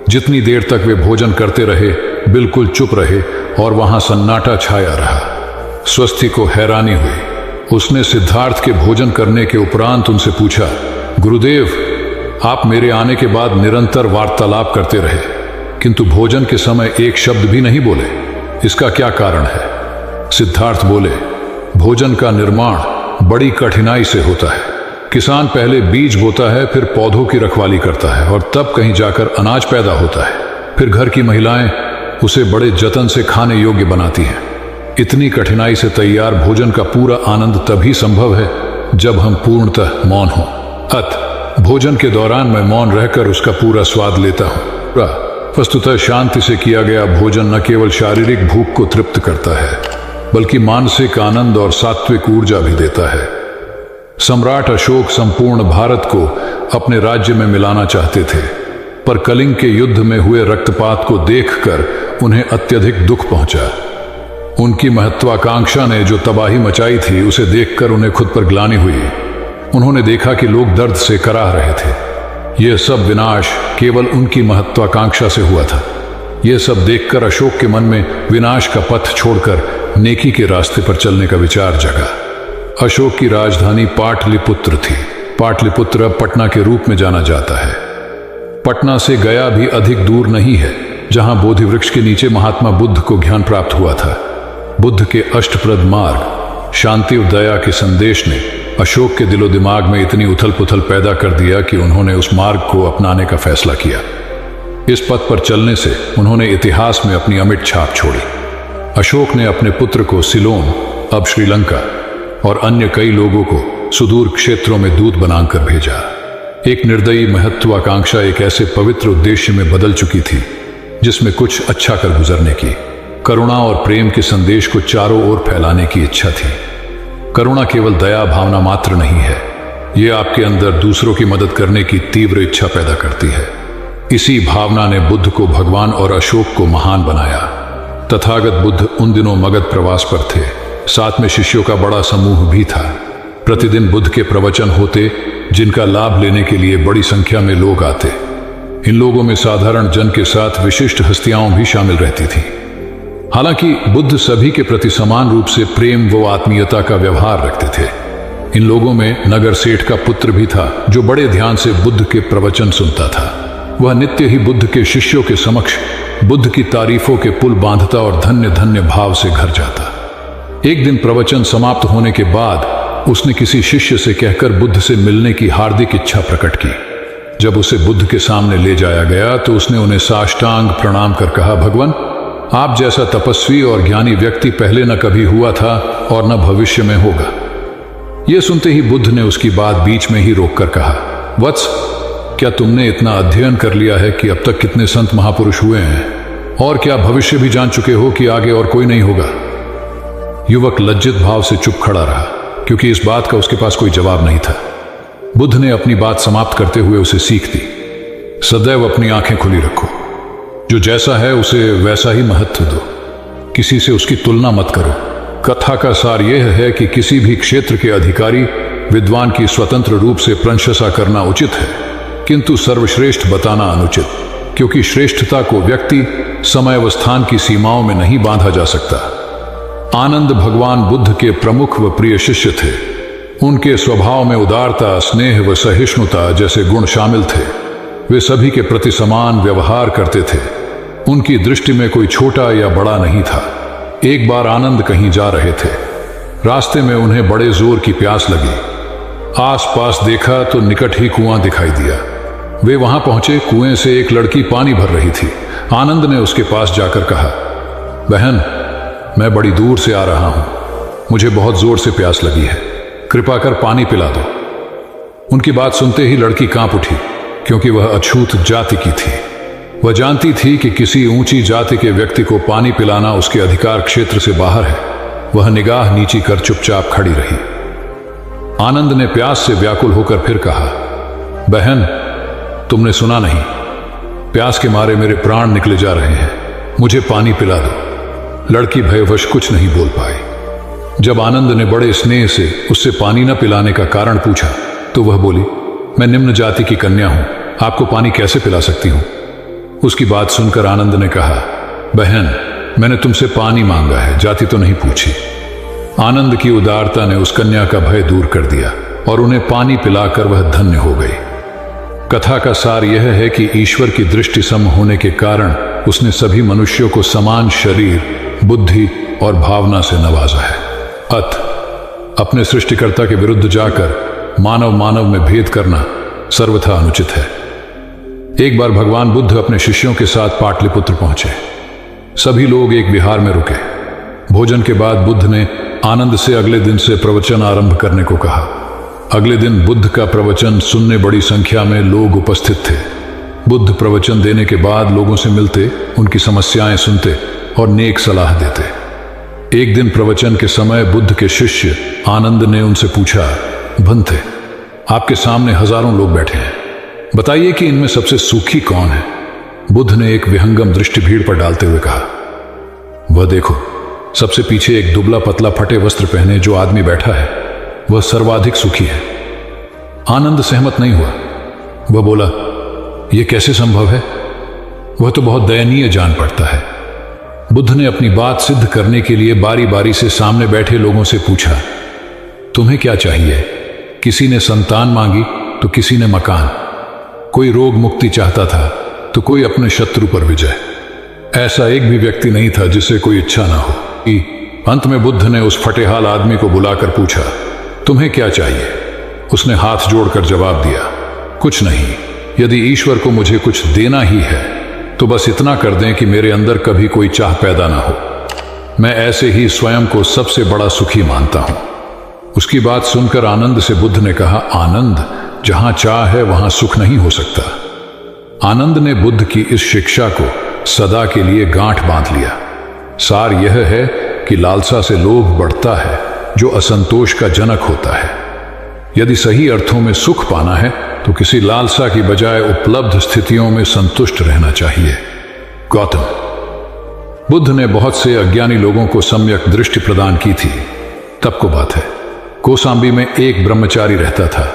जितनी देर तक वे भोजन करते रहे, बिल्कुल चुप रहे और वहां सन्नाटा छाया रहा। स्वस्ति को हैरानी हुई। उसने सिद्धार्थ के भोजन करने के उपरांत उनसे पूछा, गुरुदेव, आप मेरे आने के बाद निरंतर वार्तालाप करते रहे, किंतु भोजन के समय एक शब्द भी नहीं बोले। इसका क्या कारण है? सिद्धार्थ बोले, भोजन का निर्माण बड़ी कठिनाई से होता है। किसान पहले बीज बोता है, फिर पौधों की रखवाली करता है और तब कहीं जाकर अनाज पैदा होता है। फिर घर की महिलाएं उसे बड़े जतन से खाने योग्य बनाती हैं। इतनी कठिनाई से तैयार भोजन का पूरा आनंद तभी संभव है जब हम पूर्णतः मौन हों। अतः भोजन के दौरान मैं मौन रहकर उसका पूरा स्वाद लेता हूँ। वस्तुतः शांति से किया गया भोजन न केवल शारीरिक भूख को तृप्त करता है, बल्कि मानसिक आनंद और सात्विक ऊर्जा भी देता है। सम्राट अशोक संपूर्ण भारत को अपने राज्य में मिलाना चाहते थे, पर कलिंग के युद्ध में हुए रक्तपात को देखकर उन्हें अत्यधिक दुख पहुंचा। उनकी महत्वाकांक्षा ने जो तबाही मचाई थी, उसे देखकर उन्हें खुद पर ग्लानि हुई। उन्होंने देखा कि लोग दर्द से कराह रहे थे। यह सब विनाश केवल उनकी महत्वाकांक्षा से हुआ था। यह सब देखकर अशोक के मन में विनाश का पथ छोड़कर नेकी के रास्ते पर चलने का विचार जगा। अशोक की राजधानी पाटलिपुत्र थी। पाटलिपुत्र अब पटना के रूप में जाना जाता है। पटना से गया भी अधिक दूर नहीं है, जहां बोधि वृक्ष के नीचे महात्मा बुद्ध को ज्ञान प्राप्त हुआ था। बुद्ध के अष्टप्रद मार्ग, शांति और दया के संदेश ने अशोक के दिलो दिमाग में इतनी उथल पुथल पैदा कर दिया कि उन्होंने उस मार्ग को अपनाने का फैसला किया। इस पथ पर चलने से उन्होंने इतिहास में अपनी अमिट छाप छोड़ी। अशोक ने अपने पुत्र को सिलोन, अब श्रीलंका, और अन्य कई लोगों को सुदूर क्षेत्रों में दूत बनाकर भेजा। एक निर्दयी महत्वाकांक्षा एक ऐसे पवित्र उद्देश्य में बदल चुकी थी जिसमें कुछ अच्छा कर गुजरने की, करुणा और प्रेम के संदेश को चारों ओर फैलाने की इच्छा थी। करुणा केवल दया भावना मात्र नहीं है, यह आपके अंदर दूसरों की मदद करने की तीव्र इच्छा पैदा करती है। इसी भावना ने बुद्ध को भगवान और अशोक को महान बनाया। तथागत बुद्ध उन दिनों मगध प्रवास पर थे, साथ में शिष्यों का बड़ा समूह भी था। प्रतिदिन बुद्ध के प्रवचन होते जिनका लाभ लेने के लिए बड़ी संख्या में लोग आते। इन लोगों में साधारण जन के साथ विशिष्ट हस्तियां भी शामिल रहती थी। हालांकि बुद्ध सभी के प्रति समान रूप से प्रेम व आत्मीयता का व्यवहार रखते थे। इन लोगों में नगर सेठ का पुत्र भी था जो बड़े ध्यान से बुद्ध के प्रवचन सुनता था। वह नित्य ही बुद्ध के शिष्यों के समक्ष बुद्ध की तारीफों के पुल बांधता और धन्य धन्य भाव से घर जाता। एक दिन प्रवचन समाप्त होने के बाद उसने किसी शिष्य से कहकर बुद्ध से मिलने की हार्दिक इच्छा प्रकट की। जब उसे बुद्ध के सामने ले जाया गया तो उसने उन्हें साष्टांग प्रणाम कर कहा, भगवान, आप जैसा तपस्वी और ज्ञानी व्यक्ति पहले न कभी हुआ था और न भविष्य में होगा। यह सुनते ही बुद्ध ने उसकी बात बीच में ही रोककर कहा, वत्स, क्या तुमने इतना अध्ययन कर लिया है कि अब तक कितने संत महापुरुष हुए हैं, और क्या भविष्य भी जान चुके हो कि आगे और कोई नहीं होगा? युवक लज्जित भाव से चुप खड़ा रहा, क्योंकि इस बात का उसके पास कोई जवाब नहीं था। बुद्ध ने अपनी बात समाप्त करते हुए उसे सीख दी, सदैव अपनी आंखें खुली रखो। जो जैसा है उसे वैसा ही महत्व दो, किसी से उसकी तुलना मत करो। कथा का सार यह है कि किसी भी क्षेत्र के अधिकारी विद्वान की स्वतंत्र रूप से प्रशंसा करना उचित है, किंतु सर्वश्रेष्ठ बताना अनुचित, क्योंकि श्रेष्ठता को व्यक्ति, समय व स्थान की सीमाओं में नहीं बांधा जा सकता। आनंद भगवान बुद्ध के प्रमुख व प्रिय शिष्य थे। उनके स्वभाव में उदारता, स्नेह व सहिष्णुता जैसे गुण शामिल थे। वे सभी के प्रति समान व्यवहार करते थे। उनकी दृष्टि में कोई छोटा या बड़ा नहीं था। एक बार आनंद कहीं जा रहे थे। रास्ते में उन्हें बड़े जोर की प्यास लगी। आसपास देखा तो निकट ही कुआं दिखाई दिया। वे वहां पहुंचे। कुएं से एक लड़की पानी भर रही थी। आनंद ने उसके पास जाकर कहा, बहन, मैं बड़ी दूर से आ रहा हूं, मुझे बहुत जोर से प्यास लगी है, कृपा कर पानी पिला दो। उनकी बात सुनते ही लड़की कांप उठी, क्योंकि वह अछूत जाति की थी। वह जानती थी कि किसी ऊंची जाति के व्यक्ति को पानी पिलाना उसके अधिकार क्षेत्र से बाहर है। वह निगाह नीची कर चुपचाप खड़ी रही। आनंद ने प्यास से व्याकुल होकर फिर कहा, बहन, तुमने सुना नहीं, प्यास के मारे मेरे प्राण निकले जा रहे हैं, मुझे पानी पिला दो। लड़की भयवश कुछ नहीं बोल पाई। जब आनंद ने बड़े स्नेह से उससे पानी न पिलाने का कारण पूछा तो वह बोली, मैं निम्न जाति की कन्या हूं, आपको पानी कैसे पिला सकती हूं? उसकी बात सुनकर आनंद ने कहा, बहन, मैंने तुमसे पानी मांगा है, जाति तो नहीं पूछी। आनंद की उदारता ने उस कन्या का भय दूर कर दिया और उन्हें पानी पिलाकर वह धन्य हो गई। कथा का सार यह है कि ईश्वर की दृष्टि सम होने के कारण उसने सभी मनुष्यों को समान शरीर, बुद्धि और भावना से नवाजा है। अपने सृष्टिकर्ता के विरुद्ध जाकर मानव मानव में भेद करना सर्वथा अनुचित है। एक बार भगवान बुद्ध अपने शिष्यों के साथ पाटलिपुत्र पहुंचे। सभी लोग एक विहार में रुके। भोजन के बाद बुद्ध ने आनंद से अगले दिन से प्रवचन आरंभ करने को कहा। अगले दिन बुद्ध का प्रवचन सुनने बड़ी संख्या में लोग उपस्थित थे। बुद्ध प्रवचन देने के बाद लोगों से मिलते, उनकी समस्याएं सुनते और नेक सलाह देते। एक दिन प्रवचन के समय बुद्ध के शिष्य आनंद ने उनसे पूछा, भंते, आपके सामने हजारों लोग बैठे हैं, बताइए कि इनमें सबसे सुखी कौन है? बुद्ध ने एक विहंगम दृष्टि भीड़ पर डालते हुए कहा, वह देखो, सबसे पीछे एक दुबला पतला फटे वस्त्र पहने जो आदमी बैठा है, वह सर्वाधिक सुखी है। आनंद सहमत नहीं हुआ। वह बोला, यह कैसे संभव है? वह तो बहुत दयनीय जान पड़ता है। बुद्ध ने अपनी बात सिद्ध करने के लिए बारी बारी से सामने बैठे लोगों से पूछा, तुम्हें क्या चाहिए? किसी ने संतान मांगी तो किसी ने मकान, कोई रोग मुक्ति चाहता था तो कोई अपने शत्रु पर विजय। ऐसा एक भी व्यक्ति नहीं था जिसे कोई इच्छा ना हो। अंत में बुद्ध ने उस फटेहाल आदमी को बुलाकर पूछा, तुम्हें क्या चाहिए? उसने हाथ जोड़कर जवाब दिया, कुछ नहीं, यदि ईश्वर को मुझे कुछ देना ही है तो बस इतना कर दें कि मेरे अंदर कभी कोई चाह पैदा ना हो। मैं ऐसे ही स्वयं को सबसे बड़ा सुखी मानता हूं। उसकी बात सुनकर आनंद से बुद्ध ने कहा, आनंद, जहां चाह है वहां सुख नहीं हो सकता। आनंद ने बुद्ध की इस शिक्षा को सदा के लिए गांठ बांध लिया। सार यह है कि लालसा से लोभ बढ़ता है, जो असंतोष का जनक होता है। यदि सही अर्थों में सुख पाना है तो किसी लालसा की बजाय उपलब्ध स्थितियों में संतुष्ट रहना चाहिए। गौतम बुद्ध ने बहुत से अज्ञानी लोगों को सम्यक दृष्टि प्रदान की थी। तब को बात है, कौसाम्बी में एक ब्रह्मचारी रहता था।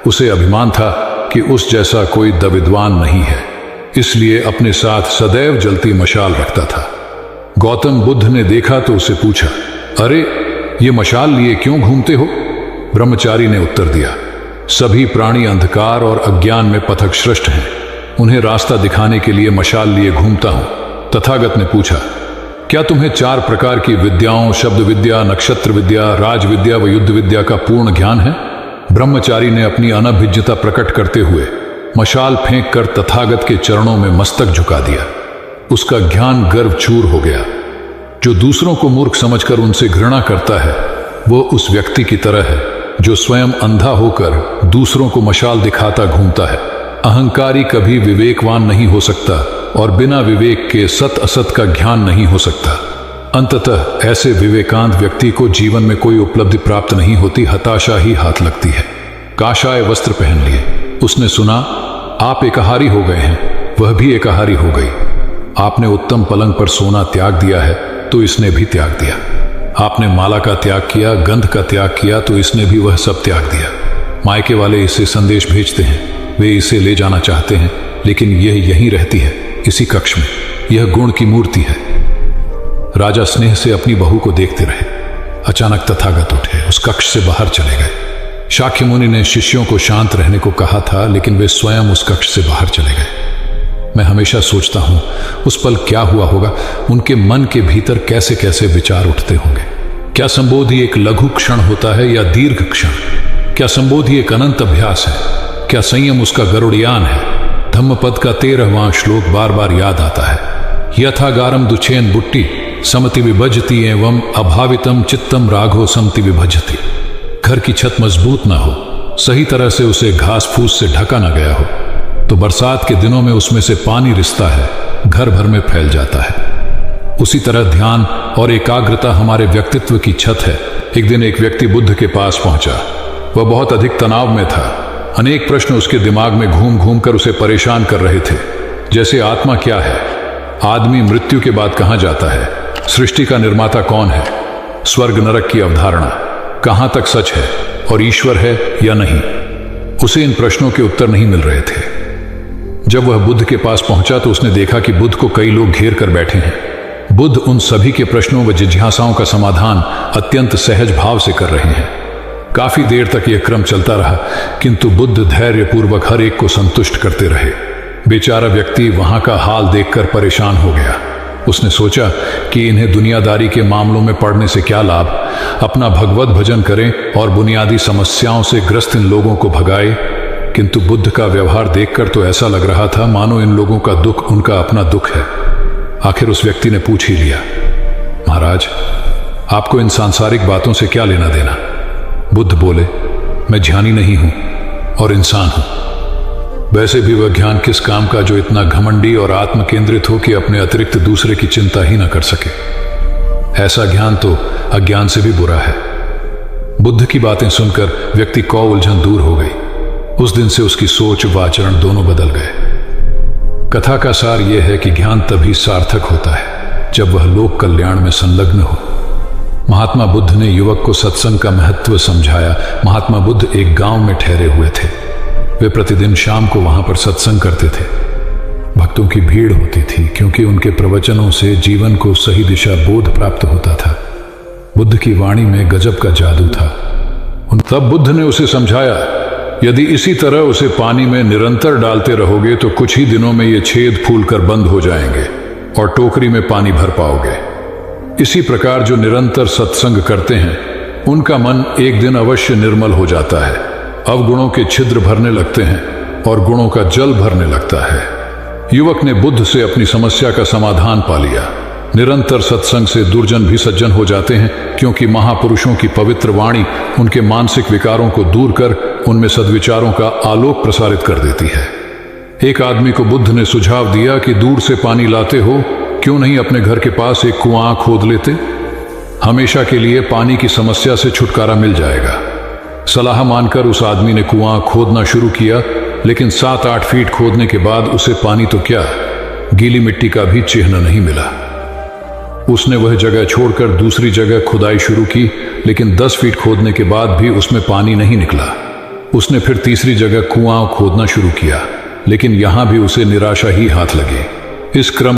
उसे अभिमान था कि उस जैसा कोई विद्वान नहीं है, इसलिए अपने साथ सदैव जलती मशाल रखता था। गौतम बुद्ध ने देखा तो उसे पूछा, अरे ये मशाल लिए क्यों घूमते हो? ब्रह्मचारी ने उत्तर दिया, सभी प्राणी अंधकार और अज्ञान में पथभ्रष्ट हैं, उन्हें रास्ता दिखाने के लिए मशाल लिए घूमता हूं। तथागत ने पूछा, क्या तुम्हें 4 प्रकार की विद्याओं, शब्द विद्या, नक्षत्र विद्या, राज विद्या व युद्ध विद्या का पूर्ण ज्ञान है? ब्रह्मचारी ने अपनी अनभिज्ञता प्रकट करते हुए मशाल फेंक कर तथागत के चरणों में मस्तक झुका दिया। उसका ज्ञान गर्व चूर हो गया। जो दूसरों को मूर्ख समझकर उनसे घृणा करता है, वो उस व्यक्ति की तरह है जो स्वयं अंधा होकर दूसरों को मशाल दिखाता घूमता है। अहंकारी कभी विवेकवान नहीं हो सकता और बिना विवेक के सत असत का ज्ञान नहीं हो सकता। अंततः ऐसे विवेकांत व्यक्ति को जीवन में कोई उपलब्धि प्राप्त नहीं होती, हताशा ही हाथ लगती है। काशाय वस्त्र पहन लिए। उसने सुना, आप एकाहारी हो गए हैं, वह भी एकाहारी हो गई। आपने उत्तम पलंग पर सोना त्याग दिया है तो इसने भी त्याग दिया। आपने माला का त्याग किया, गंध का त्याग किया तो इसने भी वह सब त्याग दिया। मायके वाले इसे संदेश भेजते हैं, वे इसे ले जाना चाहते हैं, लेकिन यह यहीं रहती है, इसी कक्ष में। यह गुण की मूर्ति है। राजा स्नेह से अपनी बहू को देखते रहे। अचानक तथागत उठे, उस कक्ष से बाहर चले गए। शाक्य मुनि ने शिष्यों को शांत रहने को कहा था, लेकिन वे स्वयं उस कक्ष से बाहर चले गए। मैं हमेशा सोचता हूं उस पल क्या हुआ होगा, उनके मन के भीतर कैसे कैसे विचार उठते होंगे। क्या संबोधि एक लघु क्षण होता है या दीर्घ क्षण? क्या संबोधि एक अनंत अभ्यास है? क्या संयम उसका गरुड़यान है? धम्मपद का 13वां श्लोक बार बार याद आता है, यथागारम दुचैन बुट्टी समति विभजति एवं अभावितम चित्तम राघो समति विभजति। घर की छत मजबूत ना हो, सही तरह से उसे घास फूस से ढका ना गया हो, तो बरसात के दिनों में उसमें से पानी रिसता है, घर भर में फैल जाता है। उसी तरह ध्यान और एकाग्रता हमारे व्यक्तित्व की छत है। एक दिन एक व्यक्ति बुद्ध के पास पहुंचा। वह बहुत अधिक तनाव में था। अनेक प्रश्न उसके दिमाग में घूम घूम कर उसे परेशान कर रहे थे, जैसे आत्मा क्या है, आदमी मृत्यु के बाद कहां जाता है, सृष्टि का निर्माता कौन है, स्वर्ग नरक की अवधारणा कहां तक सच है और ईश्वर है या नहीं। उसे इन प्रश्नों के उत्तर नहीं मिल रहे थे। जब वह बुद्ध के पास पहुंचा तो उसने देखा कि बुद्ध को कई लोग घेर कर बैठे हैं। बुद्ध उन सभी के प्रश्नों व जिज्ञासाओं का समाधान अत्यंत सहज भाव से कर रहे हैं। काफी देर तक यह क्रम चलता रहा, किंतु बुद्ध धैर्यपूर्वक हर एक को संतुष्ट करते रहे। बेचारा व्यक्ति वहां का हाल देखकर परेशान हो गया। उसने सोचा कि इन्हें दुनियादारी के मामलों में पड़ने से क्या लाभ, अपना भगवत भजन करें और बुनियादी समस्याओं से ग्रस्त इन लोगों को भगाए। किंतु बुद्ध का व्यवहार देखकर तो ऐसा लग रहा था मानो इन लोगों का दुख उनका अपना दुख है। आखिर उस व्यक्ति ने पूछ ही लिया, महाराज, आपको इन सांसारिक बातों से क्या लेना देना? बुद्ध बोले, मैं ज्ञानी नहीं हूं और इंसान हूं। वैसे भी वह ज्ञान किस काम का जो इतना घमंडी और आत्म केंद्रित हो कि अपने अतिरिक्त दूसरे की चिंता ही न कर सके। ऐसा ज्ञान तो अज्ञान से भी बुरा है। बुद्ध की बातें सुनकर व्यक्ति को उलझन दूर हो गई। उस दिन से उसकी सोच व आचरण दोनों बदल गए। कथा का सार यह है कि ज्ञान तभी सार्थक होता है जब वह लोक कल्याण में संलग्न हो। महात्मा बुद्ध ने युवक को सत्संग का महत्व समझाया। महात्मा बुद्ध एक गांव में ठहरे हुए थे। वे प्रतिदिन शाम को वहां पर सत्संग करते थे। भक्तों की भीड़ होती थी क्योंकि उनके प्रवचनों से जीवन को सही दिशा बोध प्राप्त होता था। बुद्ध की वाणी में गजब का जादू था। तब बुद्ध ने उसे समझाया, यदि इसी तरह उसे पानी में निरंतर डालते रहोगे तो कुछ ही दिनों में ये छेद फूलकर बंद हो जाएंगे और टोकरी में पानी भर पाओगे। इसी प्रकार जो निरंतर सत्संग करते हैं उनका मन एक दिन अवश्य निर्मल हो जाता है। अवगुणों के छिद्र भरने लगते हैं और गुणों का जल भरने लगता है। युवक ने बुद्ध से अपनी समस्या का समाधान पा लिया। निरंतर सत्संग से दुर्जन भी सज्जन हो जाते हैं, क्योंकि महापुरुषों की पवित्र वाणी उनके मानसिक विकारों को दूर कर उनमें सद्विचारों का आलोक प्रसारित कर देती है। एक आदमी को बुद्ध ने सुझाव दिया कि दूर से पानी लाते हो, क्यों नहीं अपने घर के पास एक कुआं खोद लेते? हमेशा के लिए पानी की समस्या से छुटकारा मिल जाएगा। सलाह मानकर उस आदमी ने कुआं खोदना शुरू किया, लेकिन 7-8 फीट खोदने के बाद उसे पानी तो क्या, गीली मिट्टी का भी चिन्ह नहीं मिला। उसने वह जगह छोड़कर दूसरी जगह खुदाई शुरू की, लेकिन 10 फीट खोदने के बाद भी उसमें पानी नहीं निकला। उसने फिर तीसरी जगह कुआं खोदना शुरू किया, लेकिन यहां भी उसे निराशा ही हाथ लगी। इस क्रम